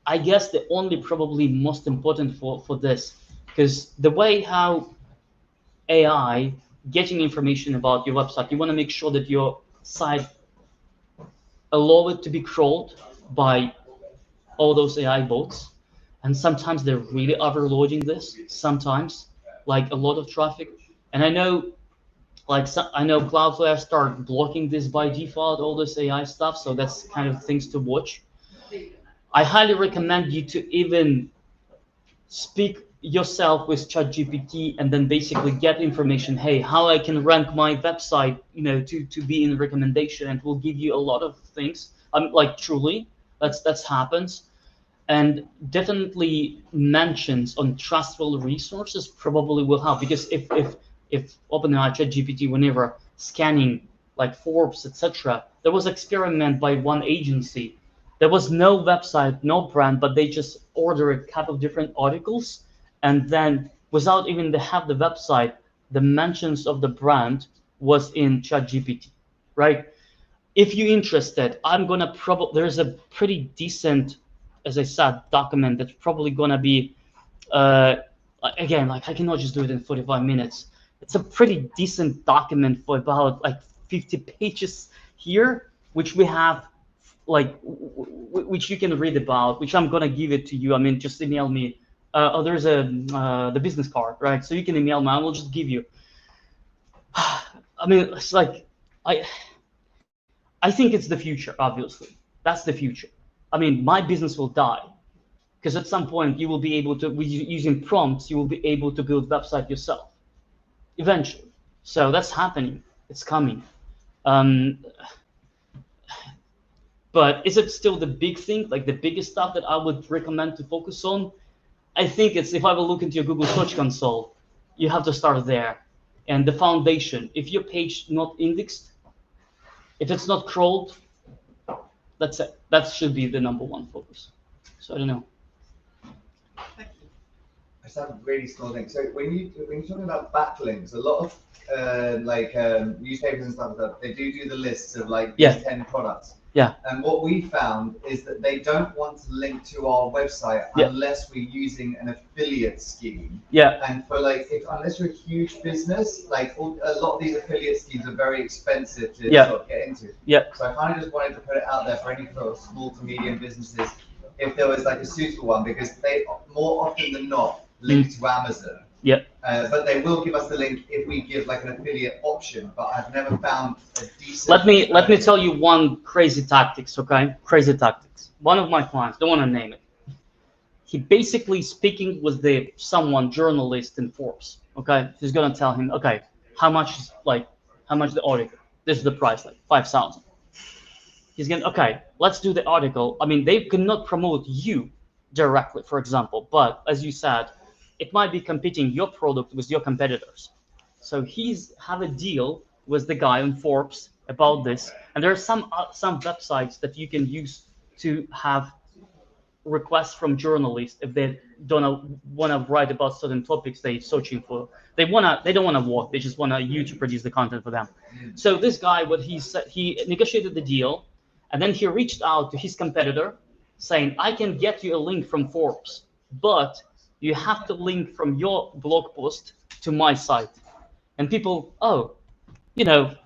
I guess the only probably most important for this, because the way how AI getting information about your website, you want to make sure that your site allow it to be crawled by all those AI bots, and sometimes they're really overloading this. Sometimes, like a lot of traffic, and I know, like I know Cloudflare start blocking this by default, all this AI stuff. So that's kind of things to watch. I highly recommend you to even speak yourself with ChatGPT and then basically get information. Hey, how I can rank my website, to be in recommendation, and will give you a lot of things. Like truly, that's happens, and definitely mentions on trustful resources probably will help, because if OpenAI, ChatGPT, whenever scanning like Forbes, etc., there was experiment by one agency. There was no website, no brand, but they just order a couple of different articles, and then without even they have the website, the mentions of the brand was in ChatGPT, right? If you're interested, I'm gonna there's a pretty decent, as I said, document that's probably gonna be, again, like I cannot just do it in 45 minutes. It's a pretty decent document for about like 50 pages here, which we have, like, which you can read about, which I'm gonna give it to you. I mean, just email me. There's the business card, right? So you can email me. I will just give you. I mean, it's like I think it's the future. Obviously, that's the future. I mean, my business will die because at some point you will be able to, using prompts, you will be able to build website yourself eventually. So that's happening. It's coming. But is it still the big thing, like the biggest stuff that I would recommend to focus on? I think it's, if I will look into your Google Search Console, you have to start there. And the foundation, if your page not indexed, if it's not crawled, that's it. That should be the #1 focus. So I don't know. I just have a really small thing. So when you're talking about backlinks, a lot of newspapers and stuff like that, they do the lists of like these 10 products. Yeah. And what we found is that they don't want to link to our website unless we're using an affiliate scheme. Yeah. And for unless you're a huge business, like a lot of these affiliate schemes are very expensive to sort of get into. Yeah. So I kind of just wanted to put it out there for any sort of small to medium businesses, if there was like a suitable one, because they more often than not link to Amazon. Yeah. But they will give us the link if we give like an affiliate option. But I've never found a decent. Let me tell you one crazy tactics, okay? Crazy tactics. One of my clients, don't want to name it. He basically speaking with someone journalist in Forbes. Okay, he's gonna tell him, okay, how much the article? This is the price, like 5,000. He's gonna, okay, let's do the article. I mean, they cannot promote you directly, for example, but as you said, it might be competing your product with your competitors. So he's have a deal with the guy on Forbes about this, and there are some websites that you can use to have requests from journalists if they don't want to write about certain topics they're searching for. They don't want to work. They just want you to produce the content for them. So this guy, what he said, he negotiated the deal, and then he reached out to his competitor, saying, "I can get you a link from Forbes, but you have to link from your blog post to my site." And people,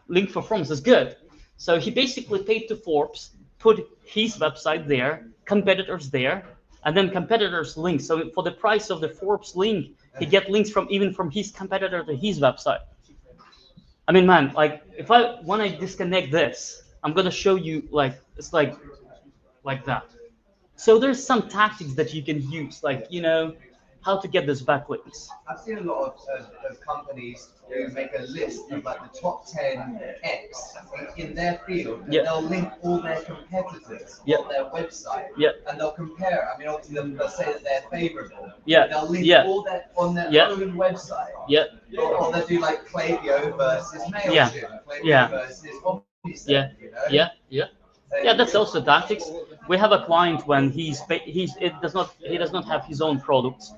link for Forbes is good. So he basically paid to Forbes, put his website there, competitors there, and then competitors links. So for the price of the Forbes link, he get links even from his competitor to his website. I mean, man, like if I want to disconnect this, I'm gonna show you it's like that. So there's some tactics that you can use, like how to get these backlinks. I've seen a lot of companies who make a list of like the top 10 X in their field, and they'll link all their competitors on their website, and they'll compare. I mean, obviously they'll say that they're favorable. They'll link all that on their own website. Or they'll do like Klaviyo versus Mailchimp, Klaviyo versus OmniSend, you know? Yeah, that's also tactics. We have a client when he does not have his own products,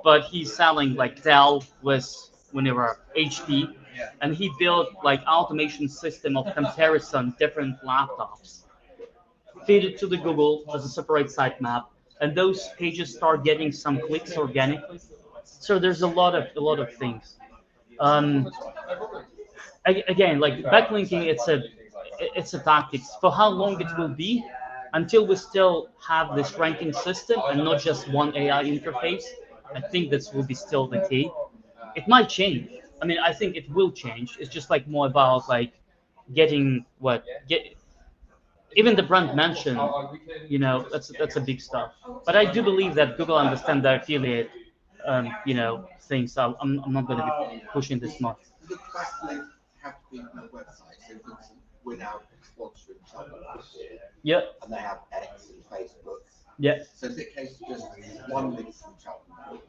but he's selling like Dell with whenever HP, and he built like automation system of comparison different laptops, feed it to the Google as a separate sitemap, and those pages start getting some clicks organically. So there's a lot of things. Again, like backlinking, it's a tactics. For how long it will be, until we still have this ranking system and not just one AI interface, I think this will be still the key. It might change. I mean, I think it will change. It's just like more about like getting even the brand mention, you know, that's a big stuff. But I do believe that Google understand the affiliate, you know, thing. So I'm not going to be pushing this much. The backlinks have to be on the website. So, for instance, we're now sponsoring Cheltenham Yep. and they have X and Facebook. Yeah. So is it a case of just one link from Cheltenham,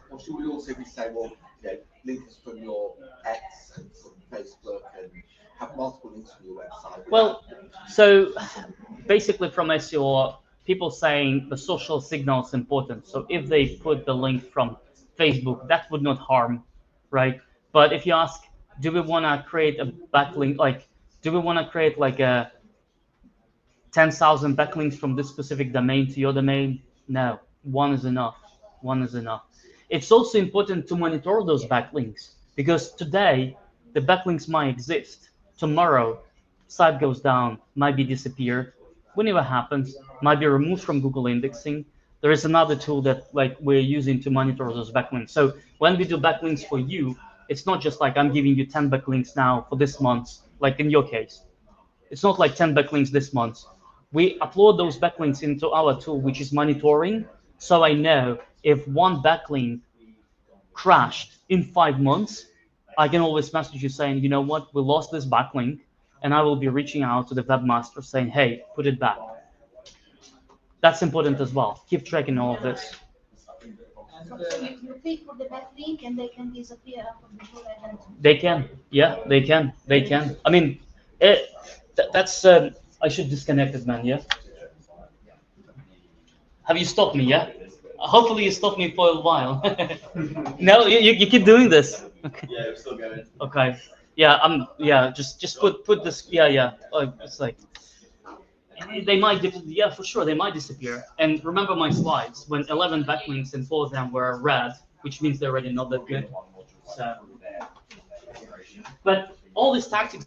or should we also be saying, well, you know, links from your X and from Facebook and have multiple links from your website? Well, so basically from SEO, people saying the social signal is important. So if they put the link from Facebook, that would not harm, right? But if you ask, do we want to create a backlink, like, do we want to create like a 10,000 backlinks from this specific domain to your domain? No, one is enough. One is enough. It's also important to monitor those backlinks because today the backlinks might exist. Tomorrow, site goes down, might be disappeared. Whenever happens, might be removed from Google indexing. There is another tool that like we're using to monitor those backlinks. So when we do backlinks for you, it's not just like I'm giving you 10 backlinks now for this month, like in your case. It's not like 10 backlinks this month. We upload those backlinks into our tool, which is monitoring. So I know if one backlink crashed in 5 months, I can always message you saying, you know what, we lost this backlink, and I will be reaching out to the webmaster saying, hey, put it back. That's important as well. Keep tracking all of this. So you pay for the backlink and they can disappear from the Google and They can, yeah, they can. I mean, that's. I should disconnect it, man. Yeah. Have you stopped me? Yeah. Hopefully you stopped me for a while. No, you keep doing this. Okay. Yeah, we're still going. Okay. Yeah. Yeah. Just put this. Yeah. It's like they might. Yeah, for sure they might disappear. And remember my slides when 11 backlinks and 4 of them were red, which means they're already not that good. So, but all these tactics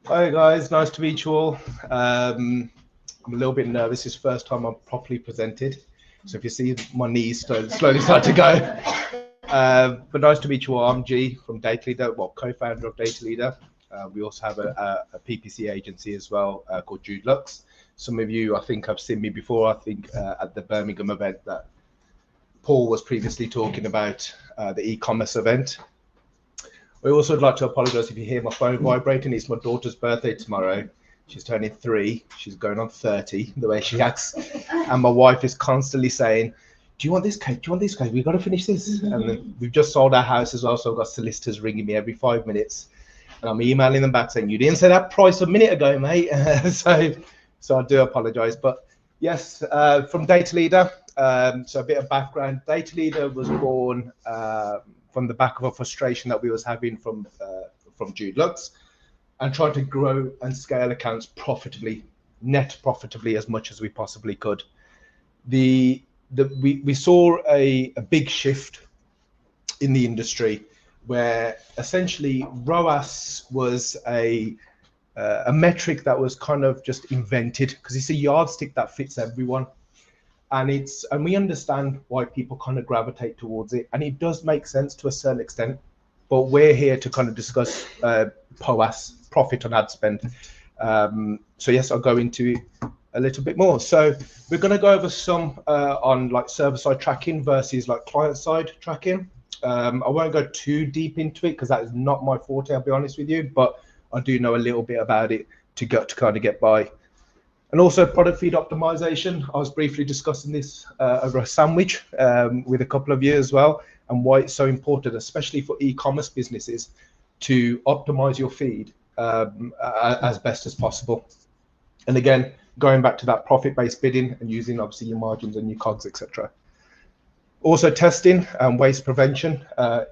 Hi guys, nice to meet you all. I'm a little bit nervous. It's the first time I'm properly presented. So if you see my knees slowly start to go. But nice to meet you all. I'm G from Data Leader, well, co-founder of Data Leader. We also have a PPC agency as well called Jude Lux. Some of you, I think, have seen me before. I think at the Birmingham event that Paul was previously talking about, the e-commerce event. I also would like to apologize if you hear my phone vibrating. It's my daughter's birthday tomorrow. She's turning 3. She's going on 30, the way she acts. And my wife is constantly saying, do you want this cake? Do you want this cake? We've got to finish this. And then we've just sold our house as well, so I've got solicitors ringing me every 5 minutes. And I'm emailing them back saying, you didn't say that price a minute ago, mate. So I do apologize. But yes, from Data Leader. So a bit of background. Data Leader was born from the back of a frustration that we was having from Jude Lux, and trying to grow and scale accounts profitably, net profitably as much as we possibly could. We saw a big shift in the industry where essentially ROAS was a metric that was kind of just invented because it's a yardstick that fits everyone. And we understand why people kind of gravitate towards it, and it does make sense to a certain extent. But we're here to kind of discuss POAS, profit on ad spend. So yes, I'll go into it a little bit more. So we're going to go over some on like server-side tracking versus like client-side tracking. I won't go too deep into it because that is not my forte, I'll be honest with you. But I do know a little bit about it to kind of get by. And also product feed optimization. I was briefly discussing this over a sandwich with a couple of you as well, and why it's so important, especially for e-commerce businesses, to optimize your feed as best as possible. And again, going back to that profit-based bidding and using obviously your margins and your COGS, etc. Also testing and waste prevention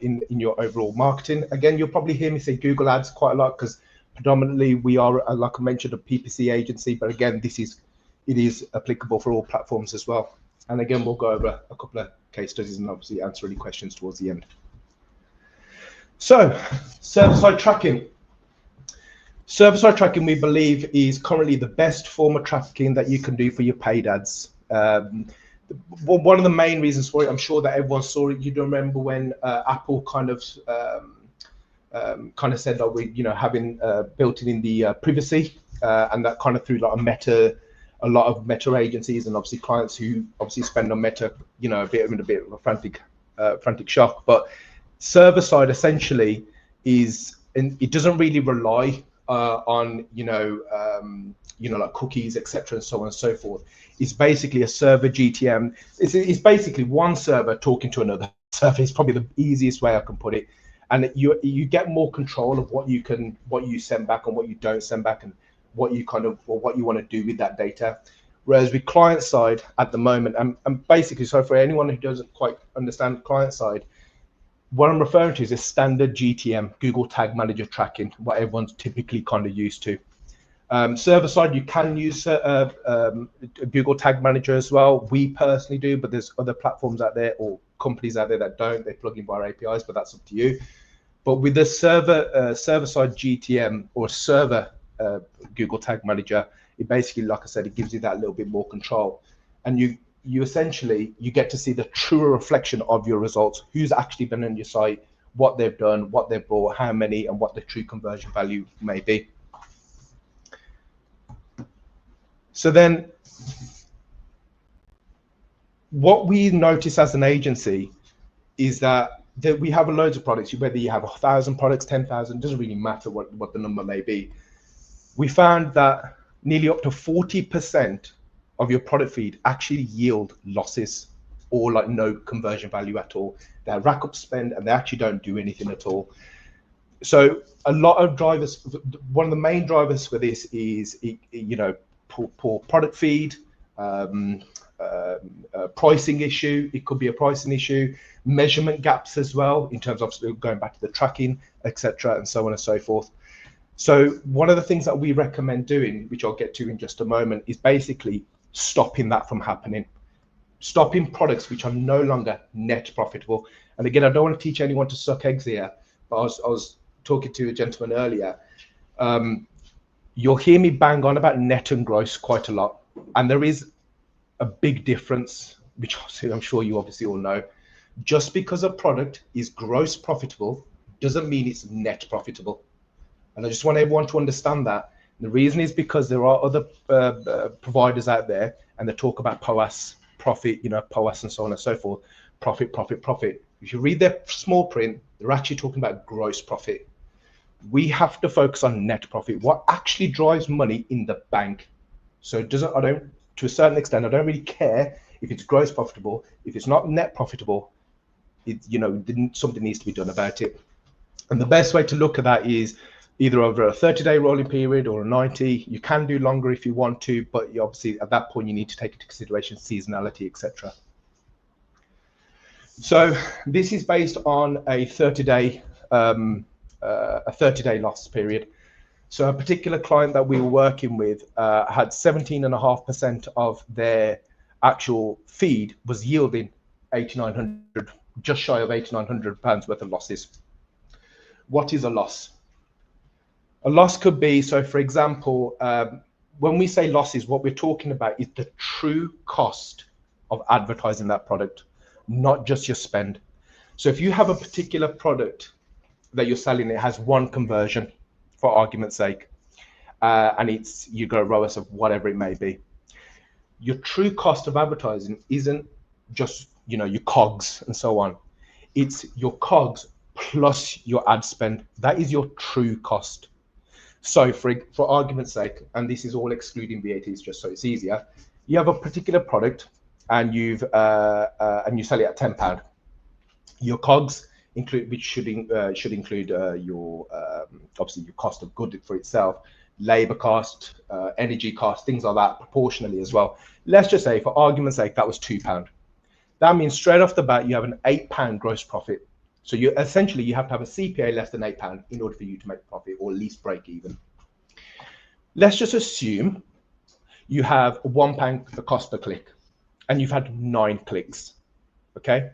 in your overall marketing. Again, you'll probably hear me say Google Ads quite a lot because predominantly we are, like I mentioned, a PPC agency, but again, it is applicable for all platforms as well. And again, we'll go over a couple of case studies and obviously answer any questions towards the end. So, server-side tracking. Server-side tracking, we believe, is currently the best form of tracking that you can do for your paid ads. One of the main reasons for it, I'm sure that everyone saw it. You don't remember when Apple kind of said that we, having built it in the privacy, and that kind of threw a lot of meta agencies and obviously clients who obviously spend on meta, a bit of a frantic shock. But server side essentially is, and it doesn't really rely on like cookies, etc., and so on and so forth. It's basically a server GTM. It's basically one server talking to another server. It's probably the easiest way I can put it. And you get more control of what you send back and what you don't send back, and what you want to do with that data. Whereas with client side at the moment, and basically, so for anyone who doesn't quite understand client side, what I'm referring to is a standard GTM, Google Tag Manager tracking, what everyone's typically kind of used to. Server side, you can use Google Tag Manager as well. We personally do, but there's other platforms out there or companies out there that don't. They plug in via APIs, but that's up to you. But with the server-side GTM or server Google Tag Manager, it basically, like I said, it gives you that little bit more control, and you essentially get to see the truer reflection of your results, who's actually been on your site, what they've done, what they've brought, how many, and what the true conversion value may be. So then, what we notice as an agency is that we have loads of products. Whether you have 1,000 products, 10,000, doesn't really matter what the number may be. We found that nearly up to 40% of your product feed actually yield losses or like no conversion value at all. They rack up spend and they actually don't do anything at all. So a lot of drivers, one of the main drivers for this is, poor product feed, pricing issue. It could be a pricing issue, measurement gaps as well, in terms of going back to the tracking, etc., and so on and so forth. So one of the things that we recommend doing, which I'll get to in just a moment, is basically stopping that from happening. Stopping products which are no longer net profitable. And again, I don't want to teach anyone to suck eggs here, but I was talking to a gentleman earlier. You'll hear me bang on about net and gross quite a lot. And there is a big difference, which I'm sure you obviously all know. Just because a product is gross profitable doesn't mean it's net profitable. And I just want everyone to understand that. The reason is because there are other providers out there, and they talk about POAS, profit, POAS and so on and so forth, profit, profit, profit. If you read their small print, they're actually talking about gross profit. We have to focus on net profit, what actually drives money in the bank. So it doesn't, to a certain extent, I don't really care if it's gross profitable. If it's not net profitable, something needs to be done about it. And the best way to look at that is either over a 30-day rolling period or a 90. You can do longer if you want to, but you obviously at that point you need to take into consideration seasonality, etc. So this is based on a 30-day loss period. So a particular client that we were working with had 17.5% of their actual feed was yielding 8,900, just shy of 8,900 pounds worth of losses. What is a loss? A loss could be, so for example, when we say losses, what we're talking about is the true cost of advertising that product, not just your spend. So if you have a particular product that you're selling, it has one conversion, for argument's sake, and you got a ROAS of whatever it may be. Your true cost of advertising isn't just your cogs and so on. It's your cogs plus your ad spend. That is your true cost. So for argument's sake, and this is all excluding VATs just so it's easier, you have a particular product and you sell it at £10. Your cogs include, which should include your obviously your cost of good for itself, labor cost, energy cost, things like that, proportionally as well. Let's just say, for argument's sake, that was £2. That means straight off the bat you have an £8 gross profit. So you essentially have to have a CPA less than £8 in order for you to make a profit, or at least break even. Let's just assume you have £1 the cost per click, and you've had 9 clicks. Okay,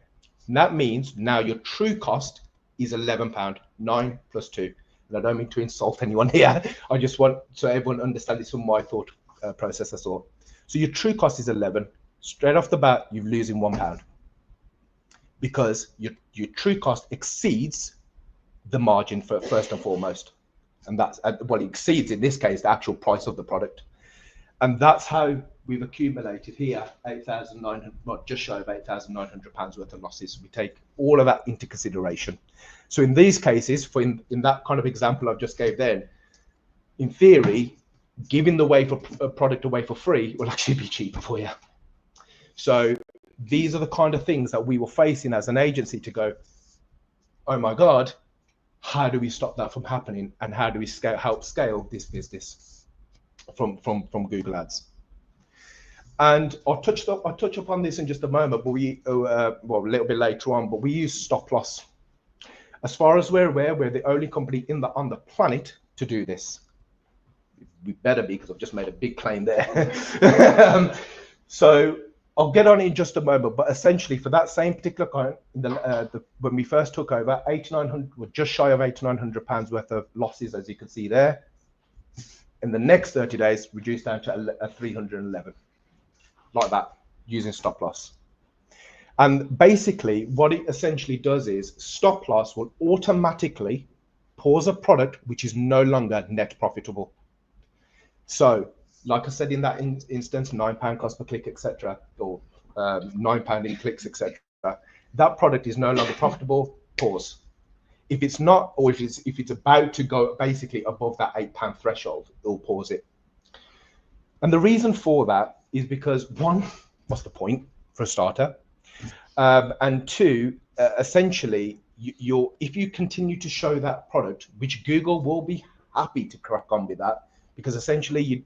and that means now your true cost is £11, 9 plus 2. And I don't mean to insult anyone here. I just want so everyone understands this from my thought process. That's all. So your true cost is 11. Straight off the bat, you're losing £1 because your true cost exceeds the margin for first and foremost, and that's well, it exceeds in this case the actual price of the product, and that's how we've accumulated here 8,900, well, just shy of £8,900 worth of losses. We take all of that into consideration. So in these cases, in that kind of example I've just gave then, in theory, giving a product away for free will actually be cheaper for you. So these are the kind of things that we were facing as an agency to go, oh my God, how do we stop that from happening? And how do we help scale this business from Google Ads? And I'll touch upon this in just a moment, but well, a little bit later on, but we use stop loss. As far as we're aware, we're the only company on the planet to do this. We better be, because I've just made a big claim there. So I'll get on in just a moment, but essentially for that same particular client, when we first took over, 8,900, we're just shy of £8,900 worth of losses, as you can see there. In the next 30 days, reduced down to a 311, like that, using stop loss. And basically, what it essentially does is stop loss will automatically pause a product which is no longer net profitable. So, like I said, in that instance, £9 cost per click, etc., or £9 in clicks, etc., that product is no longer profitable. Pause. If it's not, or if it's about to go basically above that £8 threshold, it'll pause it. And the reason for that is because, one, what's the point for a starter? And two, essentially, if you continue to show that product, which Google will be happy to crack on with that, because essentially,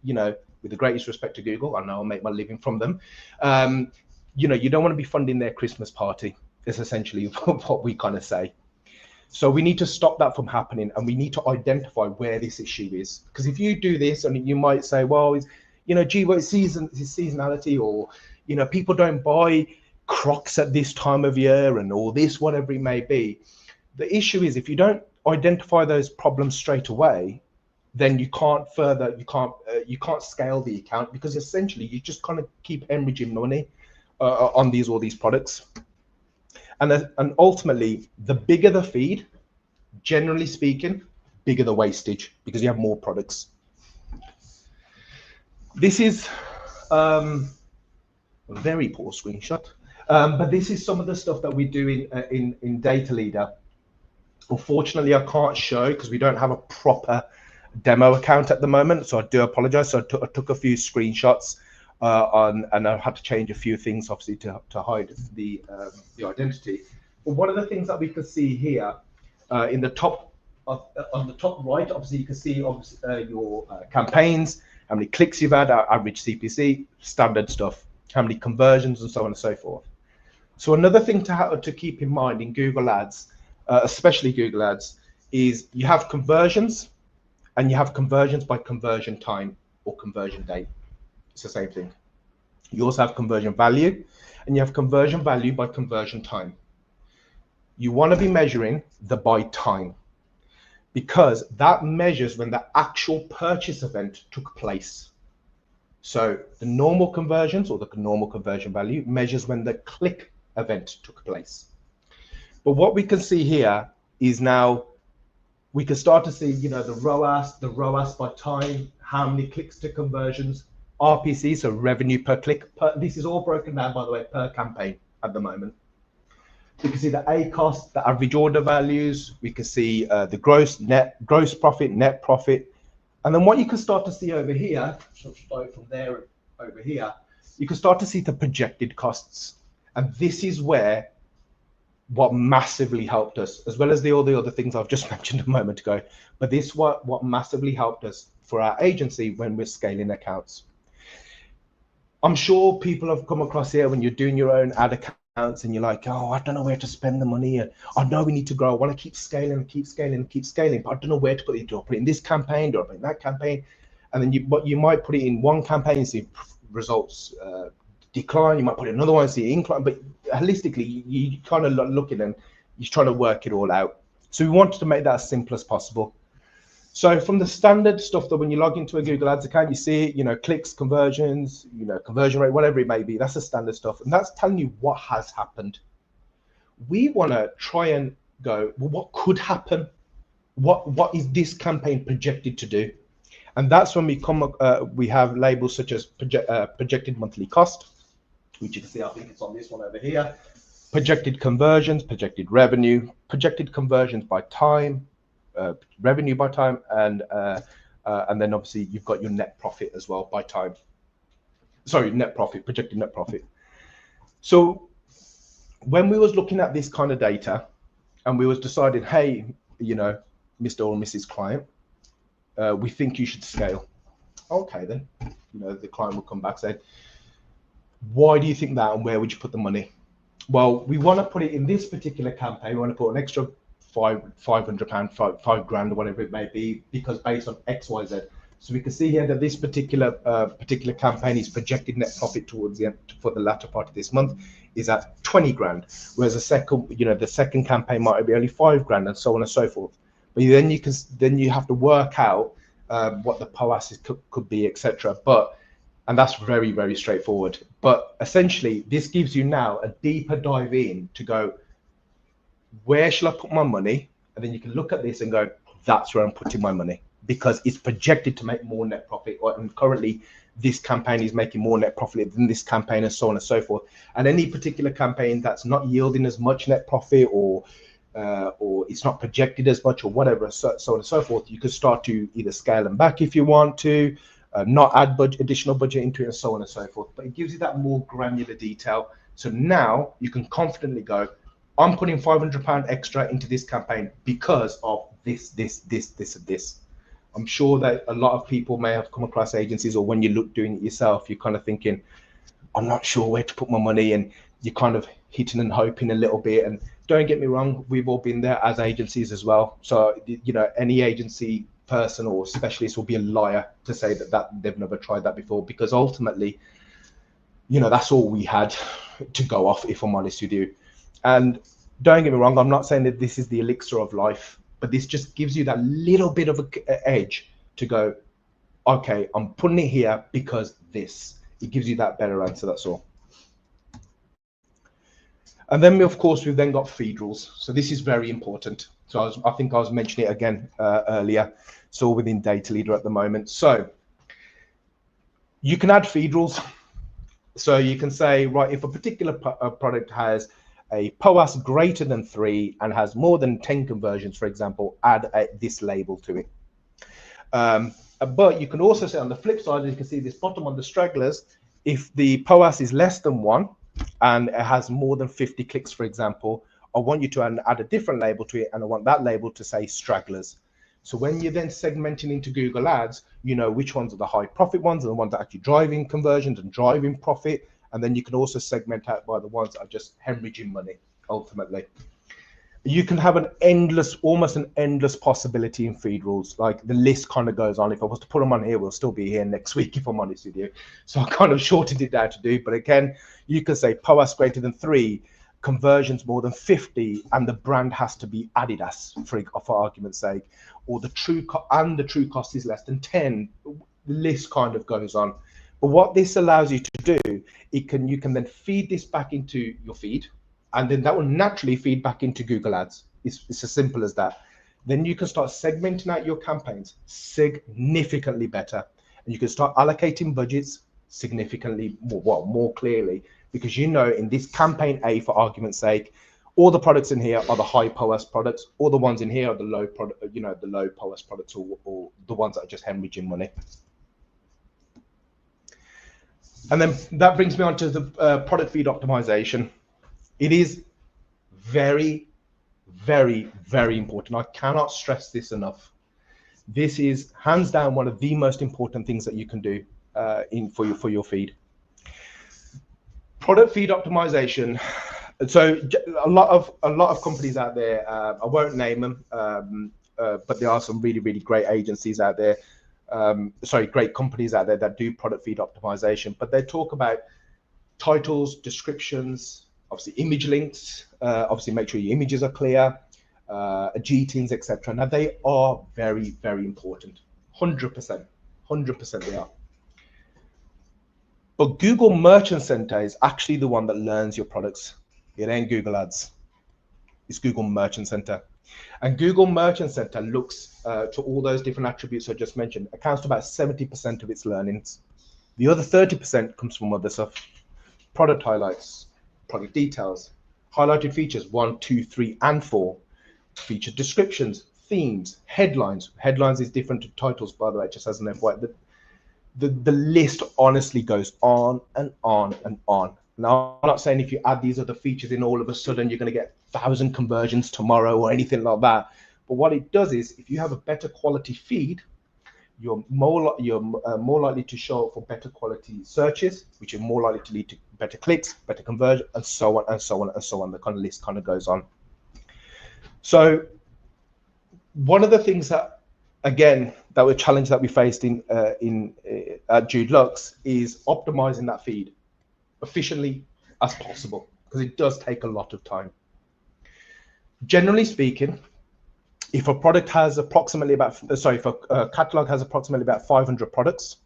with the greatest respect to Google, I know I'll make my living from them. You don't want to be funding their Christmas party. Is essentially what we kind of say. So we need to stop that from happening, and we need to identify where this issue is. Because if you do this, and you might say, well, it's seasonality, or people don't buy Crocs at this time of year, and all this, whatever it may be. The issue is, if you don't identify those problems straight away, then you can't scale the account, because essentially you just kind of keep hemorrhaging money on all these products. And ultimately, the bigger the feed, generally speaking, bigger the wastage, because you have more products. This is a very poor screenshot, but this is some of the stuff that we do in Data Leader. Unfortunately, I can't show because we don't have a proper demo account at the moment, so I do apologize. So I took a few screenshots and I had to change a few things, obviously, to hide the identity. But one of the things that we can see here in the top on the top right, obviously you can see your campaigns, how many clicks you've had, our average CPC, standard stuff, how many conversions, and so on and so forth. So another thing to keep in mind in Google Ads, especially Google Ads, is you have conversions, and you have conversions by conversion time or conversion date. It's the same thing. You also have conversion value, and you have conversion value by conversion time. You want to be measuring the by time, because that measures when the actual purchase event took place. So the normal conversions, or the normal conversion value, measures when the click event took place. But what we can see here is now we can start to see, you know, the ROAS by time, how many clicks to conversions, RPC, so revenue per click. This is all broken down, by the way, per campaign at the moment. We can see the ACoS, the average order values. We can see the gross profit, net profit. And then what you can start to see over here, so start from there over here, you can start to see the projected costs. And this is where what massively helped us, as well as all the other things I've just mentioned a moment ago. But this what massively helped us for our agency when we're scaling accounts. I'm sure people have come across here when you're doing your own ad accounts and you're like, oh, I don't know where to spend the money. I know we need to grow. I want to keep scaling, but I don't know where to put it. Do I put it in this campaign? Do I put it in that campaign? And then you might put it in one campaign and see results decline. You might put another one and see incline. But holistically, you kind of look at them. You're trying to work it all out. So we wanted to make that as simple as possible. So from the standard stuff that when you log into a Google Ads account, you see, you know, clicks, conversions, you know, conversion rate, whatever it may be, that's the standard stuff. And that's telling you what has happened. We want to try and go, well, what could happen? What is this campaign projected to do? And that's when we have labels such as projected monthly cost, which you can see, I think it's on this one over here, projected conversions, projected revenue, projected conversions by time, revenue by time, and then obviously you've got your net profit as well by time. Sorry, net profit, projected net profit. So when we was looking at this kind of data and we was deciding, hey, you know, Mr. or Mrs. Client, we think you should scale. Okay, then, you know, the client will come back and say, why do you think that, and where would you put the money? Well, we want to put it in this particular campaign. We want to put an extra £500, £5 grand, or whatever it may be, because based on X, Y, Z. So we can see here that this particular campaign is projected net profit towards the end for the latter part of this month is at 20 grand, whereas the second campaign might be only 5 grand, and so on and so forth. But then you have to work out what the POAS could be, etc. And that's very, very straightforward. But essentially, this gives you now a deeper dive in to go, where shall I put my money? And then you can look at this and go, that's where I'm putting my money, because it's projected to make more net profit. And currently, this campaign is making more net profit than this campaign, and so on and so forth. And any particular campaign that's not yielding as much net profit, or it's not projected as much, or whatever, so on and so forth, you could start to either scale them back if you want to, not add additional budget into it, and so on and so forth. But it gives you that more granular detail. So now you can confidently go, I'm putting £500 extra into this campaign because of this, and this. I'm sure that a lot of people may have come across agencies, or when you look doing it yourself, you're kind of thinking, I'm not sure where to put my money, and you're kind of hitting and hoping a little bit. And don't get me wrong, we've all been there as agencies as well. So, you know, any agency person or specialist will be a liar to say that they've never tried that before, because ultimately, you know, that's all we had to go off, if I'm honest with you. And don't get me wrong, I'm not saying that this is the elixir of life, but this just gives you that little bit of an edge to go, okay, I'm putting it here because this. It gives you that better answer, that's all. And then, of course, we've then got feed rules. So this is very important. So I think I was mentioning it again earlier. It's all within Data Leader at the moment. So you can add feed rules. So you can say, right, if a particular product has a POAS greater than 3 and has more than 10 conversions, for example, add this label to it. But you can also say on the flip side, you can see this bottom on the stragglers, if the POAS is less than 1 and it has more than 50 clicks, for example, I want you to add a different label to it, and I want that label to say stragglers. So when you're then segmenting into Google Ads, you know which ones are the high profit ones and the ones that are actually driving conversions and driving profit. And then you can also segment out by the ones that are just hemorrhaging money, ultimately. You can have an endless, almost an endless possibility in feed rules. Like the list kind of goes on. If I was to put them on here, we'll still be here next week, if I'm honest with you. So I kind of shortened it down to do. But again, you can say POAS greater than 3, conversions more than 50, and the brand has to be Adidas, for argument's sake, or the true cost is less than 10. The list kind of goes on. But what this allows you to do, you can then feed this back into your feed, and then that will naturally feed back into Google Ads. It's as simple as that. Then you can start segmenting out your campaigns significantly better, and you can start allocating budgets significantly more clearly, because you know in this campaign A, for argument's sake, all the products in here are the high POAS products, all the ones in here are the low the low POAS products, or the ones that are just hemorrhaging money. And then that brings me on to the product feed optimization. It is very, very, very important. I cannot stress this enough. This is hands down one of the most important things that you can do for your feed. Product feed optimization. So a lot of companies out there, I won't name them, but there are some really, really great agencies out there. Great companies out there that do product feed optimization, but they talk about titles, descriptions, obviously image links, obviously make sure your images are clear, GTINs, etc. Now they are very, very important, 100% they are. But Google Merchant Center is actually the one that learns your products. It ain't Google Ads. It's Google Merchant Center. And Google Merchant Center looks to all those different attributes I just mentioned, accounts to about 70% of its learnings. The other 30% comes from other stuff. Product highlights, product details, highlighted features 1, 2, 3, and 4, feature descriptions, themes, headlines. Headlines is different to titles, by the way, just as an FYI. The list honestly goes on and on and on. Now, I'm not saying if you add these other features in, all of a sudden you're going to get 1,000 conversions tomorrow or anything like that. But what it does is, if you have a better quality feed, you're more likely to show up for better quality searches, which are more likely to lead to better clicks, better conversion, and so on and so on and so on. The kind of list kind of goes on. So one of the things that, again, that was a challenge that we faced at Jude Lux is optimizing that feed efficiently as possible, because it does take a lot of time. Generally speaking, if a product has approximately if a catalog has approximately about 500 products,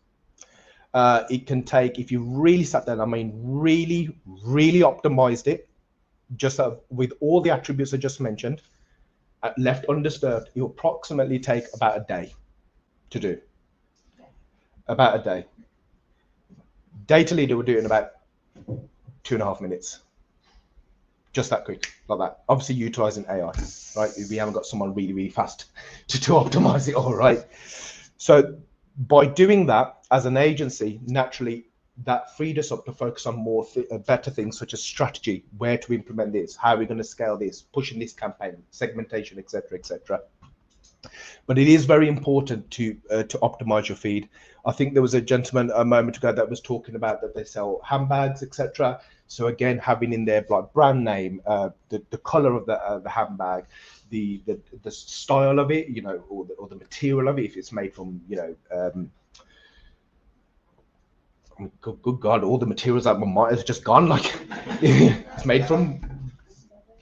it can take, if you really sat down, I mean, really, really optimized it, just with all the attributes I just mentioned, left undisturbed, it will approximately take about a day to do. About a day. Data Leader will do it in about 2.5 minutes. Just that quick, like that. Obviously utilizing AI, right? We haven't got someone really, really fast to optimize it all, right? So by doing that as an agency, naturally that freed us up to focus on more better things, such as strategy, where to implement this, how are we going to scale this, pushing this campaign, segmentation, etc., etc. But it is very important to optimize your feed. I think there was a gentleman a moment ago that was talking about that they sell handbags, etc. So again, having in there like brand name, the color of the handbag, the style of it, you know, or the material of it, if it's made from, you know, good God, all the materials that my mind has just gone, like it's made from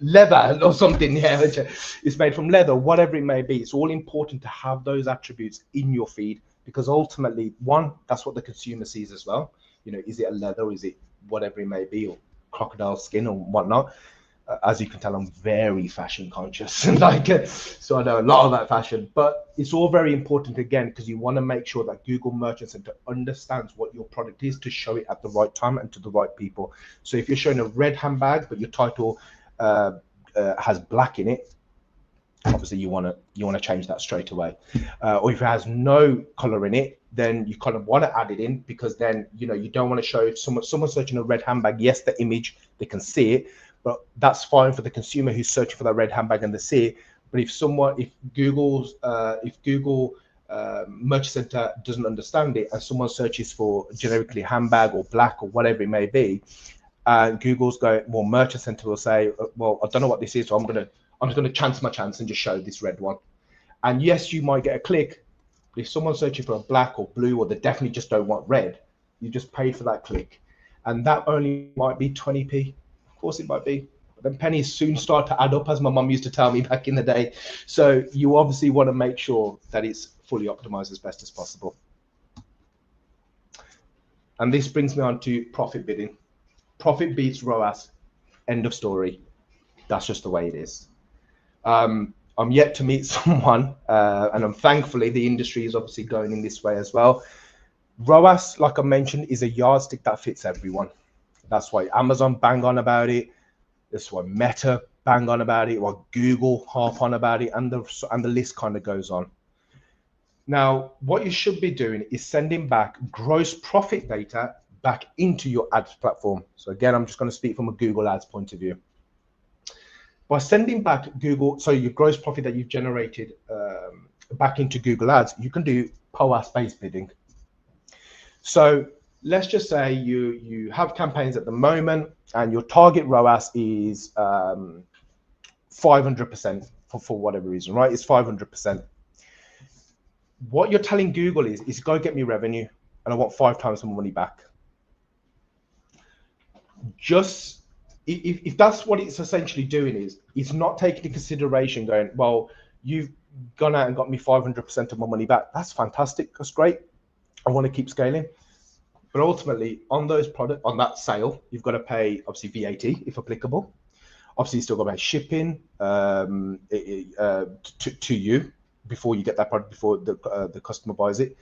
leather or something, yeah, it's made from leather, whatever it may be. It's all important to have those attributes in your feed, because ultimately, one, that's what the consumer sees as well. You know, is it a leather, is it whatever it may be, or crocodile skin or whatnot. As you can tell, I'm very fashion conscious, so I know a lot of that fashion. But it's all very important, again, because you want to make sure that Google Merchant Center understands what your product is to show it at the right time and to the right people. So if you're showing a red handbag, but your title has black in it, obviously you want to change that straight away. Or if it has no color in it, then you kind of want to add it in, because then you don't want to show someone searching a red handbag. Yes, the image, they can see it, but that's fine for the consumer who's searching for that red handbag and they see it. But if Google Merchant Center doesn't understand it, and someone searches for generically handbag or black or whatever it may be, and Google's going, well, Merchant Center will say, well, I don't know what this is, so I'm just going to chance my chance and just show this red one. And yes, you might get a click, but if someone's searching for a black or blue, or they definitely just don't want red, you just paid for that click. And that only might be 20p. Of course it might be. But then pennies soon start to add up, as my mum used to tell me back in the day. So you obviously want to make sure that it's fully optimized as best as possible. And this brings me on to profit bidding. Profit beats ROAS. End of story. That's just the way it is. I'm yet to meet someone, and thankfully the industry is obviously going in this way as well. ROAS, like I mentioned, is a yardstick that fits everyone. That's why Amazon bang on about it. That's why Meta bang on about it. Why Google harp on about it, and the list kind of goes on. Now, what you should be doing is sending back gross profit data back into your ads platform. So again, I'm just going to speak from a Google Ads point of view. By sending back your gross profit that you've generated back into Google Ads, you can do POAS-based bidding. So let's just say you have campaigns at the moment, and your target ROAS is 500% for whatever reason, right? It's 500%. What you're telling Google is go get me revenue, and I want 5 times my money back. Just if that's what it's essentially doing, is it's not taking into consideration going, well, you've gone out and got me 500% of my money back. That's fantastic. That's great. I want to keep scaling. But ultimately, on that sale, you've got to pay obviously VAT if applicable. Obviously, you still got to pay shipping to you before you get that product, before the customer buys it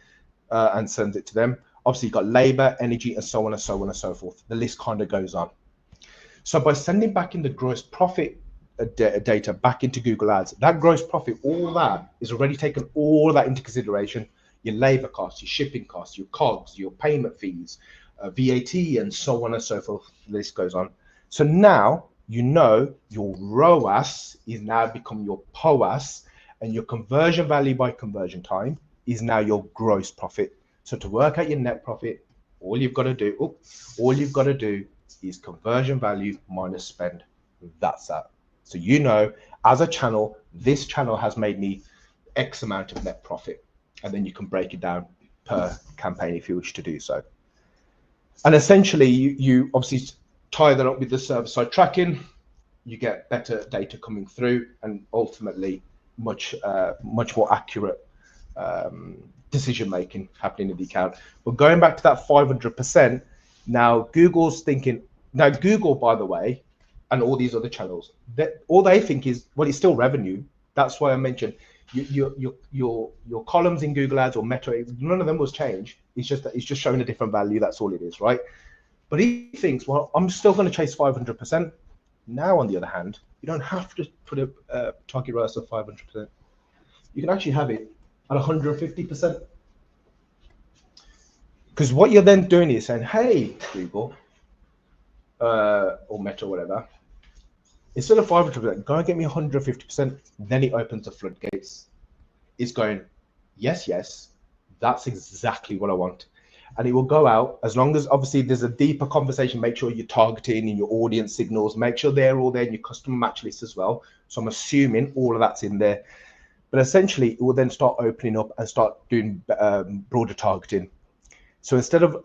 and sends it to them. Obviously, you've got labor, energy, and so on and so on and so forth. The list kind of goes on. So by sending back in the gross profit data back into Google Ads, that gross profit, all that is already taken all that into consideration. Your labor costs, your shipping costs, your COGS, your payment fees, VAT, and so on and so forth. The list goes on. So now you know your ROAS is now become your POAS, and your conversion value by conversion time is now your gross profit. So to work out your net profit, all you've got to do is conversion value minus spend. That's that. So you know, as a channel, this channel has made me X amount of net profit. And then you can break it down per campaign if you wish to do so. And essentially, you obviously tie that up with the server-side tracking. You get better data coming through, and ultimately much more accurate decision making happening in the account. But going back to that 500%, now Google's thinking. Now Google, by the way, and all these other channels, all they think is, well, it's still revenue. That's why I mentioned your columns in Google Ads or Meta, none of them was changed. It's just showing a different value. That's all it is, right? But he thinks, well, I'm still going to chase 500%. Now, on the other hand, you don't have to put a target ROAS of 500%. You can actually have it at 150%. Because what you're then doing is saying, hey, Google, or Meta, whatever, instead of 500%, go and get me 150%. Then it opens the floodgates. It's going, yes, that's exactly what I want. And it will go out, as long as obviously there's a deeper conversation. Make sure you're targeting in your audience signals. Make sure they're all there in your customer match list as well. So I'm assuming all of that's in there. But essentially, it will then start opening up and start doing broader targeting. So instead of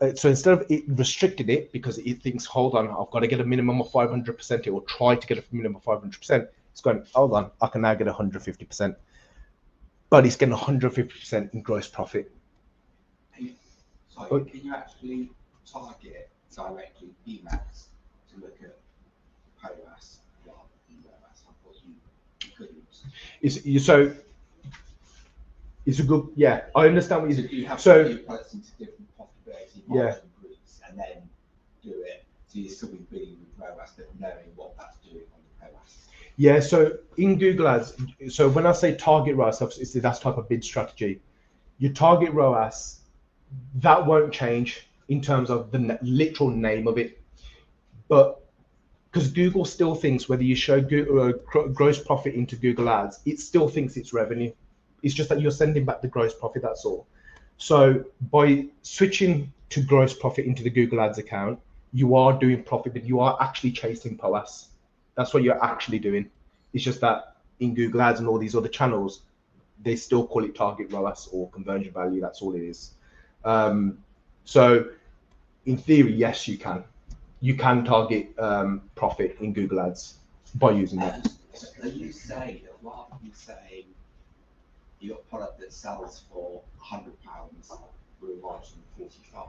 it restricted it because it thinks, hold on, I've got to get a minimum of 500%, it will try to get a minimum of 500%. It's going, hold on, I can now get 150%, but it's getting 150% in gross profit. So can you actually target directly Emacs to look at POAS rather than ROAS? I thought you couldn't. It's a good, yeah, I understand what you have so to products into different profitability margin groups and then do it. So you're still be bidding with ROAS, but knowing what that's doing on the POAS. Yeah, so in Google Ads, so when I say target ROAS, it's that type of bid strategy. Your target ROAS, that won't change in terms of the literal name of it, but because Google still thinks whether you show gross profit into Google Ads, it still thinks it's revenue. It's just that you're sending back the gross profit, that's all. So by switching to gross profit into the Google Ads account, you are doing profit, but you are actually chasing POAS. That's what you're actually doing. It's just that in Google Ads and all these other channels, they still call it target ROAS or conversion value. That's all it is. So in theory, yes, you can. You can target profit in Google Ads by using that. Are you saying that rather than saying you've got a product that sells for £100 with a margin of 45,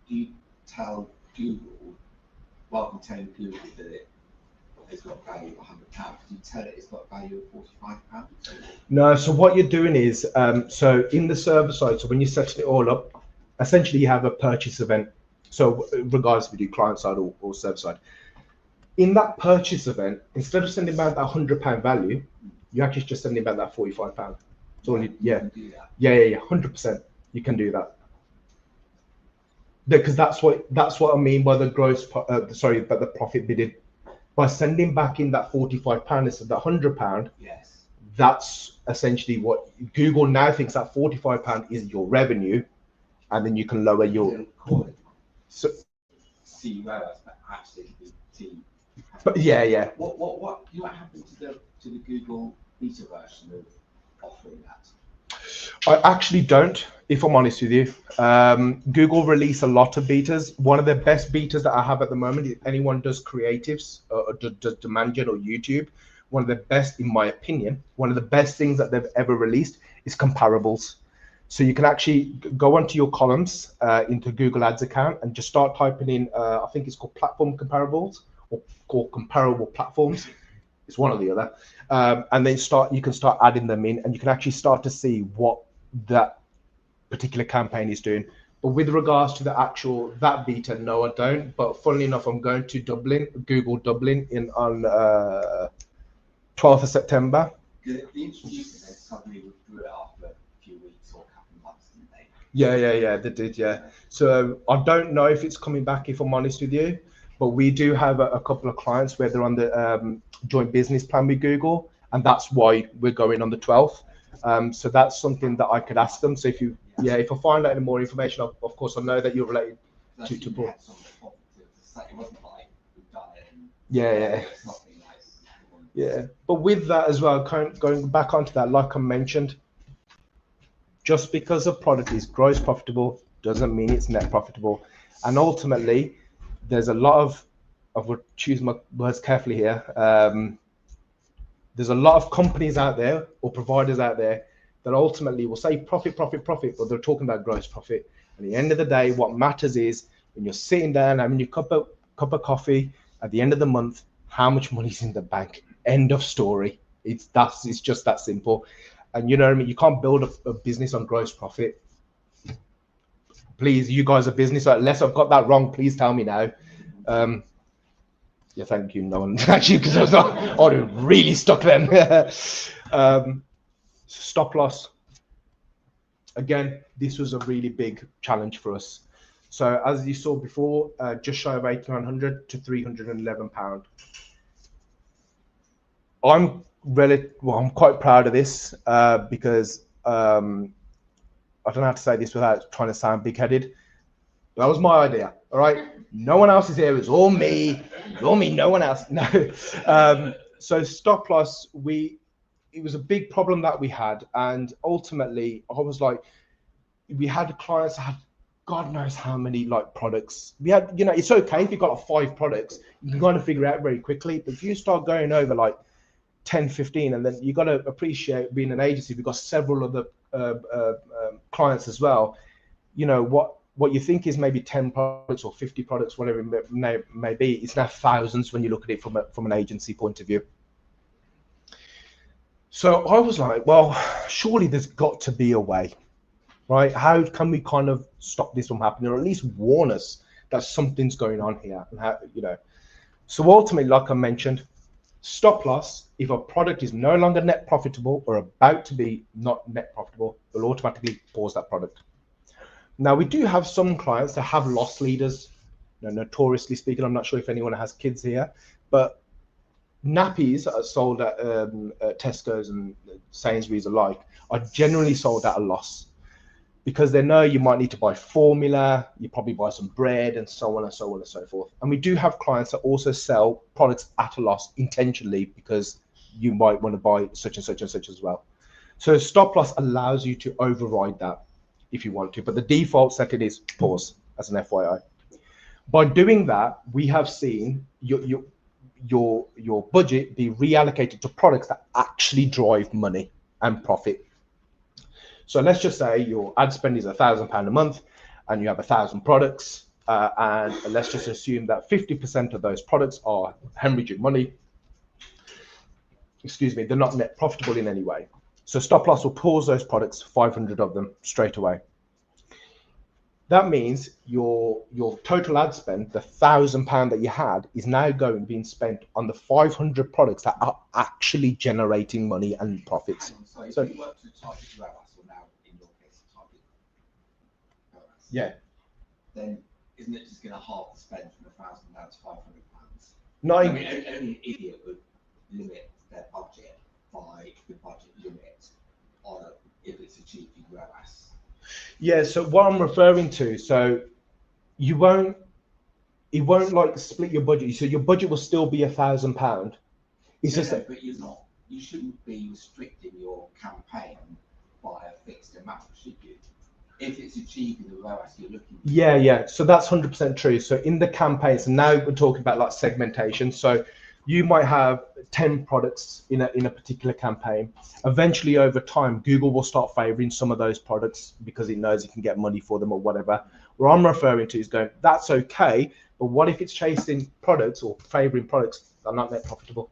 do you tell Google, rather than telling Google that it's got value of £100, do you tell it it's got value of £45? No, so what you're doing is, so in the server side, so when you're setting it all up, essentially you have a purchase event. So regardless if you do client side or server side. In that purchase event, instead of sending back that £100 value, you actually just sending back that £45. So yeah, 100%. You can do that. Because that's what I mean by the gross, but the profit bidded. By sending back in that £45 instead of that £100, yes, that's essentially what Google now thinks that £45 is your revenue, and then you can lower your. So, CROAS, but actually T. But yeah. What happened to the Google beta version of offering that? I actually don't, if I'm honest with you. Google release a lot of betas. One of the best betas that I have at the moment, if anyone does creatives or does demand gen or YouTube, one of the best, in my opinion, one of the best things that they've ever released is comparables. So you can actually go onto your columns into Google Ads account and just start typing in, I think it's called platform comparables or called comparable platforms. It's one or the other. And then you can start adding them in, and you can actually start to see what that particular campaign is doing. But with regards to that beta, no, I don't. But funnily enough, I'm going to Google Dublin on 12th of September. The introducers then suddenly withdrew it after a few weeks or a couple of months, didn't they? Yeah, they did, yeah. So I don't know if it's coming back, if I'm honest with you. But we do have a couple of clients where they're on the joint business plan with Google, and that's why we're going on the 12th. So that's something that I could ask them. So if I find out any more information, of course I know that you're related to Paul. Yeah. But with that as well, going back onto that, like I mentioned, just because a product is gross profitable doesn't mean it's net profitable, and ultimately, there's a lot of, I would choose my words carefully here. There's a lot of companies out there or providers out there that ultimately will say profit, but they're talking about gross profit. At the end of the day, what matters is when you're sitting down having your cup of coffee at the end of the month, how much money's in the bank. End of story. It's just that simple. And you know what I mean? You can't build a business on gross profit. Please, you guys are business, unless I've got that wrong, please tell me now. Yeah, thank you. No one actually, because I would really stuck then. Stop loss. Again, this was a really big challenge for us. So as you saw before, just shy of 1,800 to £311. I'm quite proud of this because I don't know how to say this without trying to sound big-headed. That was my idea. All right. No one else is here. It's all me. It's all me. No one else. No. So stop loss. It was a big problem that we had, and ultimately, I was like, we had clients that had God knows how many like products we had. You know, it's okay if you've got like 5 products, you can kind of figure it out very quickly. But if you start going over like 10, 15, and then you got to appreciate being an agency, we've got several other clients as well. You know, what you think is maybe 10 products or 50 products, whatever it may be, it's now thousands when you look at it from an agency point of view. So I was like, well, surely there's got to be a way, right? How can we kind of stop this from happening, or at least warn us that something's going on here? And how, you know, so ultimately, like I mentioned, stop loss. If a product is no longer net profitable or about to be not net profitable, will automatically pause that product. Now, we do have some clients that have loss leaders. You know, notoriously speaking, I'm not sure if anyone has kids here, but nappies that are sold at Tesco's and Sainsbury's alike are generally sold at a loss, because they know you might need to buy formula, you probably buy some bread, and so on and so on and so forth. And we do have clients that also sell products at a loss intentionally, because you might want to buy such and such and such as well. So stop loss allows you to override that if you want to, but the default setting is pause, as an FYI. By doing that, we have seen your budget be reallocated to products that actually drive money and profit. So let's just say your ad spend is £1,000 a month and you have 1,000 products, and let's just assume that 50% of those products are hemorrhaging money. Excuse me, they're not net profitable in any way. So stop loss will pause those products, 500 of them straight away. That means your total ad spend, the £1,000 that you had, is now being spent on the 500 products that are actually generating money and profits. So if you work to target ROAS, or now in your case target ROAS, yeah, then isn't it just going to halve the spend from £1,000 to £500? No, I mean, only an idiot would limit their budget by the budget limit on if it's achieving ROAS. Yeah, so what I'm referring to, so it won't like split your budget. So your budget will still be £1,000. It's just that, but you shouldn't be restricting your campaign by a fixed amount, should you? If it's achieving the ROAS you're looking for. Yeah. So that's 100% true. So in the campaigns, so now we're talking about like segmentation. So you might have 10 products in a particular campaign. Eventually, over time, Google will start favoring some of those products because it knows it can get money for them or whatever. What I'm referring to is going, that's okay, but what if it's chasing products or favoring products that are not net profitable?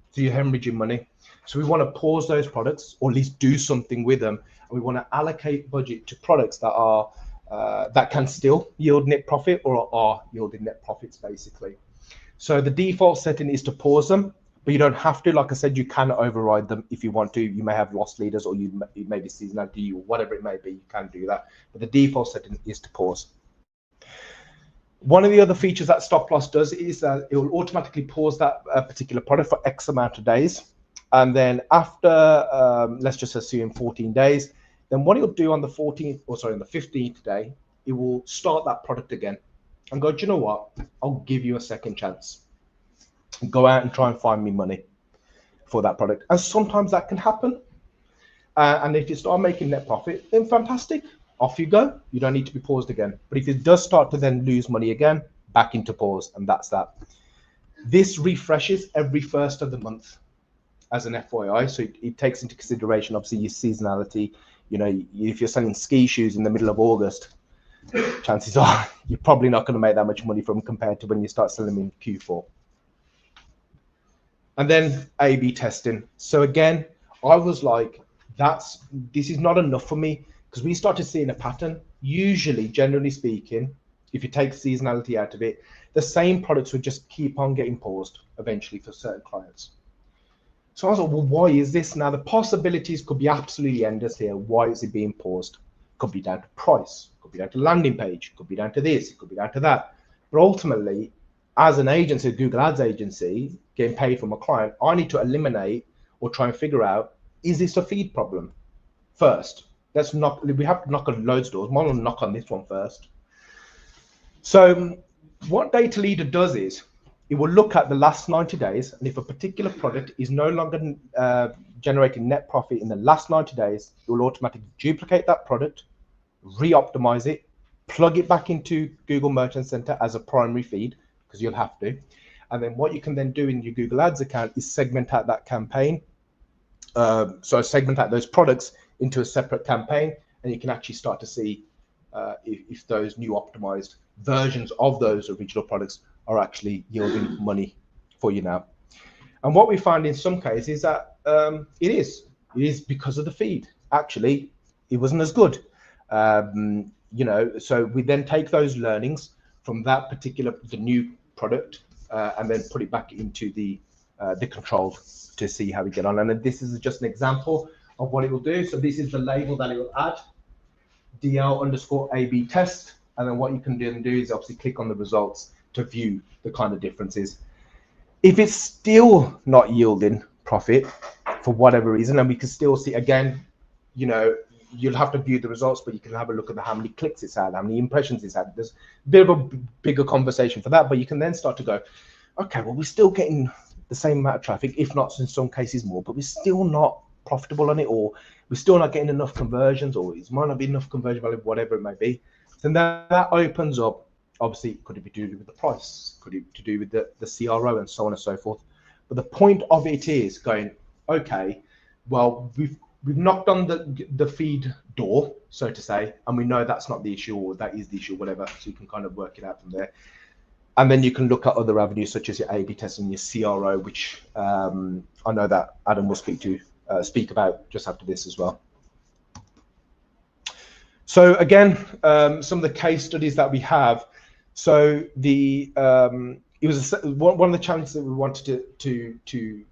So you're hemorrhaging money. So we want to pause those products, or at least do something with them. And we want to allocate budget to products that are that can still yield net profit or are yielding net profits, basically. So the default setting is to pause them, but you don't have to. Like I said, you can override them if you want to. You may have loss leaders, or you may be seasonality, or whatever it may be. You can do that, but the default setting is to pause. One of the other features that stop loss does is that it will automatically pause that particular product for X amount of days, and then after let's just assume 14 days, then what it'll do on the 14th, or sorry, on the 15th day, it will start that product again and go, do you know what? I'll give you a second chance. Go out and try and find me money for that product. And sometimes that can happen. And if you start making net profit, then fantastic. Off you go. You don't need to be paused again. But if it does start to then lose money again, back into pause. And that's that. This refreshes every first of the month as an FYI. So it takes into consideration, obviously, your seasonality. You know, if you're selling ski shoes in the middle of August, chances are you're probably not going to make that much money from compared to when you start selling them in Q4. And then A/B testing. So again, I was like, this is not enough for me, because we started seeing a pattern. Usually, generally speaking, if you take seasonality out of it, the same products would just keep on getting paused eventually for certain clients. So I was like, well, why is this? Now, the possibilities could be absolutely endless here. Why is it being paused? Could be down to price, could be down to landing page, could be down to this, it could be down to that. But ultimately, as an agency, a Google Ads agency, getting paid from a client, I need to eliminate or try and figure out, is this a feed problem? First, we have to knock on loads of doors. Why don't we knock on this one first? So what Data Leader does is, it will look at the last 90 days, and if a particular product is no longer generating net profit in the last 90 days, it will automatically duplicate that product, re-optimize it, plug it back into Google Merchant Center as a primary feed, because you'll have to. And then what you can then do in your Google Ads account is segment out that campaign. So segment out those products into a separate campaign, and you can actually start to see if those new optimized versions of those original products are actually yielding money for you now. And what we find in some cases is that it is because of the feed. Actually, it wasn't as good. You know, so we then take those learnings from that particular, the new product, and then put it back into the control to see how we get on. And then this is just an example of what it will do. So this is the label that it will add, DL_AB test. And then what you can do is obviously click on the results to view the kind of differences. If it's still not yielding profit for whatever reason, and we can still see, again, you know, you'll have to view the results, but you can have a look at how many clicks it's had, how many impressions it's had. There's a bit of a bigger conversation for that, but you can then start to go, okay, well, we're still getting the same amount of traffic, if not in some cases more, but we're still not profitable on it, or we're still not getting enough conversions, or it might not be enough conversion value, whatever it may be. So that opens up, obviously, could it be to do with the price? Could it be to do with the CRO and so on and so forth? But the point of it is going, okay, well, we've knocked on the feed door, so to say, and we know that's not the issue, or that is the issue, whatever. So you can kind of work it out from there. And then you can look at other avenues such as your A/B test and your CRO, which I know that Adam will speak about just after this as well. So again, some of the case studies that we have. So it was one of the challenges that we wanted to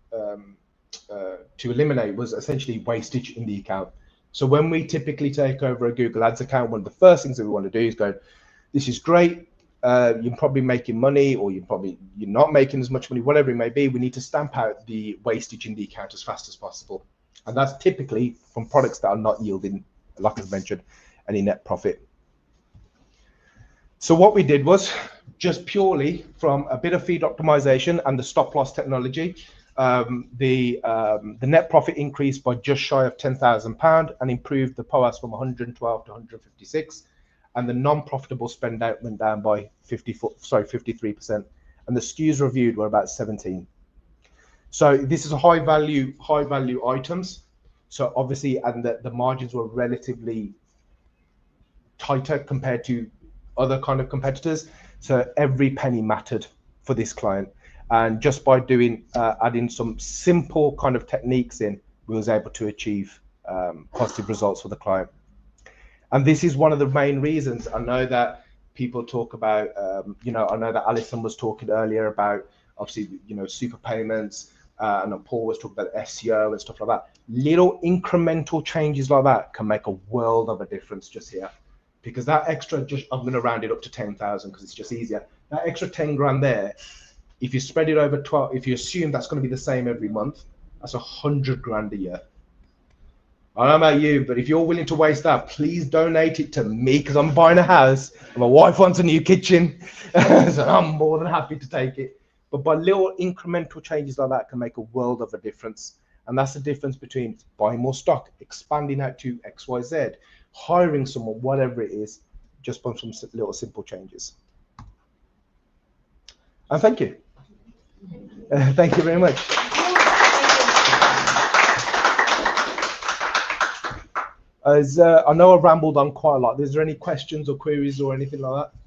eliminate was essentially wastage in the account. So when we typically take over a Google Ads account, one of the first things that we want to do is go, this is great. You're probably making money, or you're not making as much money, whatever it may be. We need to stamp out the wastage in the account as fast as possible. And that's typically from products that are not yielding, like I've mentioned, any net profit. So what we did was just purely from a bit of feed optimization and the stop loss technology, the net profit increased by just shy of £10,000 and improved the POAS from 112 to 156. And the non-profitable spend out went down by 53%, and the SKUs reviewed were about 17. So this is a high value items. So obviously, and the margins were relatively tighter compared to other kind of competitors. So every penny mattered for this client, and just by doing adding some simple kind of techniques in, we was able to achieve positive results for the client. And this is one of the main reasons. I know that people talk about, you know, I know that Alison was talking earlier about, obviously, you know, SuperPayments, and Paul was talking about SEO and stuff like that. Little incremental changes like that can make a world of a difference just here. Because that extra, I'm going to round it up to 10,000 because it's just easier. That extra 10 grand there, if you spread it over 12, if you assume that's going to be the same every month, that's 100 grand a year. I don't know about you, but if you're willing to waste that, please donate it to me, because I'm buying a house and my wife wants a new kitchen. So I'm more than happy to take it. But by little incremental changes like that can make a world of a difference. And that's the difference between buying more stock, expanding out to XYZ, hiring someone, whatever it is, just from some little simple changes. And thank you. Thank you very much. I know I've rambled on quite a lot. Is there any questions or queries or anything like that?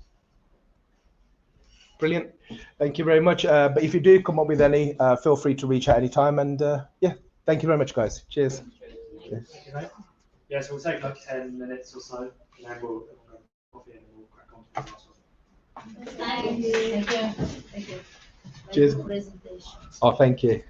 Brilliant. Thank you very much. But if you do come up with any, feel free to reach out anytime. And yeah, thank you very much, guys. Cheers. Cheers. Yeah, so we'll take like 10 minutes or so, and then we'll go coffee and we'll crack on to the last one. Thank you. Thank you. Cheers. Oh, thank you.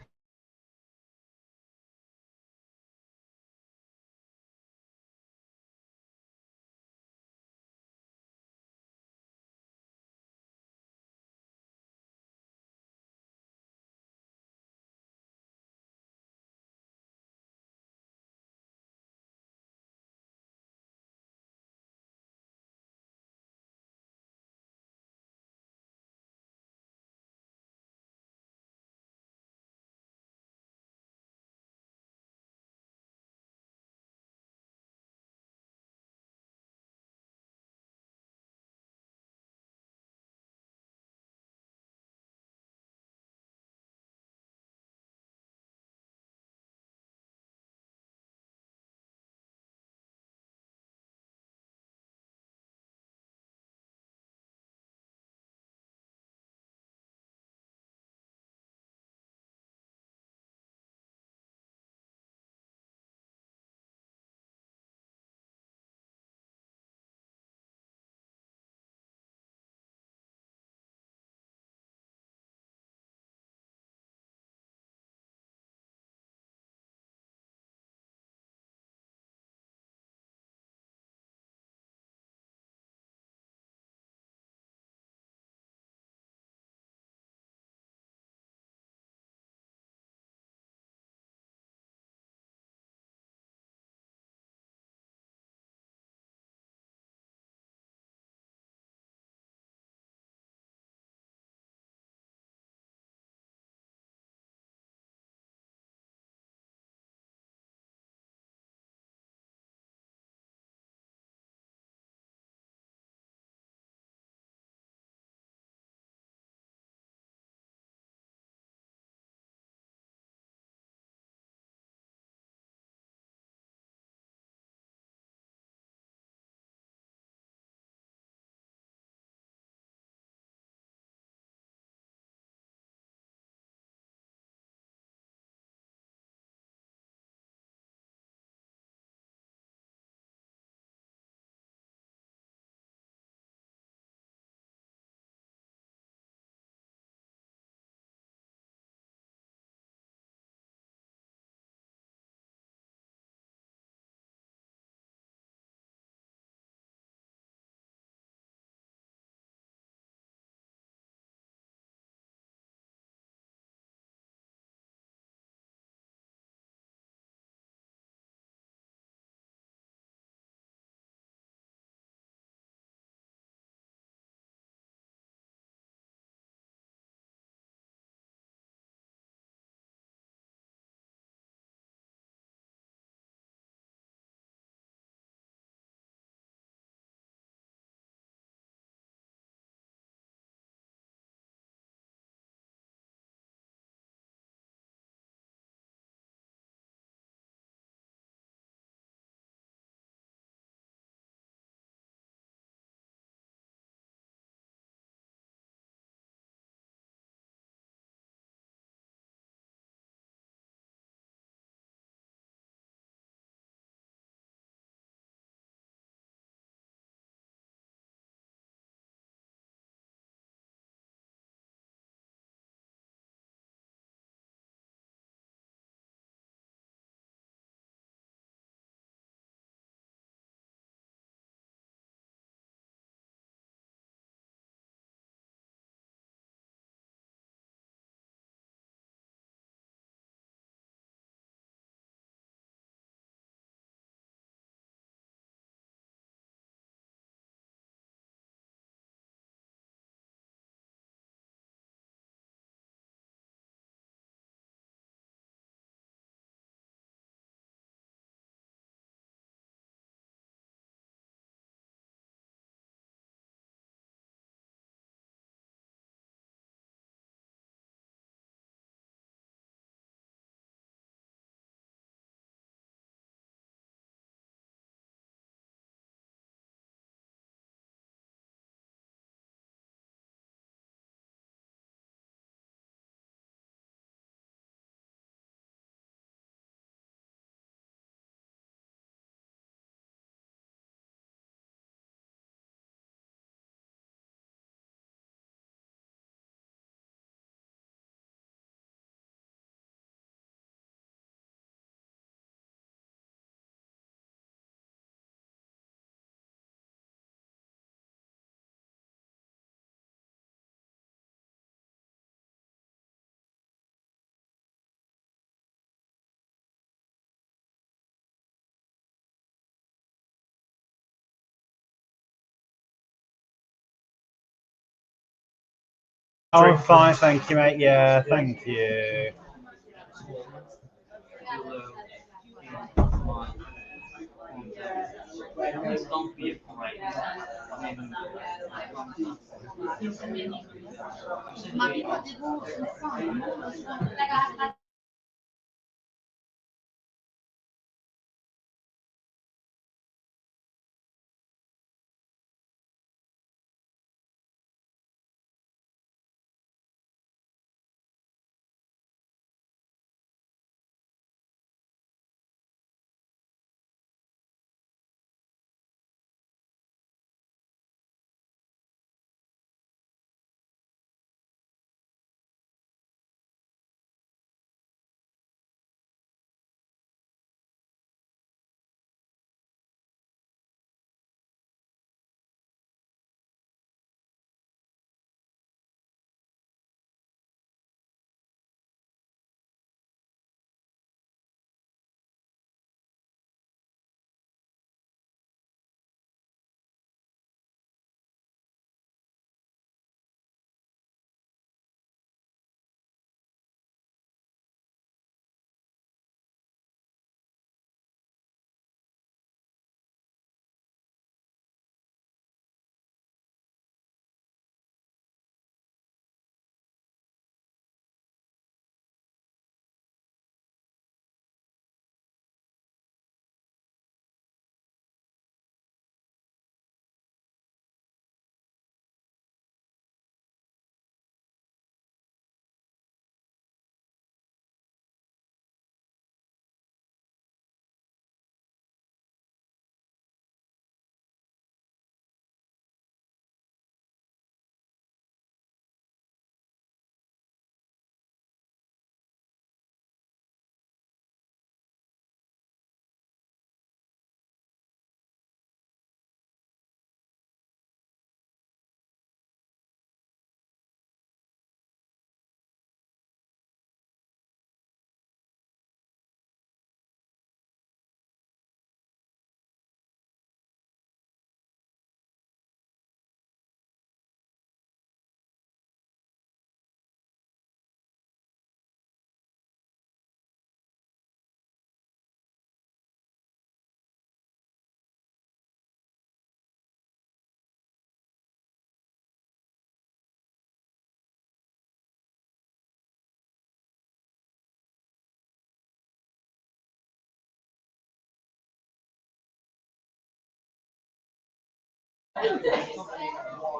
Oh, fine, thank you, mate. Yeah, thank you.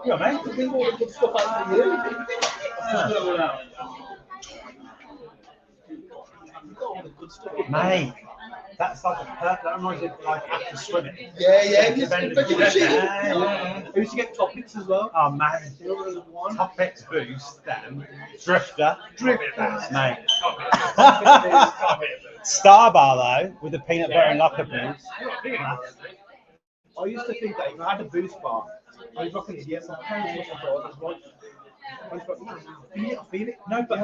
Yeah, mate. I think all the good stuff out for you. Mate, that's like that reminds me of like after swimming. Yeah. We used to get topics as well. Oh man, topics boost them. Drifter, mate. Starbar though, with the peanut butter and locker boost. I used to think that if I had a boost bar, I was fucking idiot. My parents must have thought I was like, I feel it. No, but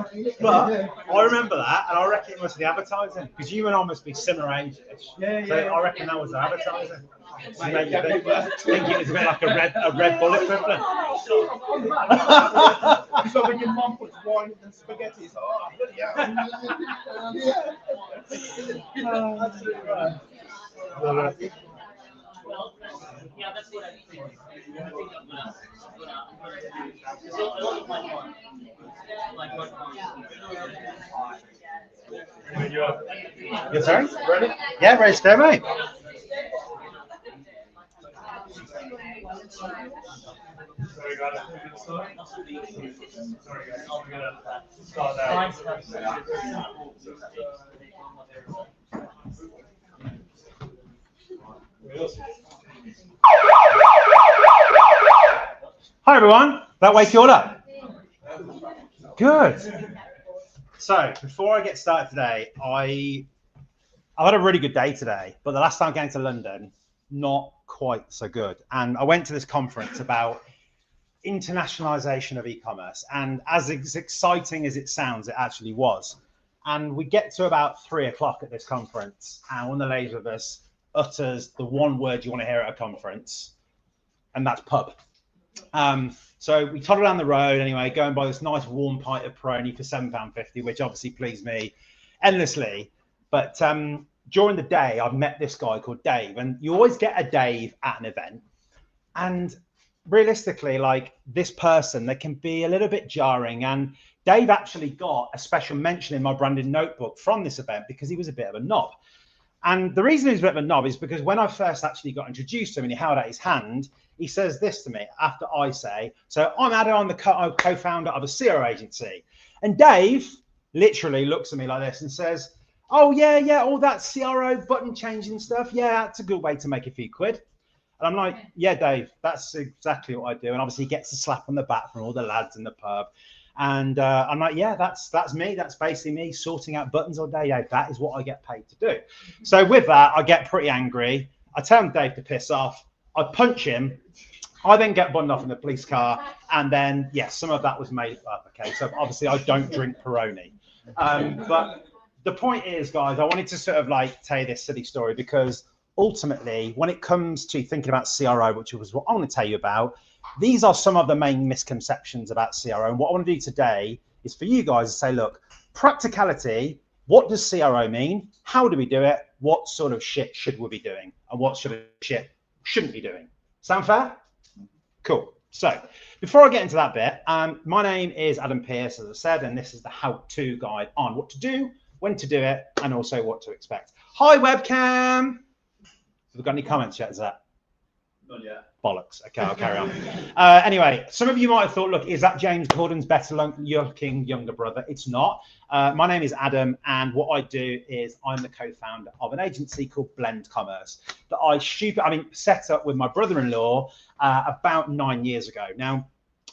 I remember that, and I reckon it was the advertising because you and I must be similar ages. Yeah. So I reckon that was the advertising. To make you think it was a bit like a red bullet equivalent. So when your mum puts wine and spaghetti, it's like, oh, bloody hell. Yeah. Absolutely right. Yeah, that's what I think. You sorry? Ready? Yeah, ready to go, mate. Sorry, guys. Sorry, guys. I'm gonna start now. Hi everyone. That wake you all up? Good. So before I get started today, I've had a really good day today, but the last time I came to London, not quite so good. And I went to this conference about internationalization of e-commerce, and as exciting as it sounds, it actually was. And we get to about 3 o'clock at this conference, and one of the ladies with us utters the one word you want to hear at a conference, and that's pub. So we toddled down the road anyway, going by this nice warm pint of Peroni for £7.50, which obviously pleased me endlessly. But during the day, I've met this guy called Dave, and you always get a Dave at an event. And realistically, like this person, they can be a little bit jarring. And Dave actually got a special mention in my branded notebook from this event because he was a bit of a knob. And the reason he's a bit of a knob is because when I first actually got introduced to him and he held out his hand, he says this to me after I say, so I'm Adam, I'm the co-founder of a CRO agency. And Dave literally looks at me like this and says, oh, yeah, all that CRO button changing stuff. Yeah, that's a good way to make a few quid. And I'm like, yeah, Dave, that's exactly what I do. And obviously he gets a slap on the back from all the lads in the pub. And I'm like, yeah, that's me. That's basically me sorting out buttons all day. Yeah, that is what I get paid to do. So with that, I get pretty angry. I tell Dave to piss off. I punch him. I then get bunned off in the police car. And then, yes, some of that was made up. Okay, so obviously I don't drink Peroni. But the point is, guys, I wanted to sort of like tell you this silly story because ultimately, when it comes to thinking about CRO, which was what I want to tell you about, these are some of the main misconceptions about CRO. And what I want to do today is for you guys to say, look, practicality, what does CRO mean? How do we do it? What sort of shit should we be doing? And what sort of shit shouldn't be doing? Sound fair? Cool. So before I get into that bit, my name is Adam Pearce, as I said, and this is the how-to guide on what to do, when to do it, and also what to expect. Hi, webcam. Have we got any comments yet? Is that? Not yet. Bollocks. Okay, I'll carry on. Anyway, some of you might have thought, look, is that James Corden's better looking younger brother? It's not. My name is Adam, and what I do is I'm the co-founder of an agency called Ecommerce that I set up with my brother-in-law about 9 years ago. Now,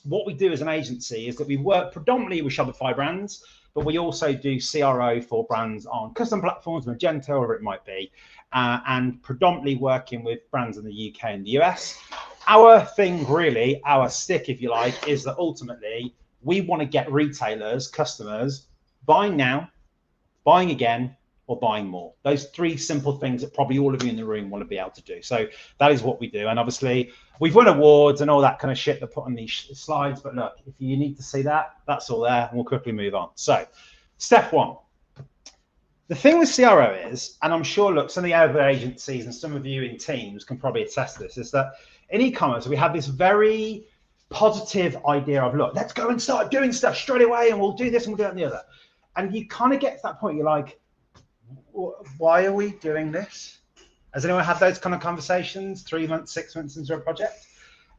what we do as an agency is that we work predominantly with Shopify brands, but we also do CRO for brands on custom platforms, Magento, whatever it might be, and predominantly working with brands in the UK and the US. Our thing, really, our stick, if you like, is that ultimately we want to get retailers, customers, buying now, buying again, or buying more. Those three simple things that probably all of you in the room want to be able to do. So that is what we do. And obviously, we've won awards and all that kind of shit that put on these slides. But look, if you need to see that, that's all there. And we'll quickly move on. So step one. The thing with CRO is, and I'm sure, look, some of the other agencies and some of you in teams can probably attest to this, is that in e-commerce, we have this very positive idea of, look, let's go and start doing stuff straight away and we'll do this and we'll do that and the other. And you kind of get to that point, you're like, why are we doing this? Has anyone had those kind of conversations 3 months, 6 months into a project?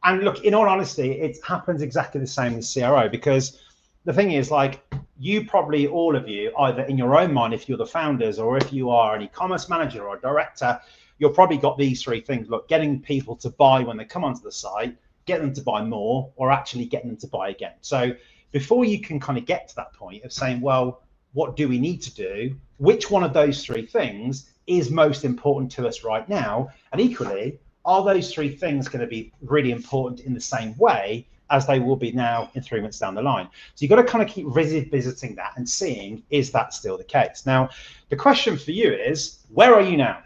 And look, in all honesty, it happens exactly the same with CRO, because the thing is, like, you probably, all of you, either in your own mind, if you're the founders, or if you are an e-commerce manager or a director, you've probably got these three things. Look, getting people to buy when they come onto the site, get them to buy more, or actually getting them to buy again. So before you can kind of get to that point of saying, well, what do we need to do? Which one of those three things is most important to us right now? And equally, are those three things going to be really important in the same way as they will be now in 3 months down the line? So you've got to kind of keep revisiting that and seeing, is that still the case? Now, the question for you is, where are you now?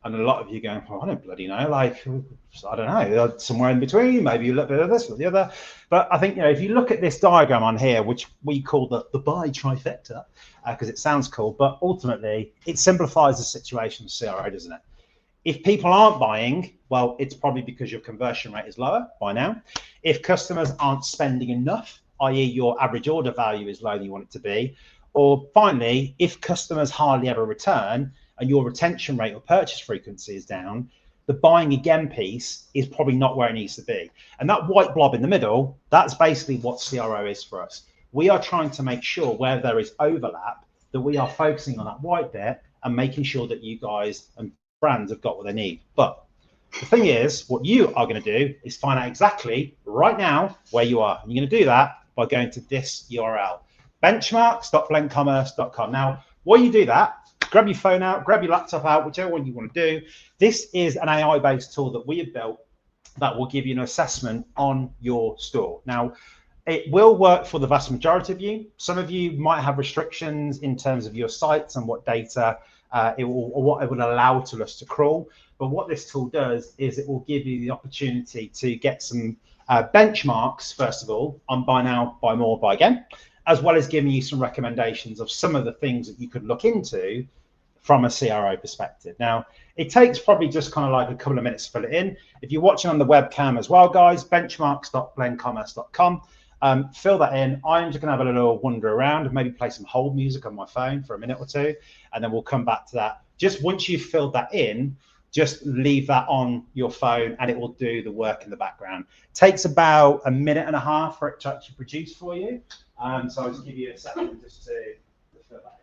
And a lot of you going, oh, I don't bloody know, like, I don't know, somewhere in between, maybe a little bit of this or the other. But I think, you know, if you look at this diagram on here, which we call the buy trifecta, because it sounds cool, but ultimately it simplifies the situation for CRO, doesn't it? If people aren't buying, well, it's probably because your conversion rate is lower by now. If customers aren't spending enough, i.e. your average order value is lower than you want it to be, or finally, if customers hardly ever return and your retention rate or purchase frequency is down, the buying again piece is probably not where it needs to be. And that white blob in the middle, that's basically what CRO is for us. We are trying to make sure where there is overlap that we are focusing on that white bit and making sure that you guys and brands have got what they need. But the thing is, what you are going to do is find out exactly right now where you are. And you're going to do that by going to this URL, benchmarks.blendcommerce.com. Now, while you do that, grab your phone out, grab your laptop out, whichever one you want to do. This is an AI-based tool that we have built that will give you an assessment on your store. Now, it will work for the vast majority of you. Some of you might have restrictions in terms of your sites and what data or what it will allow to us to crawl. But what this tool does is it will give you the opportunity to get some benchmarks, first of all, on buy now, buy more, buy again, as well as giving you some recommendations of some of the things that you could look into from a CRO perspective. Now, it takes probably just kind of like a couple of minutes to fill it in. If you're watching on the webcam as well, guys, benchmarks.blendcommerce.com. Fill that in. I'm just going to have a little wander around and maybe play some hold music on my phone for a minute or two, and then we'll come back to that. Just once you've filled that in, just leave that on your phone and it will do the work in the background. It takes about a minute and a half for it to actually produce for you. So I'll just give you a second just to fill that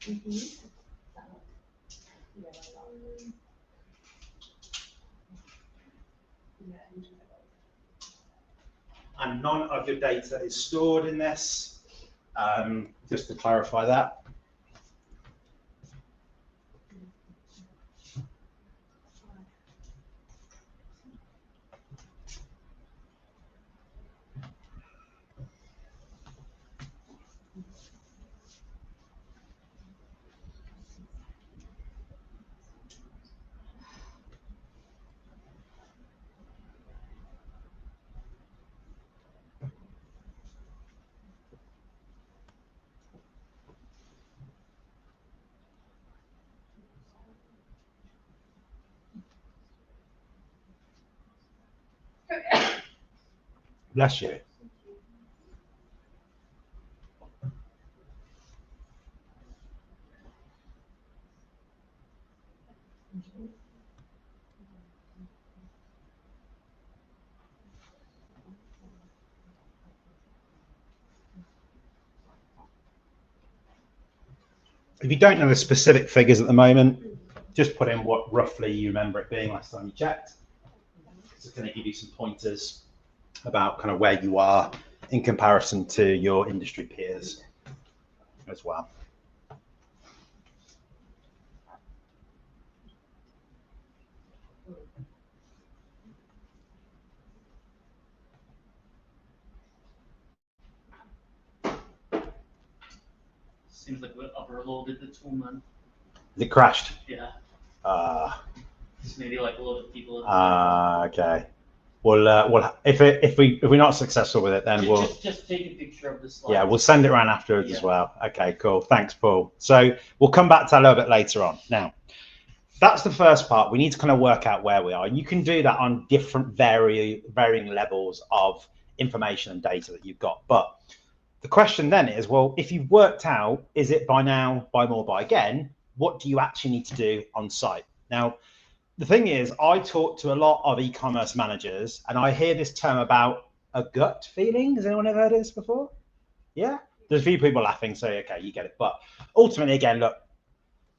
in. And none of your data is stored in this, just to clarify that. Bless you. If you don't know the specific figures at the moment, just put in what roughly you remember it being last time you checked. It's going to give you some pointers about kind of where you are in comparison to your industry peers as well. Seems like we overloaded the tool, man. It crashed? Yeah. Just maybe like a lot of people. Okay. Well, if we're not successful with it, then we'll just take a picture of the slide. Yeah, we'll send it around afterwards as well. Okay, cool. Thanks, Paul. So we'll come back to that a little bit later on. Now, that's the first part. We need to kind of work out where we are, and you can do that on different varying levels of information and data that you've got. But the question then is, well, if you've worked out, is it buy now, buy more, buy again? What do you actually need to do on site? Now, the thing is, I talk to a lot of e-commerce managers, and I hear this term about a gut feeling. Has anyone ever heard of this before? Yeah? There's a few people laughing, so okay, you get it. But ultimately, again, look,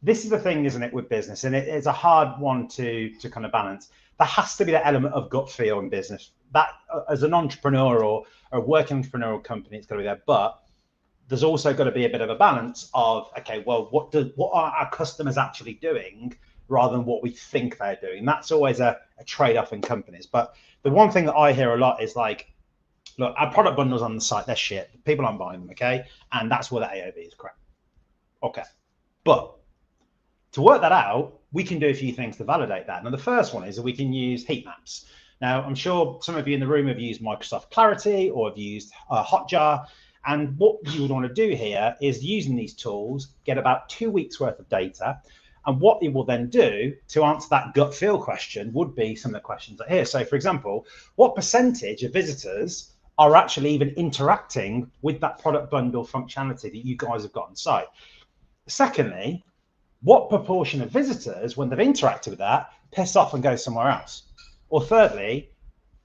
this is the thing, isn't it, with business? And it's a hard one to kind of balance. There has to be that element of gut feel in business. That, as an entrepreneur or a working entrepreneurial company, it's got to be there. But there's also got to be a bit of a balance of, okay, well, what are our customers actually doing rather than what we think they're doing? And that's always a trade-off in companies. But the one thing that I hear a lot is like, look, our product bundles on the site, they're shit. People aren't buying them, okay? And that's where the AOV is crap. Okay. But to work that out, we can do a few things to validate that. Now, the first one is that we can use heat maps. Now, I'm sure some of you in the room have used Microsoft Clarity or have used Hotjar. And what you would want to do here is, using these tools, get about 2 weeks worth of data. And what you will then do to answer that gut feel question would be some of the questions that are here. So, for example, what percentage of visitors are actually even interacting with that product bundle functionality that you guys have got on site? Secondly, what proportion of visitors, when they've interacted with that, piss off and go somewhere else? Or thirdly,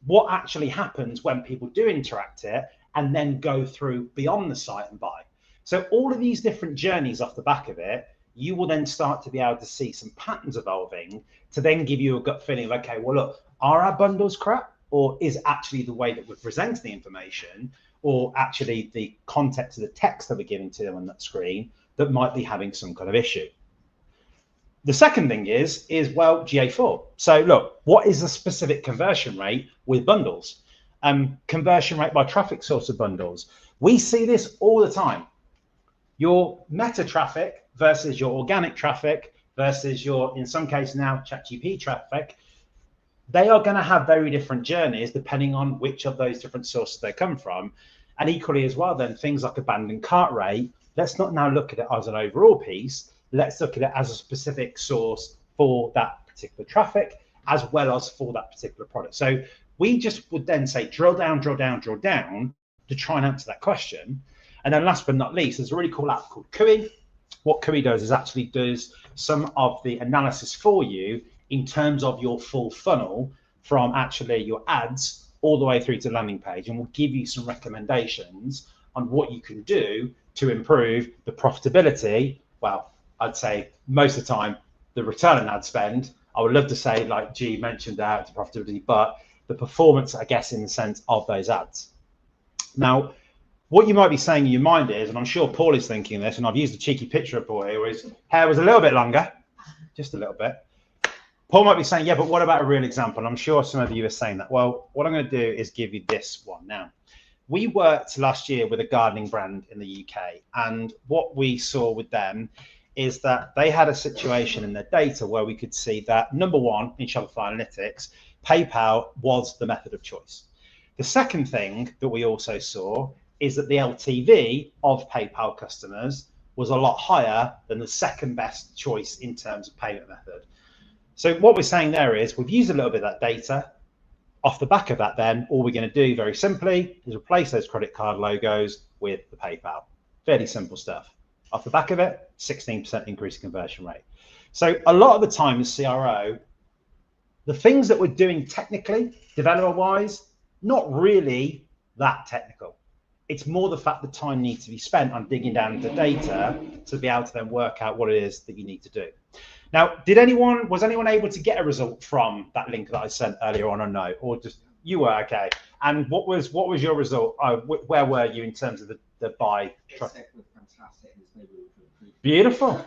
what actually happens when people do interact it and then go through beyond the site and buy? So all of these different journeys off the back of it, you will then start to be able to see some patterns evolving to then give you a gut feeling of, okay, well, look, are our bundles crap? Or is actually the way that we're presenting the information, or actually the context of the text that we're giving to them on that screen, that might be having some kind of issue? The second thing is well, GA4. So look, what is the specific conversion rate with bundles? conversion rate by traffic source of bundles. We see this all the time. Your meta traffic versus your organic traffic versus your, in some cases now, ChatGPT traffic, they are going to have very different journeys depending on which of those different sources they come from. And equally as well, then things like abandoned cart rate, let's not now look at it as an overall piece. Let's look at it as a specific source for that particular traffic, as well as for that particular product. So we just would then say, drill down, drill down, drill down to try and answer that question. And then last but not least, there's a really cool app called Kui. What Kui does is actually does some of the analysis for you in terms of your full funnel from actually your ads all the way through to the landing page, and will give you some recommendations on what you can do to improve the profitability. Well, I'd say most of the time, the return on ad spend. I would love to say, like G mentioned, out to profitability, but the performance, I guess, in the sense of those ads. Now, what you might be saying in your mind is, and I'm sure Paul is thinking this, and I've used a cheeky picture of Paul here, where his hair was a little bit longer, just a little bit. Paul might be saying, yeah, but what about a real example? And I'm sure some of you are saying that. Well, what I'm going to do is give you this one now. We worked last year with a gardening brand in the UK, and what we saw with them is that they had a situation in their data where we could see that, number one, in Shopify Analytics, PayPal was the method of choice. The second thing that we also saw is that the LTV of PayPal customers was a lot higher than the second best choice in terms of payment method. So what we're saying there is we've used a little bit of that data. Off the back of that, then, all we're going to do very simply is replace those credit card logos with the PayPal. Fairly simple stuff. Off the back of it, 16% increase in conversion rate. So a lot of the time as CRO, the things that we're doing technically, developer-wise, not really that technical. It's more the fact that time needs to be spent on digging down into data to be able to then work out what it is that you need to do. Now, was anyone able to get a result from that link that I sent earlier on or no? Or just, you were, okay. And what was your result? Where were you in terms of the buy? It said it was fantastic. There's no room for improvement. Beautiful.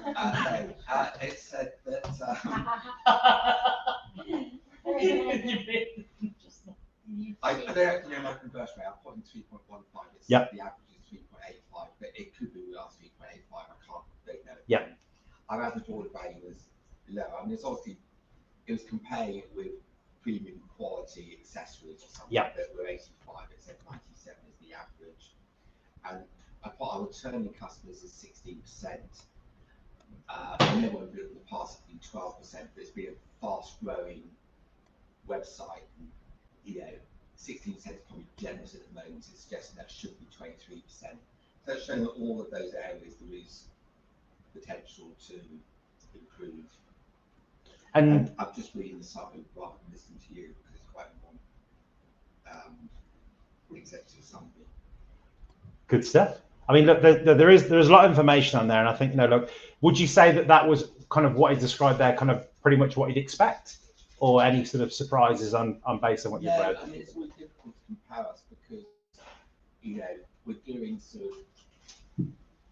It said that. I don't know my conversion rate. I'm putting 3.15. It's yep. The average is 3.85, but it could be without 3.85. I don't know. Yeah. Our average order value was low. I mean, it's obviously, it was comparing it with premium quality accessories or something that were 85. It said 97 is the average. And I thought our returning customers is 16%. And then in the past it's been 12%, but it's been a fast growing website. And, 16% is probably generous at the moment. It's suggesting that should be 23%. So it's showing that all of those areas there is potential to improve. And I'm just reading the summary rather than listening to you because it's quite a long executive summary. Good stuff. I mean, look, there's a lot of information on there, and I think, look, would you say that was kind of what is described there, kind of pretty much what you'd expect, or any sort of surprises on based on what you've read? I mean, it's always difficult to compare us because we're doing sort of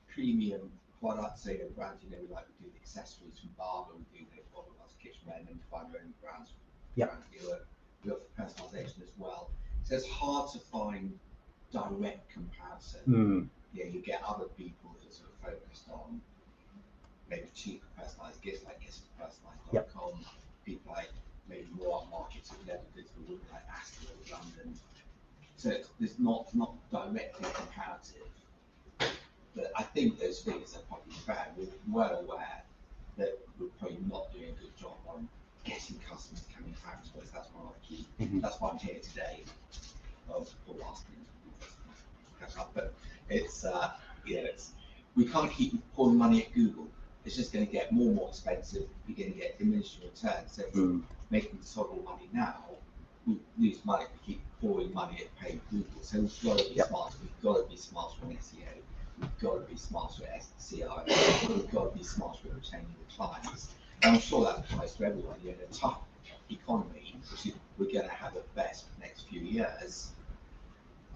premium products, brands, we like to do the accessories from Barber, we do the products, kitchenware, and find our own brands. Yeah. We offer personalization as well. So it's hard to find direct comparison. You get other people that are sort of focused on maybe cheaper personalized gifts, like giftspersonalized.com. People like maybe more markets of level goods, but like Aston or London. So there's not directly comparative. But I think those figures are probably fair. We're well aware that we're probably not doing a good job on getting customers coming back to us. That's why I keep. That's why I'm here today. Paul asked me to catch up, but it's we can't keep pouring money at Google. It's just going to get more and more expensive. You're going to get diminishing returns. So if we're making total money now, we lose money if we keep pouring money at paying Google. So we've got to be smart. We've got to be smart from SEO. We've got to be smart with CRM. We've got to be smart with retaining the clients. And I'm sure that applies to everyone. In a tough economy, which we're going to have at best for the next few years,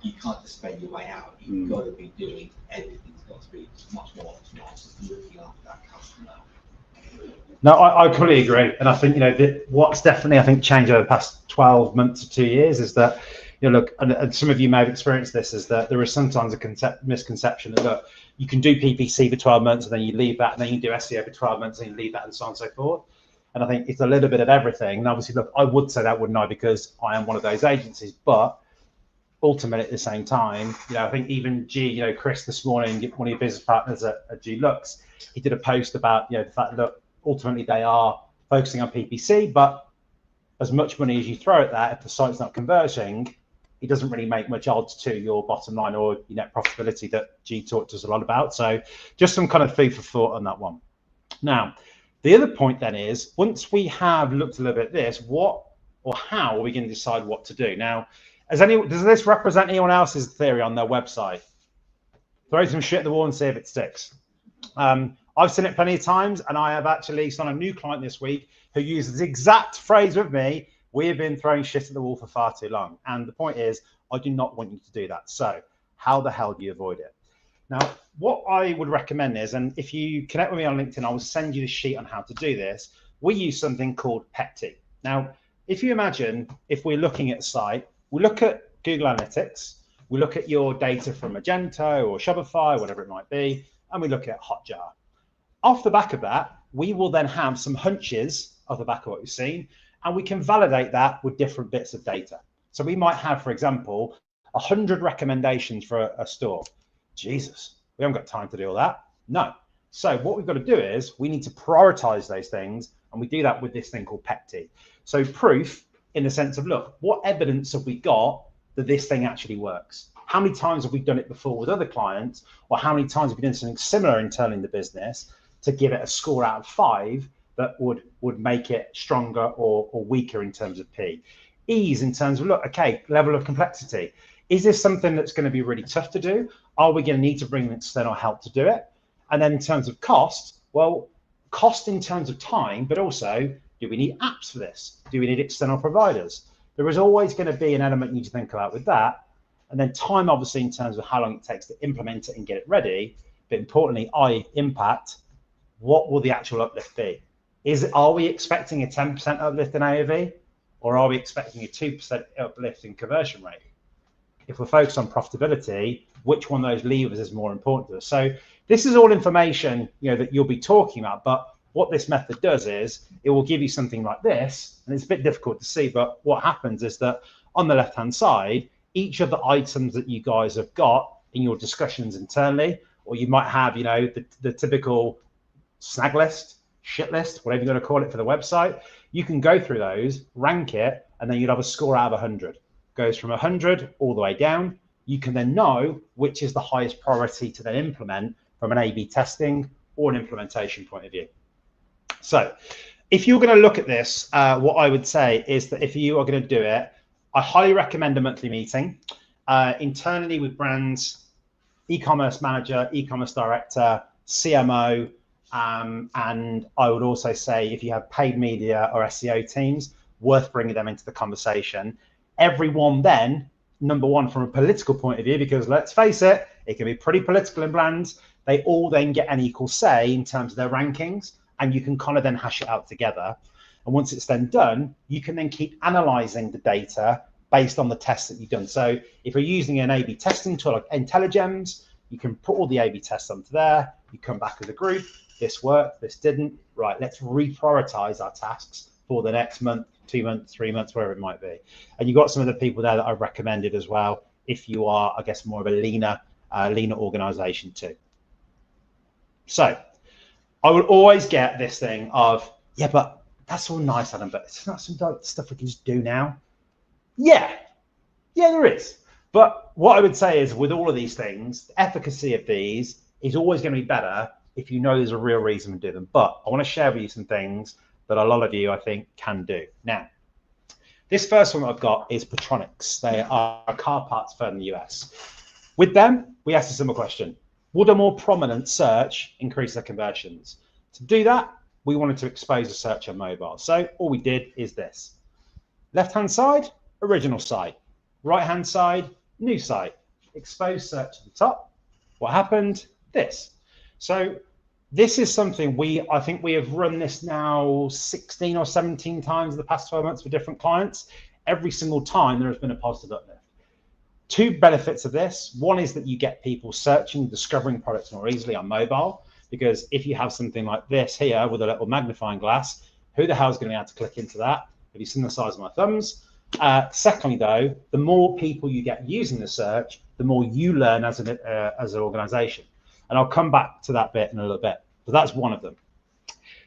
you can't just spend your way out. You've got to be doing everything's got to be much more optimized, just looking after that customer. No, I completely agree. And I think, what's definitely, I think, changed over the past 12 months to 2 years is that, you know, look, and some of you may have experienced this, is that there is sometimes a misconception that, look, you can do PPC for 12 months and then you leave that, and then you do SEO for 12 months and you leave that, and so on and so forth. And I think it's a little bit of everything. And obviously, look, I would say that, wouldn't I? Because I am one of those agencies, but ultimately at the same time, you know, I think even Chris this morning, one of your business partners at G Lux, he did a post about, you know, the fact that, look, ultimately they are focusing on PPC, but as much money as you throw at that, if the site's not converting, it doesn't really make much odds to your bottom line or your net profitability that G talked to us a lot about. So just some kind of food for thought on that one. Now, the other point then is, once we have looked a little bit at this, what or how are we going to decide what to do? Now, does this represent anyone else's theory on their website? Throw some shit at the wall and see if it sticks. I've seen it plenty of times, and I have actually signed a new client this week who uses the exact phrase with me: we have been throwing shit at the wall for far too long. And the point is, I do not want you to do that. So how the hell do you avoid it? Now, what I would recommend is, and if you connect with me on LinkedIn, I will send you the sheet on how to do this. We use something called PEPT. Now, if you imagine, if we're looking at a site, we look at Google Analytics, we look at your data from Magento or Shopify, whatever it might be, and we look at Hotjar. Off the back of that, we will then have some hunches off the back of what we've seen, and we can validate that with different bits of data. So we might have, for example, 100 recommendations for a store. Jesus, we haven't got time to do all that. No. So what we've got to do is we need to prioritize those things, and we do that with this thing called PEPT. So proof, in the sense of, look, what evidence have we got that this thing actually works? How many times have we done it before with other clients, or how many times have we done something similar internally in the business to give it a score out of 5 that would make it stronger or weaker in terms of P? Ease, in terms of, look, okay, level of complexity. Is this something that's going to be really tough to do? Are we going to need to bring in external help to do it? And then in terms of cost, well, cost in terms of time, but also, do we need apps for this? Do we need external providers? There is always going to be an element you need to think about with that. And then time, obviously, in terms of how long it takes to implement it and get it ready. But importantly, impact, what will the actual uplift be? Are we expecting a 10% uplift in AOV, or are we expecting a 2% uplift in conversion rate? If we're focused on profitability, which one of those levers is more important to us? So this is all information, you know, that you'll be talking about, but what this method does is it will give you something like this, and it's a bit difficult to see, but what happens is that on the left-hand side, each of the items that you guys have got in your discussions internally, or you might have, you know, the typical snag list, shit list, whatever you're going to call it for the website, you can go through those, rank it, and then you'd have a score out of 100. Goes from 100 all the way down. You can then know which is the highest priority to then implement from an A/B testing or an implementation point of view. So if you're going to look at this, what I would say is that if you are going to do it, I highly recommend a monthly meeting internally with brands, e-commerce manager, e-commerce director, CMO, and I would also say if you have paid media or SEO teams, worth bringing them into the conversation. Everyone then, number one, from a political point of view, because let's face it, it can be pretty political in brands, they all then get an equal say in terms of their rankings, and you can kind of then hash it out together. And once it's then done, you can then keep analyzing the data based on the tests that you've done. So if you're using an A/B testing tool like IntelliGems, you can put all the A/B tests onto there, you come back as a group, this worked, this didn't, right, let's reprioritize our tasks for the next month, 2 months, 3 months, wherever it might be. And you've got some of the people there that I've recommended as well, if you are, I guess, more of a leaner organization too. So I would always get this thing of, yeah, but that's all nice, Adam, but it's not some stuff we can just do now. Yeah, there is. But what I would say is with all of these things, the efficacy of these is always going to be better if you know there's a real reason to do them. But I want to share with you some things that a lot of you, I think, can do. Now, this first one I've got is Petronics. They are a car parts firm in the US. With them, we asked a simple question. Would a more prominent search increase their conversions? To do that, we wanted to expose a search on mobile. So all we did is this. Left-hand side, original site. Right-hand side, new site. Expose search at the top. What happened? This. So this is something I think we have run this now 16 or 17 times in the past 12 months for different clients. Every single time there has been a positive uplift. Two benefits of this. One is that you get people searching, discovering products more easily on mobile, because if you have something like this here with a little magnifying glass, who the hell is going to be able to click into that? Have you seen the size of my thumbs? Secondly, though, the more people you get using the search, the more you learn as an organization. And I'll come back to that bit in a little bit, but that's one of them.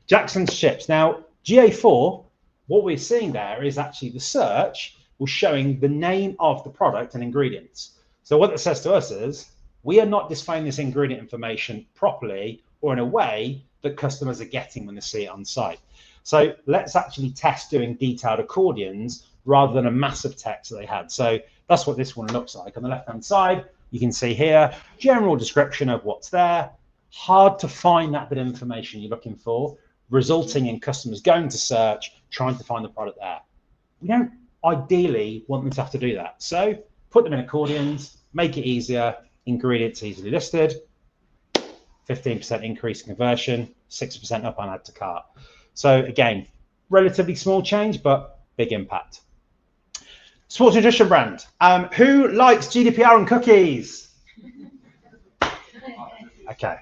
Jackson's chips. Now, GA4, what we're seeing there is actually the search was showing the name of the product and ingredients. So what it says to us is, we are not displaying this ingredient information properly or in a way that customers are getting when they see it on site. So let's actually test doing detailed accordions rather than a massive text that they had. So that's what this one looks like. On the left-hand side, you can see here, general description of what's there. Hard to find that bit of information you're looking for, resulting in customers going to search, trying to find the product there. We don't ideally want them to have to do that. So put them in accordions, make it easier, ingredients easily listed, 15% increase in conversion, 6% up on add to cart. So again, relatively small change, but big impact. Sports nutrition brand. Who likes GDPR and cookies? Okay.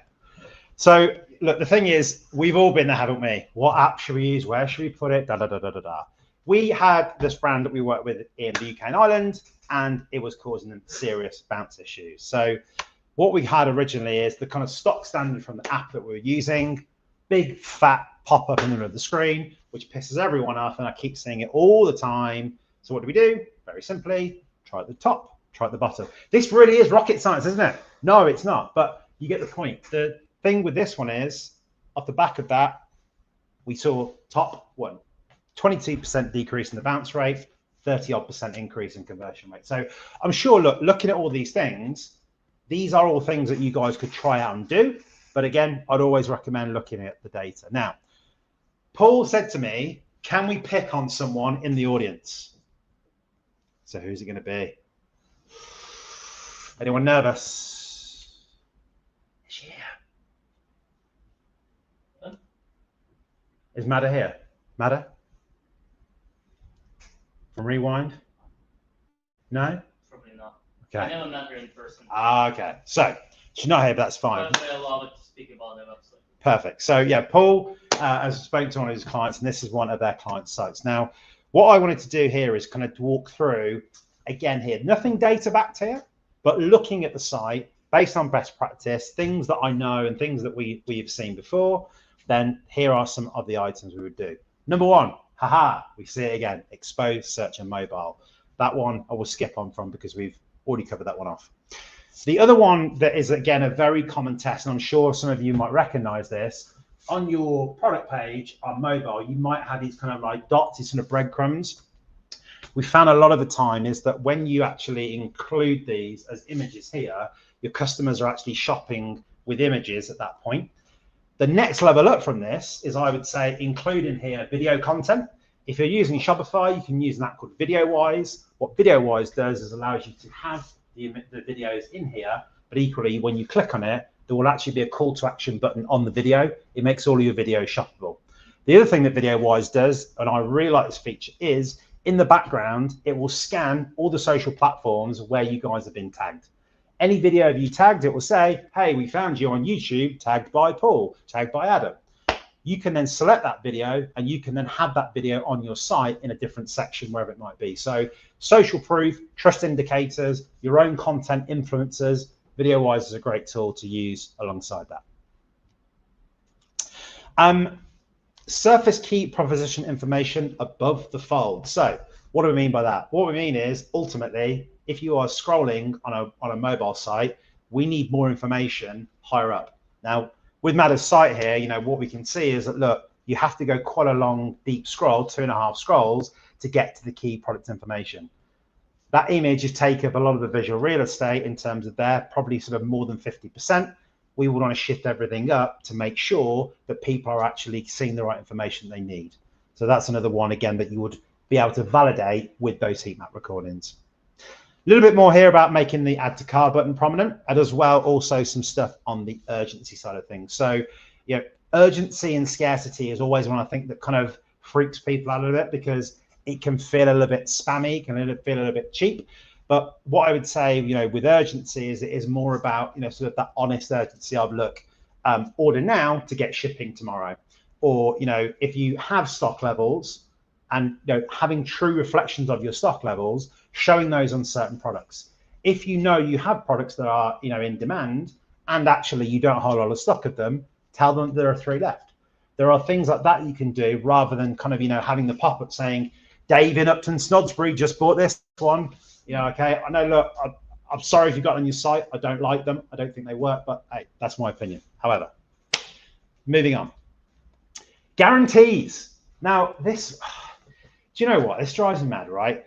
So look, the thing is, we've all been there, haven't we? What app should we use? Where should we put it? Da, da, da, da, da, da. We had this brand that we worked with in the UK and Ireland, and it was causing them serious bounce issues. So what we had originally is the kind of stock standard from the app that we were using, big fat pop up in the middle of the screen, which pisses everyone off, and I keep seeing it all the time. So what do? Very simply, try at the top, try at the bottom. This really is rocket science, isn't it? No, it's not, but you get the point. The thing with this one is, off the back of that, we saw top one, 22% decrease in the bounce rate, 30-odd% increase in conversion rate. So I'm sure, looking at all these things, these are all things that you guys could try out and do. But again, I'd always recommend looking at the data. Now, Paul said to me, can we pick on someone in the audience? So who's it going to be? Anyone nervous? Is she here? Huh? Is Madda here? Madda? From Rewind? No? Probably not. Okay. I never met her in person. Ah, okay. So she's not here, but that's fine. But they're allowed to speak about their website. Perfect. So yeah, Paul has spoken to one of his clients, and this is one of their client sites. Now, what I wanted to do here is kind of walk through, again here, nothing data backed here, but looking at the site based on best practice, things that I know and things that we've seen before, then here are some of the items we would do. Number one, we see it again, expose, search, and mobile. That one I will skip on from because we've already covered that one off. The other one that is, again, a very common test, and I'm sure some of you might recognize this, on your product page on mobile, you might have these kind of like dots, these kind of breadcrumbs. We found a lot of the time is that when you actually include these as images here, your customers are actually shopping with images at that point. The next level up from this is, I would say, include in here video content. If you're using Shopify, you can use an app called VideoWise. What VideoWise does is allows you to have the videos in here, but equally, when you click on it, there will actually be a call to action button on the video. It makes all of your videos shoppable. The other thing that VideoWise does, and I really like this feature, is in the background, it will scan all the social platforms where you guys have been tagged. Any video of you tagged, it will say, hey, we found you on YouTube, tagged by Paul, tagged by Adam. You can then select that video, and you can then have that video on your site in a different section, wherever it might be. So social proof, trust indicators, your own content influencers, VideoWise is a great tool to use alongside that. Surface key proposition information above the fold. So what do we mean by that? What we mean is, ultimately, if you are scrolling on a mobile site, we need more information higher up. Now, with Madda's site here, what we can see is that, look, you have to go quite a long, deep scroll, 2.5 scrolls, to get to the key product information. That image is taking up a lot of the visual real estate in terms of there, probably sort of more than 50%. We would want to shift everything up to make sure that people are actually seeing the right information they need. So that's another one, again, that you would be able to validate with those heat map recordings. A little bit more here about making the add to cart button prominent, and as well also some stuff on the urgency side of things. So urgency and scarcity is always one I think that kind of freaks people out a little bit, because it can feel a little bit spammy, can feel a little bit cheap. But what I would say, you know, with urgency is it is more about, you know, sort of that honest urgency of, look, order now to get shipping tomorrow. Or, you know, if you have stock levels and, you know, having true reflections of your stock levels, showing those on certain products. If you know you have products that are, you know, in demand and actually you don't have a whole lot of stock of them, tell them there are 3 left. There are things like that you can do rather than kind of, you know, having the pop-up saying, Dave in Upton Snodsbury just bought this one. You know, okay, I know, look, I'm sorry if you've got it on your site. I don't like them. I don't think they work, but hey, that's my opinion. However, moving on. Guarantees. Now, this, do you know what? This drives me mad, right?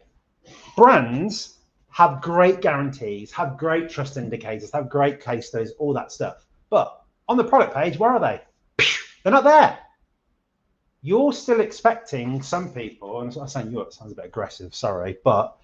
Brands have great guarantees, have great trust indicators, have great case studies, all that stuff. But on the product page, where are they? They're not there. You're still expecting some people, and I'm saying you, it sounds a bit aggressive, sorry, but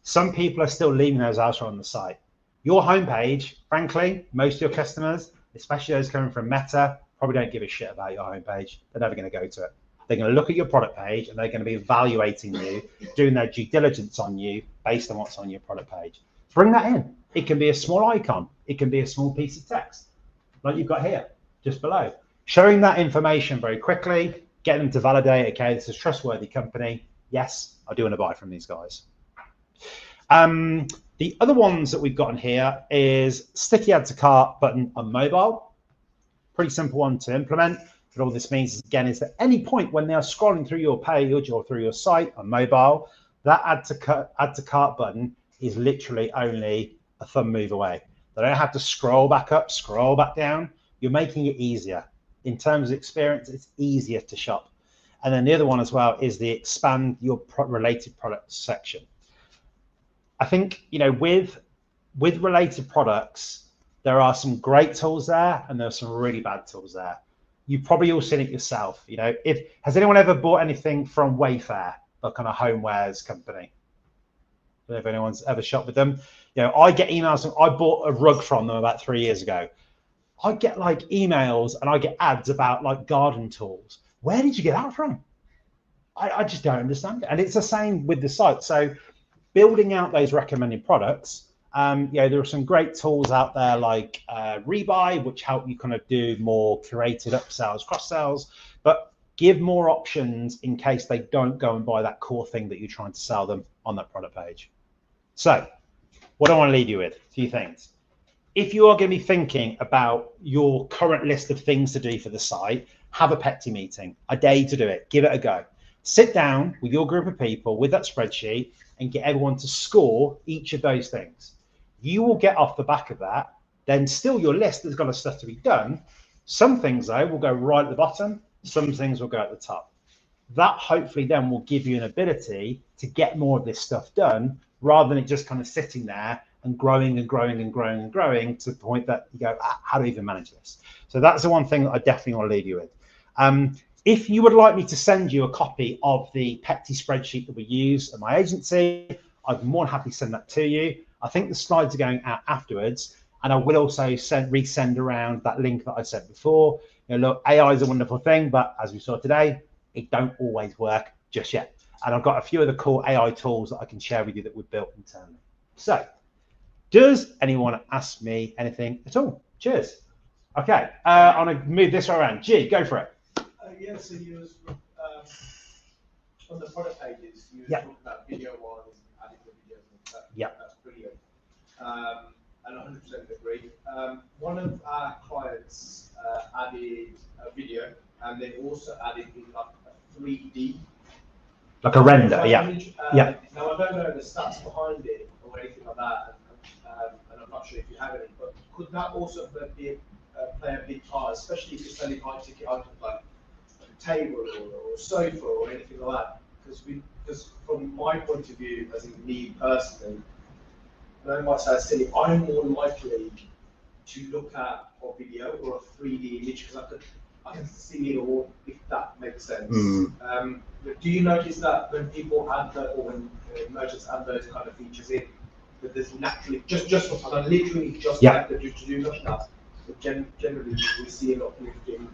some people are still leaving those elsewhere on the site. Your homepage, frankly, most of your customers, especially those coming from Meta, probably don't give a shit about your homepage. They're never going to go to it. They're going to look at your product page and they're going to be evaluating you, doing their due diligence on you based on what's on your product page. Bring that in. It can be a small icon. It can be a small piece of text, like you've got here, just below. Showing that information very quickly, get them to validate, okay, this is a trustworthy company. Yes, I do want to buy from these guys. The other ones that we've got in here is sticky add to cart button on mobile. Pretty simple one to implement. But all this means, again, is that any point when they are scrolling through your page or through your site on mobile, that add to cart button is literally only a thumb move away. They don't have to scroll back up, scroll back down. You're making it easier. In terms of experience, it's easier to shop. And then the other one as well is the expand your related products section. I think, you know, with related products, there are some great tools there and there are some really bad tools there. You've probably all seen it yourself. You know, has anyone ever bought anything from Wayfair, a kind of homewares company? I don't know if anyone's ever shopped with them. You know, I get emails. I bought a rug from them about 3 years ago. I get like emails and I get ads about like garden tools. Where did you get that from? I just don't understand it. And it's the same with the site. So building out those recommended products, you know, there are some great tools out there like Rebuy, which help you kind of do more curated upsells, cross sells, but give more options in case they don't go and buy that core thing that you're trying to sell them on that product page. So what I want to leave you with, a few things. If you are going to be thinking about your current list of things to do for the site, have a PETI meeting. I dare you to do it. Give it a go. Sit down with your group of people with that spreadsheet and get everyone to score each of those things. You will get off the back of that. Then still your list has got stuff to be done. Some things though will go right at the bottom. Some things will go at the top. That hopefully then will give you an ability to get more of this stuff done rather than it just kind of sitting there and growing and growing and growing and growing to the point that you go, how do we even manage this? So that's the one thing that I definitely want to leave you with. If you would like me to send you a copy of the PETI spreadsheet that we use at my agency, I'd be more than happy to send that to you. I think the slides are going out afterwards, and I will also resend around that link that I said before. You know, look, AI is a wonderful thing, but as we saw today, it don't always work just yet. And I've got a few of the cool AI tools that I can share with you that we've built internally. So, does anyone ask me anything at all? Cheers. Okay, I'm gonna move this around. G, go for it. Yeah, so you was on the product pages, you were talking about video wise, adding the videos and stuff. Yeah. That's brilliant. And 100% agree. One of our clients added a video and they also added like a 3D. Like a render, yeah. Yeah. Now I don't know the stats behind it or anything like that, and I'm not sure if you have any, but could that also play a big part, especially if you're selling high ticket items like a table or a sofa or anything like that? Because from my point of view, as in me personally, and I might sound silly, I'm more likely to look at a video or a 3D image because I can see it all, if that makes sense. But do you notice that when people add that, or when merchants add those kind of features in, that there's naturally just for fun, literally just like to do nothing else, but generally we see a lot of lifting.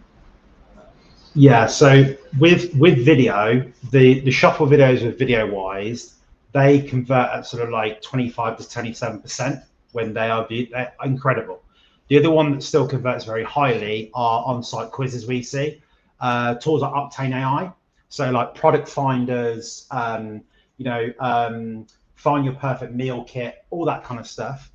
Yeah, so with video, the shuffle videos with video wise, they convert at sort of like 25 to 27% when they are viewed. They're incredible. The other one that still converts very highly are on-site quizzes we see. Tools like Octane AI, so like product finders, find your perfect meal kit, all that kind of stuff.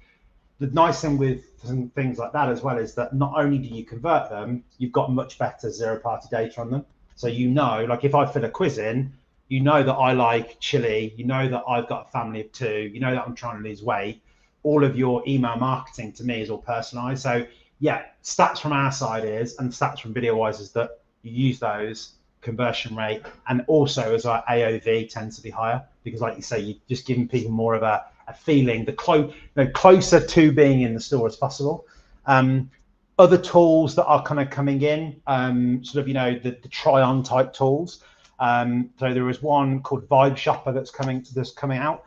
The nice thing with some things like that as well is that not only do you convert them, you've got much better zero-party data on them. So like if I fill a quiz in, you know that I like chili, you know that I've got a family of 2, you know that I'm trying to lose weight. All of your email marketing to me is all personalized. So yeah, stats from our side and stats from VideoWise is that you use those, conversion rate, and also as our AOV tends to be higher because, like you say, you're just giving people more of a feeling, closer to being in the store as possible. Other tools that are kind of coming in, the try-on type tools. So there is one called Vibe Shopper that's coming out.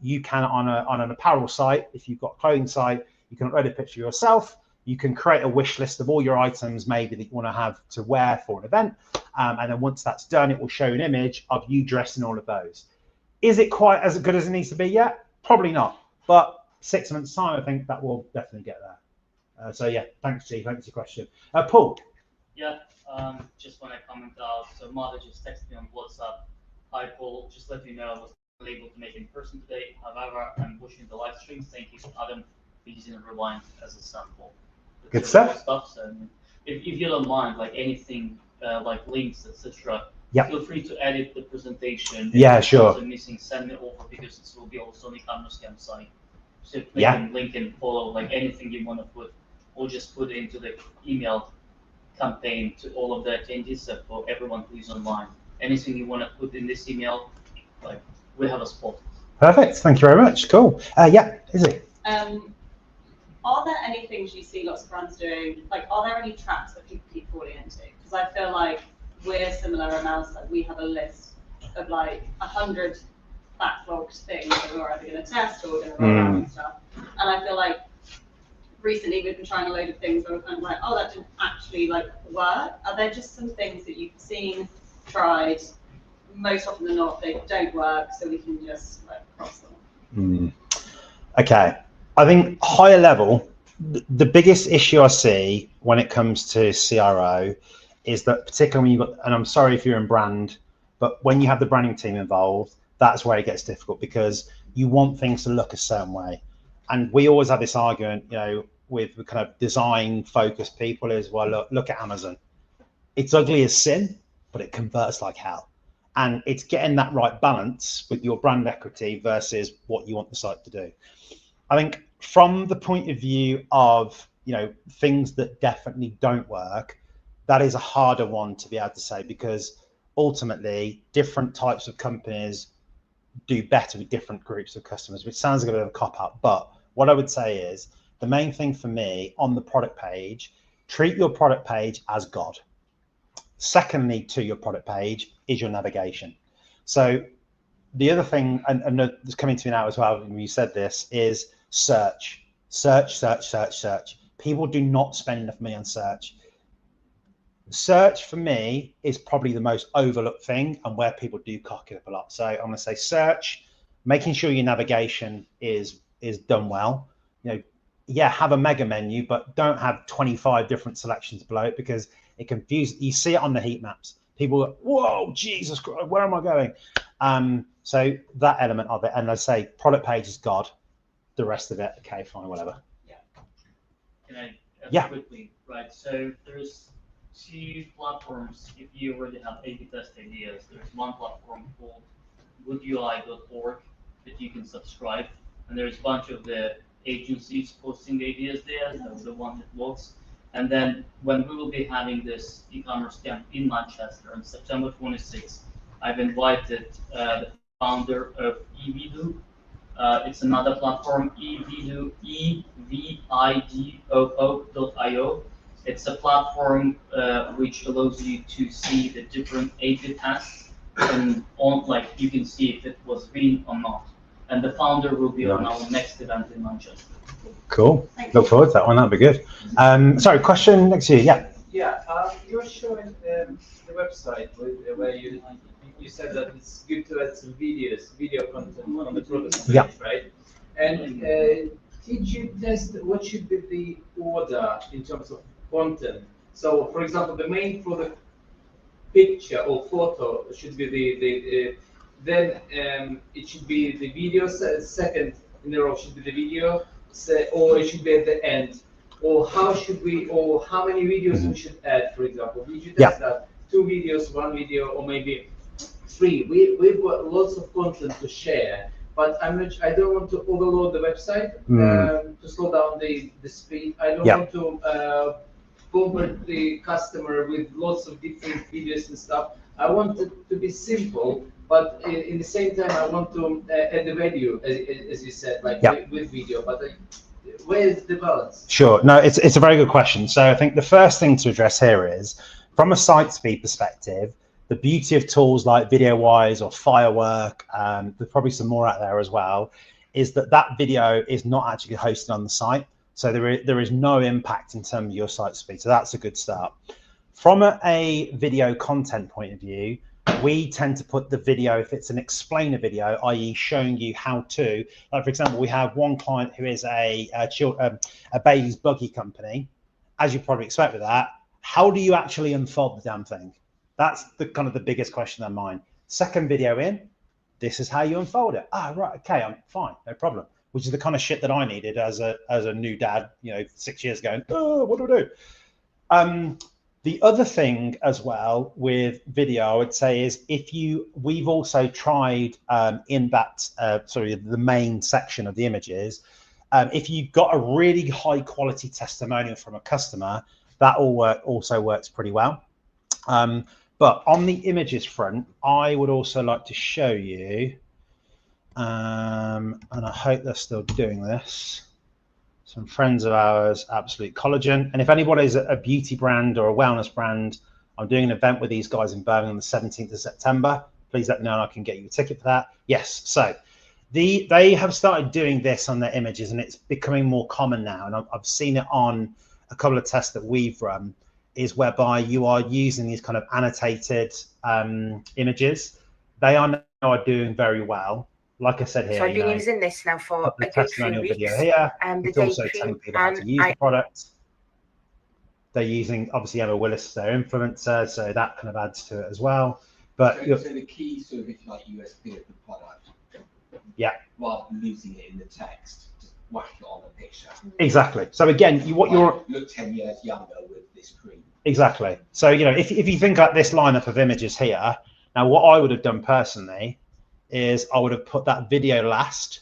You can on an apparel site, if you've got a clothing site, you can upload a picture yourself. You can create a wish list of all your items maybe that you want to have to wear for an event. And then once that's done, it will show an image of you dressed in all of those. Is it quite as good as it needs to be yet? Probably not. But 6 months time, I think that will definitely get there. So yeah, thanks, G. Thanks for your question. Paul. Yeah, just want to comment out. So Mother just texted me on WhatsApp. Hi, Paul. Just let you know I was able to make it in person today. However, I'm pushing the live stream. Thank you, Adam, for using Rewind as a sample. Good stuff. So if you don't mind, like anything, like links, etc. Yep. Feel free to edit the presentation. Yeah, sure. Missing, send me over because it will be also on the Ecommerce campsite. So link and follow, like anything you want to put, or just put into the email campaign to all of the attendees, so for everyone who is online. Anything you want to put in this email, like we have a spot. Perfect. Thank you very much. Cool. Yeah, Izzy. Are there any things you see lots of brands doing? Like, are there any traps that people keep falling into? Because I feel like we're similar amounts. Like, we have a list of like 100 backlogged things that we're either going to test or we're going to roll out and stuff. And I feel like recently we've been trying a load of things where we're kind of like, oh, that didn't actually like work. Are there just some things that you've seen, tried, most often than not, they don't work, so we can just like cross them? Okay. I think higher level, the biggest issue I see when it comes to CRO is that particularly when you've got, and I'm sorry if you're in brand, but when you have the branding team involved, that's where it gets difficult because you want things to look a certain way. And we always have this argument, with kind of design focused people is, well, look at Amazon. It's ugly as sin, but it converts like hell. And it's getting that right balance with your brand equity versus what you want the site to do. I think from the point of view of, things that definitely don't work, that is a harder one to be able to say because ultimately different types of companies do better with different groups of customers, which sounds like a bit of a cop-out. But what I would say is the main thing for me on the product page, treat your product page as God. Secondly, to your product page is your navigation. So the other thing, and it's coming to me now as well when you said this, is search. People do not spend enough money on search. Search for me is probably the most overlooked thing and where people do cock it up a lot. So I'm going to say search, making sure your navigation is done well. Have a mega menu, but don't have 25 different selections below it because it confuses. You see it on the heat maps. People are, whoa, Jesus Christ, where am I going? So that element of it, and I say product page is God. The rest of it, okay, fine, whatever. Yeah. Can I quickly, right? So there's 2 platforms. If you already have A/B test ideas, there's one platform called goodui.org that you can subscribe, and there's a bunch of the agencies posting ideas there. That's the one that works. And then when we will be having this e-commerce camp in Manchester on September 26th, I've invited the founder of eVidoo. It's another platform, eVidoo, evidoo.io. It's a platform which allows you to see the different A/B tests and you can see if it was green or not. And the founder will be on our next event in Manchester. Cool. Look forward to that one. That'd be good. Sorry, question next to you. Yeah. Yeah. You're showing the website where you you said that it's good to add some video content on the product page, Yeah. right? And did you test what should be the order in terms of content? So, for example, the main product picture or photo should be then it should be the video. Second in a row should be the video, or it should be at the end. Or how should we, or how many videos we should add, for example? Did you test that? 2 videos, 1 video, or maybe 3? We've got lots of content to share, but I don't want to overload the website to slow down the speed. I don't want to bombard the customer with lots of different videos and stuff. I want it to be simple, but in the same time, I want to add the value, as you said, like with video. But where is the balance? Sure. No, it's a very good question. So I think the first thing to address here is, from a site speed perspective, the beauty of tools like VideoWise or Firework, there's probably some more out there as well, is that video is not actually hosted on the site. So there is no impact in terms of your site speed. So that's a good start. From a video content point of view, we tend to put the video, if it's an explainer video, i.e. showing you how to, like for example, we have one client who is a baby's buggy company. As you probably expect with that, how do you actually unfold the damn thing? That's the kind of the biggest question in mind. Second video in, this is how you unfold it. Ah, right, okay, I'm fine, no problem. Which is the kind of shit that I needed as a new dad, 6 years ago. Oh, what do I do? The other thing as well with video, I would say, is we've also tried in that the main section of the images, if you've got a really high quality testimonial from a customer, that also works pretty well. But on the images front, I would also like to show you, and I hope they're still doing this, some friends of ours, Absolute Collagen. And if anybody's a beauty brand or a wellness brand, I'm doing an event with these guys in Birmingham on the 17th of September. Please let me know and I can get you a ticket for that. Yes, so they have started doing this on their images, and it's becoming more common now. And I've seen it on a couple of tests that we've run, is whereby you are using these kind of annotated images. They are now doing very well. Like I said here, so I've been using this now for the a good 3 testimonial weeks. video here. The It's also telling people how to use the product. They're using, obviously, Emma Willis as their influencer, so that kind of adds to it as well. But so the key sort of, if you like, USP of the product, rather than losing it in the text, just whack it on a picture. Exactly. So again, look 10 years younger with this cream. Exactly. So if you think about this lineup of images here, now what I would have done personally is I would have put that video last,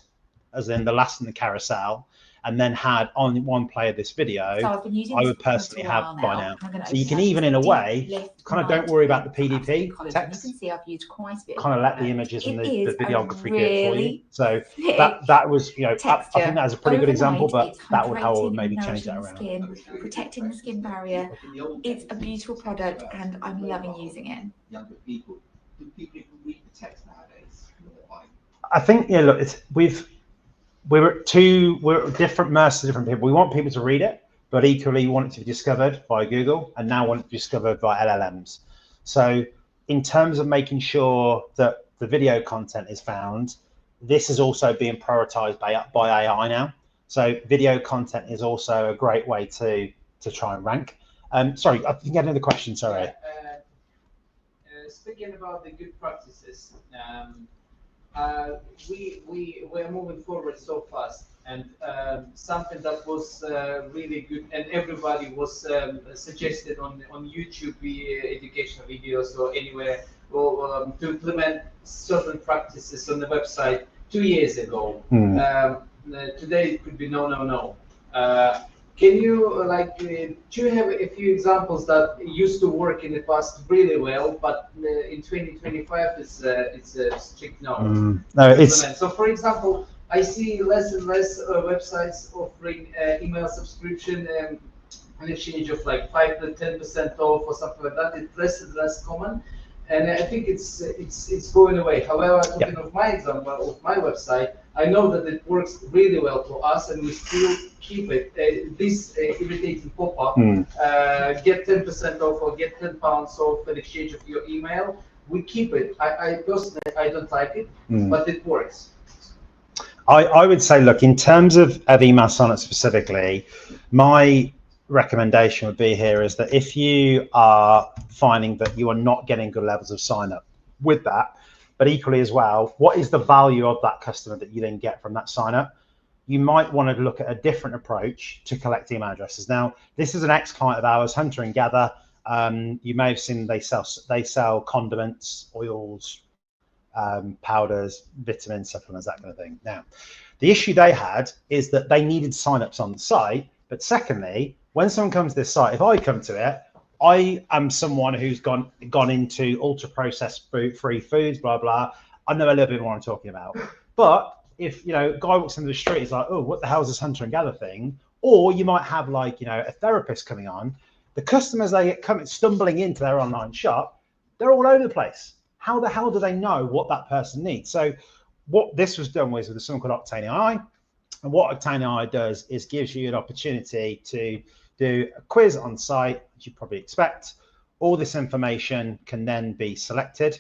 as in the last in the carousel, and then had on one play of this video, so I would personally have by now. So you can even, in a way, kind of don't worry about the PDP text. You can see I've used quite a bit. Kind of let the images and the videography do it for you. So that was, I think that was a pretty good example, but that would how I would maybe change that around. Protecting the skin barrier. It's a beautiful product, and I'm loving using it. Younger people, do people even read the text nowadays? I think look, we're different masses of different people. We want people to read it, but equally we want it to be discovered by Google, and now want it to be discovered by LLMs. So in terms of making sure that the video content is found, this is also being prioritized by AI now. So video content is also a great way to try and rank. Sorry, I think I had another question. Sorry. Speaking about the good practices, we're moving forward so fast, and something that was really good, and everybody was suggested on YouTube educational videos or anywhere, or to implement certain practices on the website 2 years ago. Today it could be no. Can you do you have a few examples that used to work in the past really well, but in 2025 it's a strict no? So for example, I see less and less websites offering email subscription and an exchange of like 5 to 10% off or something like that. It's less and less common, and I think it's going away. However, talking of my example of my website, I know that it works really well for us, and we still keep it. This irritating pop-up, get 10% off or get £10 off in exchange of your email. we keep it. I personally, I don't like it, but it works. I would say, look, in terms of email sign-up specifically, my recommendation would be here is that if you are finding that you are not getting good levels of sign-up with that, but equally as well, what is the value of that customer that you then get from that sign-up? You might want to look at a different approach to collect email addresses. Now, this is an ex-client of ours, Hunter and Gather. You may have seen they sell condiments, oils, powders, vitamins, supplements, that kind of thing. Now, the issue they had is that they needed signups on the site, but secondly, when someone comes to this site, if I come to it, I am someone who's gone into ultra-processed free foods, blah, blah. I know a little bit more I'm talking about. But if, you know, a guy walks into the street, he's like, oh, what the hell is this Hunter and Gather thing? Or you might have, like, you know, a therapist coming on. The customers, they get stumbling into their online shop, they're all over the place. How the hell do they know what that person needs? So what this was done with something called Octane AI. And what Octane AI does is gives you an opportunity to do a quiz on site, as you probably expect. All this information can then be selected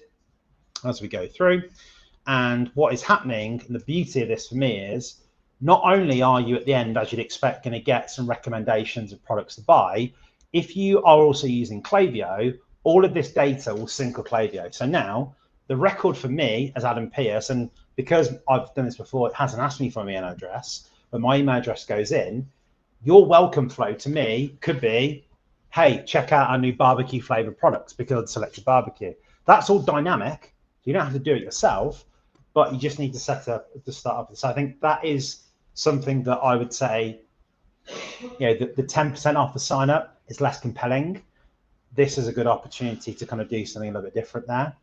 as we go through. And what is happening, and the beauty of this for me is, not only are you at the end, as you'd expect, going to get some recommendations of products to buy, if you are also using Klaviyo, all of this data will sync with Klaviyo. So now the record for me as Adam Pierce, and because I've done this before, it hasn't asked me for my email address, but my email address goes in, your welcome flow to me could be, hey, check out our new barbecue flavored products because I've selected barbecue. That's all dynamic. You don't have to do it yourself, but you just need to set up to start up. So I think that is something that I would say, you know, the 10% off the sign up is less compelling. This is a good opportunity to kind of do something a little bit different there.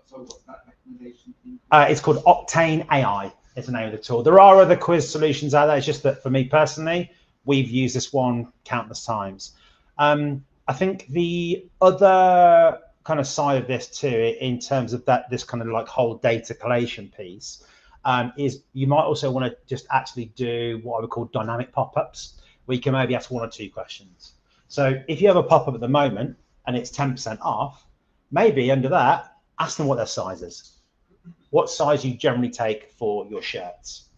So what's that recommendation? It's called Octane AI is the name of the tool. There are other quiz solutions out there. It's just that for me personally, we've used this one countless times. I think the other kind of side of this too, in terms of that, this kind of like whole data collation piece, is you might also want to just actually do what I would call dynamic pop-ups, where you can maybe ask 1 or 2 questions. So if you have a pop-up at the moment and it's 10% off, maybe under that, ask them what their size is. What size you generally take for your shirts?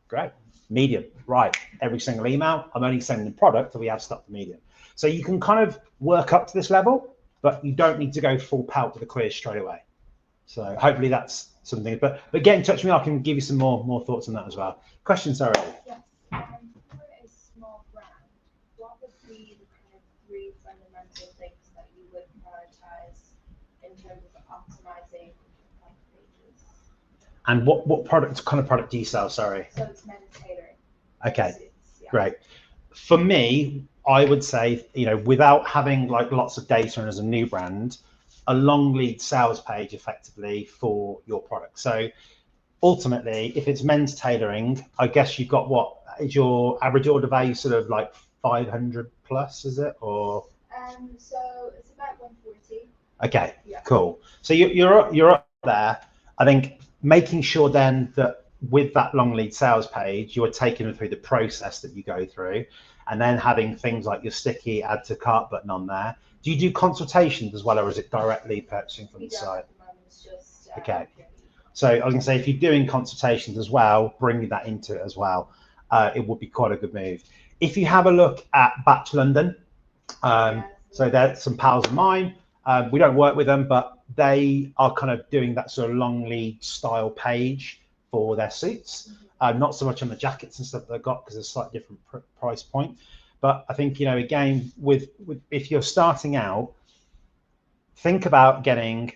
Great. Medium. Right. Every single email, I'm only sending the product that we have stock for medium. So you can kind of work up to this level, but you don't need to go full pelt with the quiz straight away. So hopefully that's something. But get in touch with me. I can give you some more thoughts on that as well. Questions, sorry. Yes. For a small brand, what would be the kind of 3 fundamental things that you would prioritize in terms of optimizing pages? And what product, kind of product do you sell? Sorry. So it's men's tailoring. Okay. Yeah. Great. For me, I would say, you know, without having like lots of data and as a new brand, a long lead sales page effectively for your product. So ultimately, if it's men's tailoring, I guess you've got, what is your average order value, sort of like 500 plus, is it? Or so it's about 140. Okay, yeah. Cool. So you're up there. I think making sure then that with that long lead sales page, you are taking them through the process that you go through, and then having things like your sticky add to cart button on there. Do you do consultations as well, or is it directly purchasing from the site? Just, okay. So I was going to say, if you're doing consultations as well, bringing that into it as well, it would be quite a good move. If you have a look at Batch London, so they're some pals of mine. We don't work with them, but they are kind of doing that sort of long lead style page for their suits. Not so much on the jackets and stuff that they've got, because it's a slightly different price point. But I think, you know, again, with if you're starting out, think about getting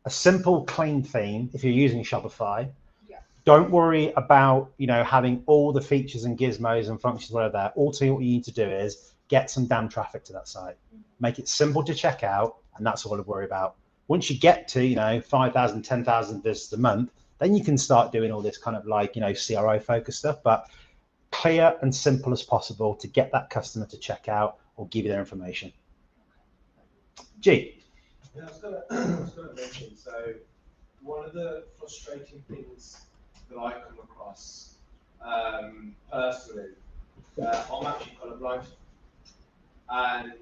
a simple, clean theme if you're using Shopify. Yeah. Don't worry about, you know, having all the features and gizmos and functions, whatever there. Ultimately, what you need to do is get some damn traffic to that site. Make it simple to check out, and that's all I worry about. Once you get to, you know, 5,000, 10,000 visits a month, then you can start doing all this kind of like, you know, CRO focused stuff, but clear and simple as possible to get that customer to check out or give you their information. G. Yeah, I was gonna mention, so one of the frustrating things that I come across personally, I'm actually colorblind, and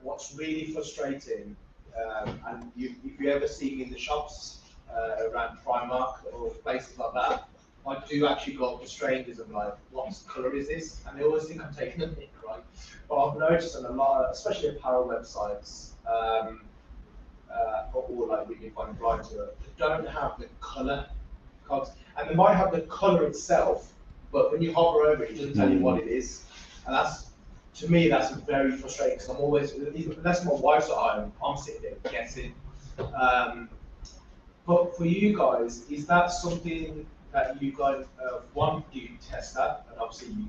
what's really frustrating And if you ever see me in the shops around Primark or places like that, I do actually go up to strangers and like, what colour is this? And they always think I'm taking a pic, right? But I've noticed on a lot, especially apparel websites, or like we can find blind to it, they don't have the colour codes. And they might have the colour itself, but when you hover over it, it doesn't tell you what it is. And that's, to me, that's very frustrating because I'm always, unless my wife's at home, I'm sitting there guessing. But for you guys, is that something that you guys, one, do you test that? And obviously you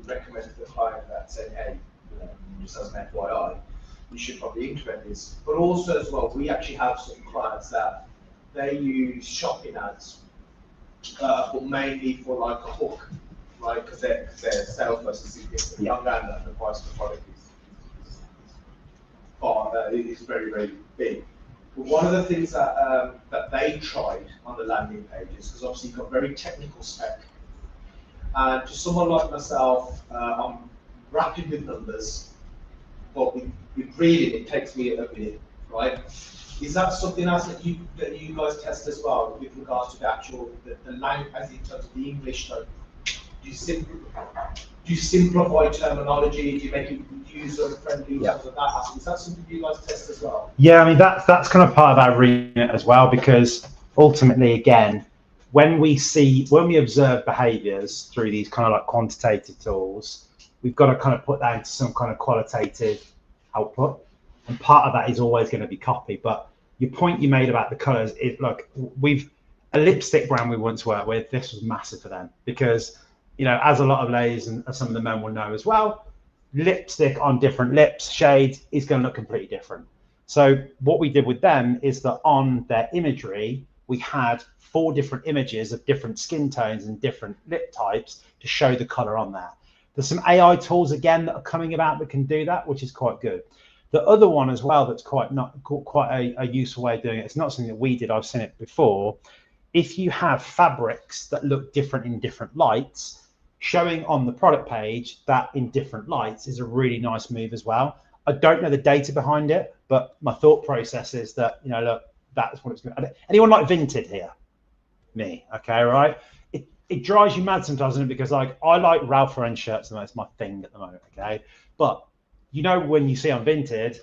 recommend to the client that say, hey, you know, just as an FYI, you should probably implement this. But also as well, we actually have some clients that they use shopping ads, but mainly for like a hook, right? Because their salesperson is young and the price of the product is very, very big. But one of the things that that they tried on the landing pages, because obviously you've got very technical spec, and just someone like myself, I'm rapid with numbers, but with reading it takes me a minute, right? Is that something else that you guys test as well with regards to the actual the language, as in terms of the English? Like, do you simplify terminology? Do you make it user-friendly in terms of that? Is that something you guys test as well? Yeah, I mean that's kind of part of our remit as well, because ultimately, again, when we observe behaviours through these kind of like quantitative tools, we've got to kind of put that into some kind of qualitative output, and part of that is always going to be copy. But your point you made about the colours, look, a lipstick brand we once worked with, this was massive for them because, you know, as a lot of ladies and some of the men will know as well, lipstick on different lips shades is going to look completely different. So what we did with them is that on their imagery, we had 4 different images of different skin tones and different lip types to show the color on there. There's some AI tools again that are coming about that can do that, which is quite good. The other one as well that's quite a useful way of doing it, it's not something that we did, I've seen it before. If you have fabrics that look different in different lights, showing on the product page that in different lights is a really nice move as well. I don't know the data behind it, but my thought process is that, you know, look, that's what it's going to. Anyone like Vinted here? Me, okay, right? It drives you mad sometimes, isn't it? Because like I like Ralph Lauren shirts, and that's my thing at the moment, okay? But you know when you see on Vinted,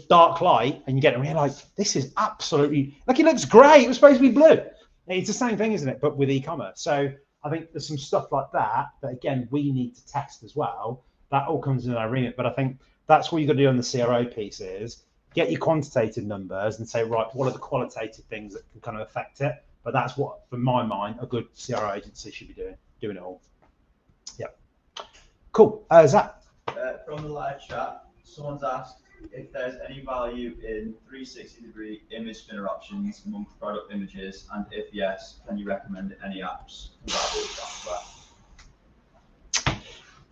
dark light, and you get and you're like, this is absolutely like it looks great. It was supposed to be blue. It's the same thing, isn't it? But with e-commerce. So I think there's some stuff like that again we need to test as well. That all comes in our remit. But I think that's what you got to do on the CRO piece is get your quantitative numbers and say, right, what are the qualitative things that can kind of affect it? But that's what, for my mind, a good CRO agency should be doing it all. Yeah. Cool. Zach? From the live chat, someone's asked if there's any value in 360-degree image spinner options amongst product images, and if yes, can you recommend any apps compatible with software?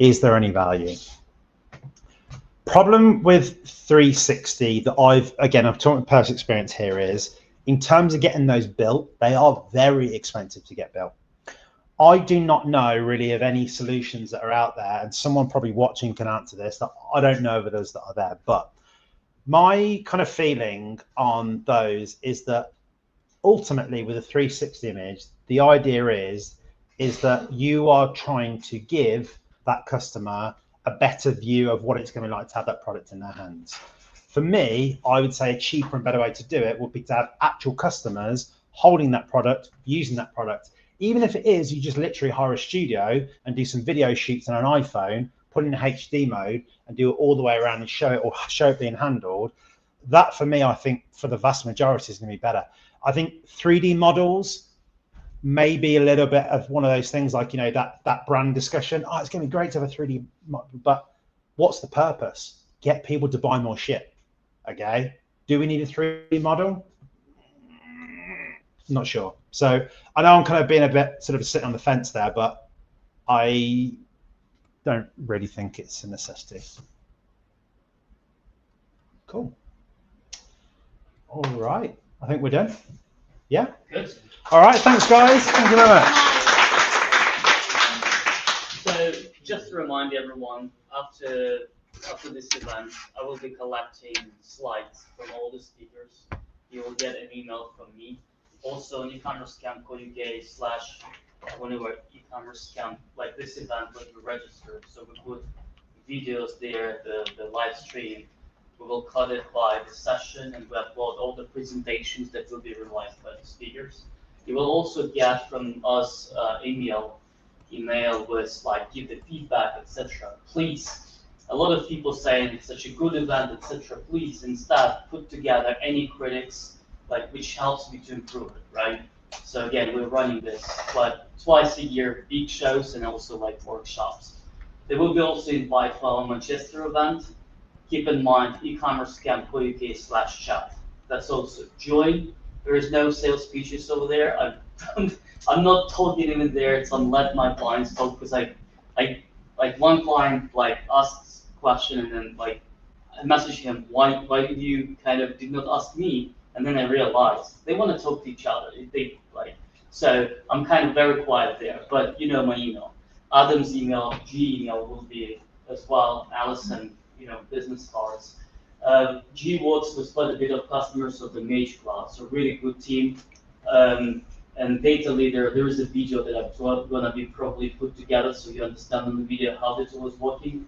Is there any value? Problem with 360 that I've talked with personal experience here is, in terms of getting those built, they are very expensive to get built. I do not know really of any solutions that are out there, and someone probably watching can answer this, that I don't know of others that are there, but my kind of feeling on those is that ultimately with a 360 image, the idea is that you are trying to give that customer a better view of what it's going to be like to have that product in their hands. For me, I would say a cheaper and better way to do it would be to have actual customers holding that product, using that product. Even if it is, you just literally hire a studio and do some video shoots on an iPhone, put it in HD mode and do it all the way around and show it being handled. That for me, I think for the vast majority is going to be better. I think 3D models may be a little bit of one of those things like, you know, that brand discussion. Oh, it's going to be great to have a 3D model, but what's the purpose? Get people to buy more shit. Okay. Do we need a 3D model? Not sure. So I know I'm kind of being a bit sort of sitting on the fence there, but I don't really think it's a necessity. Cool. All right. I think we're done. Yeah? Good. All right. Thanks, guys. Thank you very much. So just to remind everyone, after after this event, I will be collecting slides from all the speakers. You will get an email from me. Also on ecommerce.co.uk/ whenever e-commerce camp, like this event, when you register, so we put videos there, the live stream. We will cut it by the session and we upload all the presentations that will be realized by the speakers. You will also get from us email with like give the feedback, etc. Please, a lot of people saying it's such a good event, etc. Please instead put together any critics, like which helps me to improve it, right? So again, we're running this like twice a year, big shows and also like workshops. There will be also invite for our Manchester event. Keep in mind ecommerce.co.uk/chat. That's also join. There is no sales pitches over there. I'm not talking even there. It's on let my clients talk because like one client like asked a question and then like I messaged him why did you kind of did not ask me, and then I realized they want to talk to each other. They like so I'm kind of very quiet there. But you know my email, Adam's email, G email will be as well. Allison, you know, business cards. G works with quite a bit of customers of the Mage Cloud, so really good team. And data leader, there is a video that I'm gonna be probably put together so you understand on the video how this was working.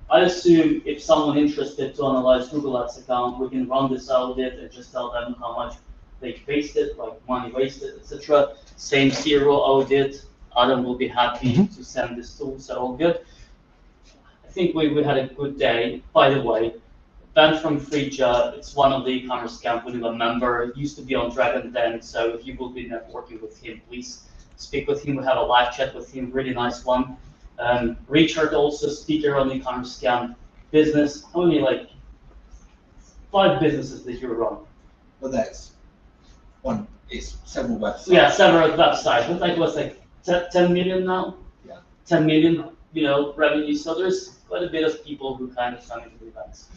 I assume if someone interested to analyze Google Ads account, we can run this audit and just tell them how much they wasted, like money wasted, etc. Same zero audit. Adam will be happy to send this tool, so all good. I think we had a good day. By the way, Ben from Frija, it's one of the e-commerce camp, we a member, used to be on Dragon Den, so if you will be networking with him, please speak with him. We have a live chat with him, really nice one. Richard, also speaker on the e-commerce camp. Business, how many, like 5 businesses that you run? Well, that's one, it's several websites. Yeah, several websites, but like what's like 10 million now? Yeah. 10 million, you know, revenue, so there's quite a bit of people who kind of come into the events.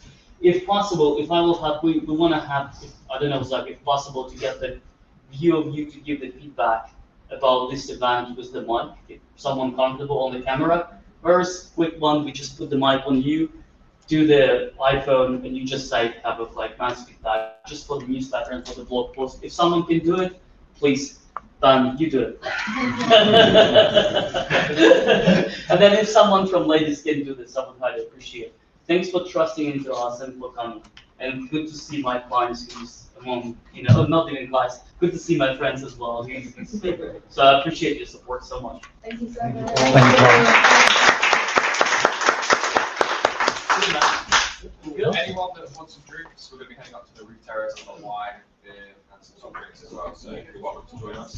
If possible, if I will have, we want to have, I don't know, Zach, if possible, to get the view of you to give the feedback about this event with the mic, if someone comfortable on the camera. First, quick one, we just put the mic on you, do the iPhone, and you just say, have a like nice feedback, just for the newsletter and for the blog post. If someone can do it, please, Dan, you do it. And then if someone from Ladies can do this, I would highly appreciate it. Thanks for trusting into us and for coming. And good to see my clients who's among, you know, not even clients, good to see my friends as well. So I appreciate your support so much. Thank you so much. Anyone that wants some drinks, we're going to be heading up to the roof terrace, a lot of wine, beer, and some soft drinks as well. So you're welcome to join us.